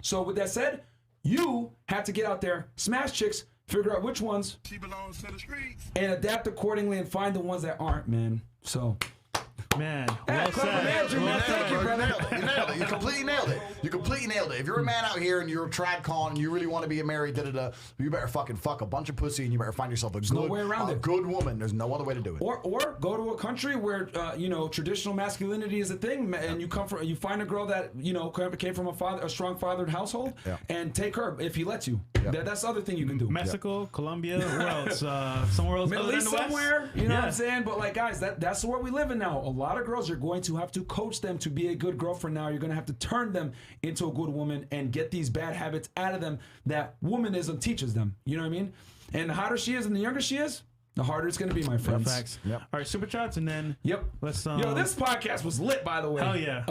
So with that said, you have to get out there, smash chicks, figure out which ones she belongs to the streets, and adapt accordingly and find the ones that aren't, man. So Man, well said. Andrew, man. Thank you, brother. You nailed it. You completely nailed it. You completely nailed it. If you're a man out here and you're a trad con and you really want to be married, you better fucking fuck a bunch of pussy and you better find yourself a good woman. There's no other way to do it. Or go to a country where traditional masculinity is a thing, and you find a girl that came from a strong fathered household, and take her if he lets you. That's the other thing you can do. Mexico, Colombia, where else? Somewhere else. Middle East somewhere. You know what I'm saying? But like, guys, that's the world we live in now. A lot lot of girls, you're going to have to coach them to be a good girlfriend now. You're going to have to turn them into a good woman and get these bad habits out of them that womanism teaches them. You know what I mean? And the hotter she is and the younger she is, the harder it's going to be, my friends. Facts. Yep. All right, super chats, and then let's. Yo, this podcast was lit, by the way. Hell yeah.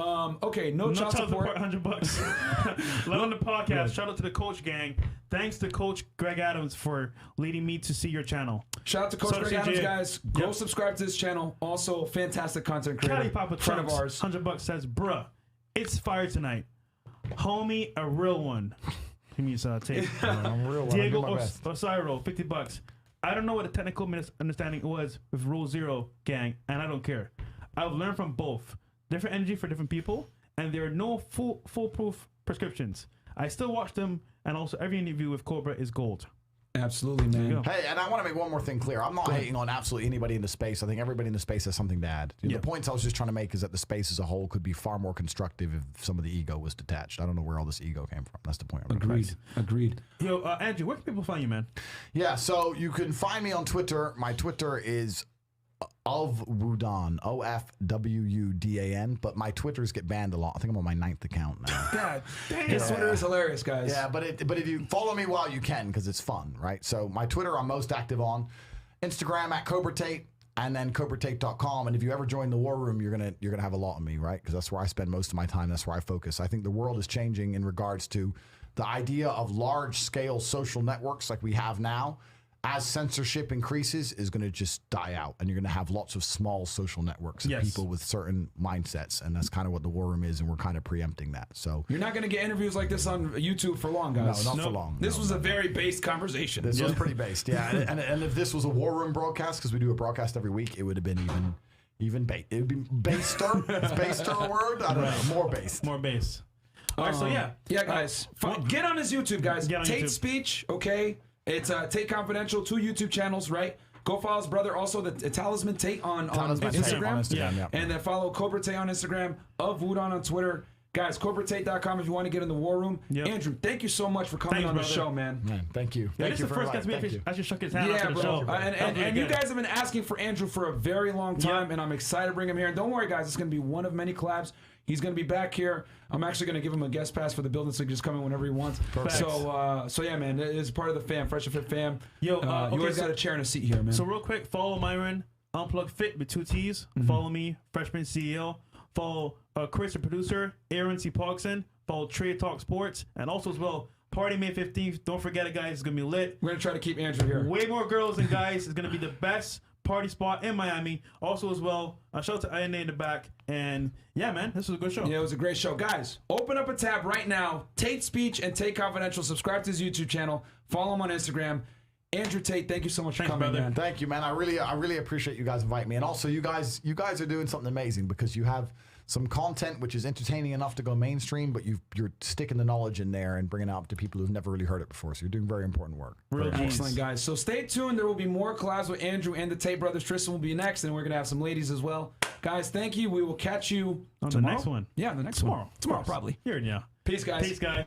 Okay, no child support. $100. Love on the podcast. Shout out to the Coach Gang. Thanks to Coach Greg Adams for leading me to see your channel. Shout out to Coach Greg Adams, guys. Go subscribe to this channel. Also, fantastic content creator. Caddy Papa friend of ours. $100 says, bruh, it's fire tonight. Homie, a real one. He means Tate. I'm a real one. Diego I'm doing my best. Osiro, $50. I don't know what the technical misunderstanding was with Rule 0 gang, and I don't care. I've learned from both. Different energy for different people, and there are no foolproof prescriptions. I still watch them, and also every interview with Cobra is gold. Absolutely, man. Hey, and I want to make one more thing clear. I'm not hating on absolutely anybody in the space. I think everybody in the space has something to add. The points I was just trying to make is that the space as a whole could be far more constructive if some of the ego was detached. I don't know where all this ego came from. That's the point I'm trying to make. Agreed. Yo, Andrew, where can people find you, man? Yeah, so you can find me on Twitter. My Twitter is ofwudan, OFWUDAN, but my Twitters get banned a lot. I think I'm on my 9th account now. God damn. His Twitter is hilarious, guys. Yeah, but if you follow me while you can, because it's fun, right? So my Twitter I'm most active on, Instagram at Cobra Tate, and then CobraTate.com. And if you ever join the war room, you're gonna have a lot of me, right? Because that's where I spend most of my time. That's where I focus. I think the world is changing in regards to the idea of large scale social networks like we have now. As censorship increases, is going to just die out, and you're going to have lots of small social networks of people with certain mindsets, and that's kind of what the war room is, and we're kind of preempting that. So you're not going to get interviews like this on YouTube for long, guys. No, not for long. This was a very based conversation. This was pretty based, yeah. and if this was a war room broadcast, because we do a broadcast every week, it would have been even based. It would be baster. Is baster a word? I don't know. More based. More based. All right, so yeah, guys, get on his YouTube, guys. Tate YouTube. Speech, okay. It's Tate Confidential, 2 YouTube channels, right? Go follow his brother, also the Talisman Tate on Instagram. Yeah. And then follow Cobra Tate on Instagram, of Wudon on Twitter. Guys, CobraTate.com if you want to get in the war room. Yep. Andrew, thank you so much for coming on the show, man. Thank you. Yeah, this is the first guest we actually shook his hand after the show. And you guys have been asking for Andrew for a very long time, and I'm excited to bring him here. And don't worry, guys, it's going to be one of many collabs. He's going to be back here. I'm actually going to give him a guest pass for the building so he can just come in whenever he wants. Perfect. So yeah, man, it's part of the fam, Fresh and Fit fam. Yo, you always got a chair and a seat here, man. So real quick, follow Myron, Unplugged Fit with 2 T's. Follow me, Freshman CEO. Follow Chris, the producer, Aaron C. Pogson. Follow Trade Talk Sports. And also as well, Party May 15th. Don't forget it, guys. It's going to be lit. We're going to try to keep Andrew here. Way more girls than guys. It's going to be the best party spot in Miami. Also as well, shout out to INA in the back. And yeah, man, this was a good show. Yeah, it was a great show. Guys, open up a tab right now. Tate Speech and Tate Confidential. Subscribe to his YouTube channel. Follow him on Instagram. Andrew Tate, thank you so much for coming, brother. man. Thank you, man. I really appreciate you guys inviting me. And also, you guys are doing something amazing because you have some content which is entertaining enough to go mainstream, but you're sticking the knowledge in there and bringing it up to people who've never really heard it before. So you're doing very important work. Really excellent, guys. So stay tuned. There will be more collabs with Andrew and the Tate brothers. Tristan will be next, and we're going to have some ladies as well. Guys, thank you. We will catch you on tomorrow. The next one. Yeah, the next one. Tomorrow, probably. Here, yeah. Peace, guys. Peace, guys.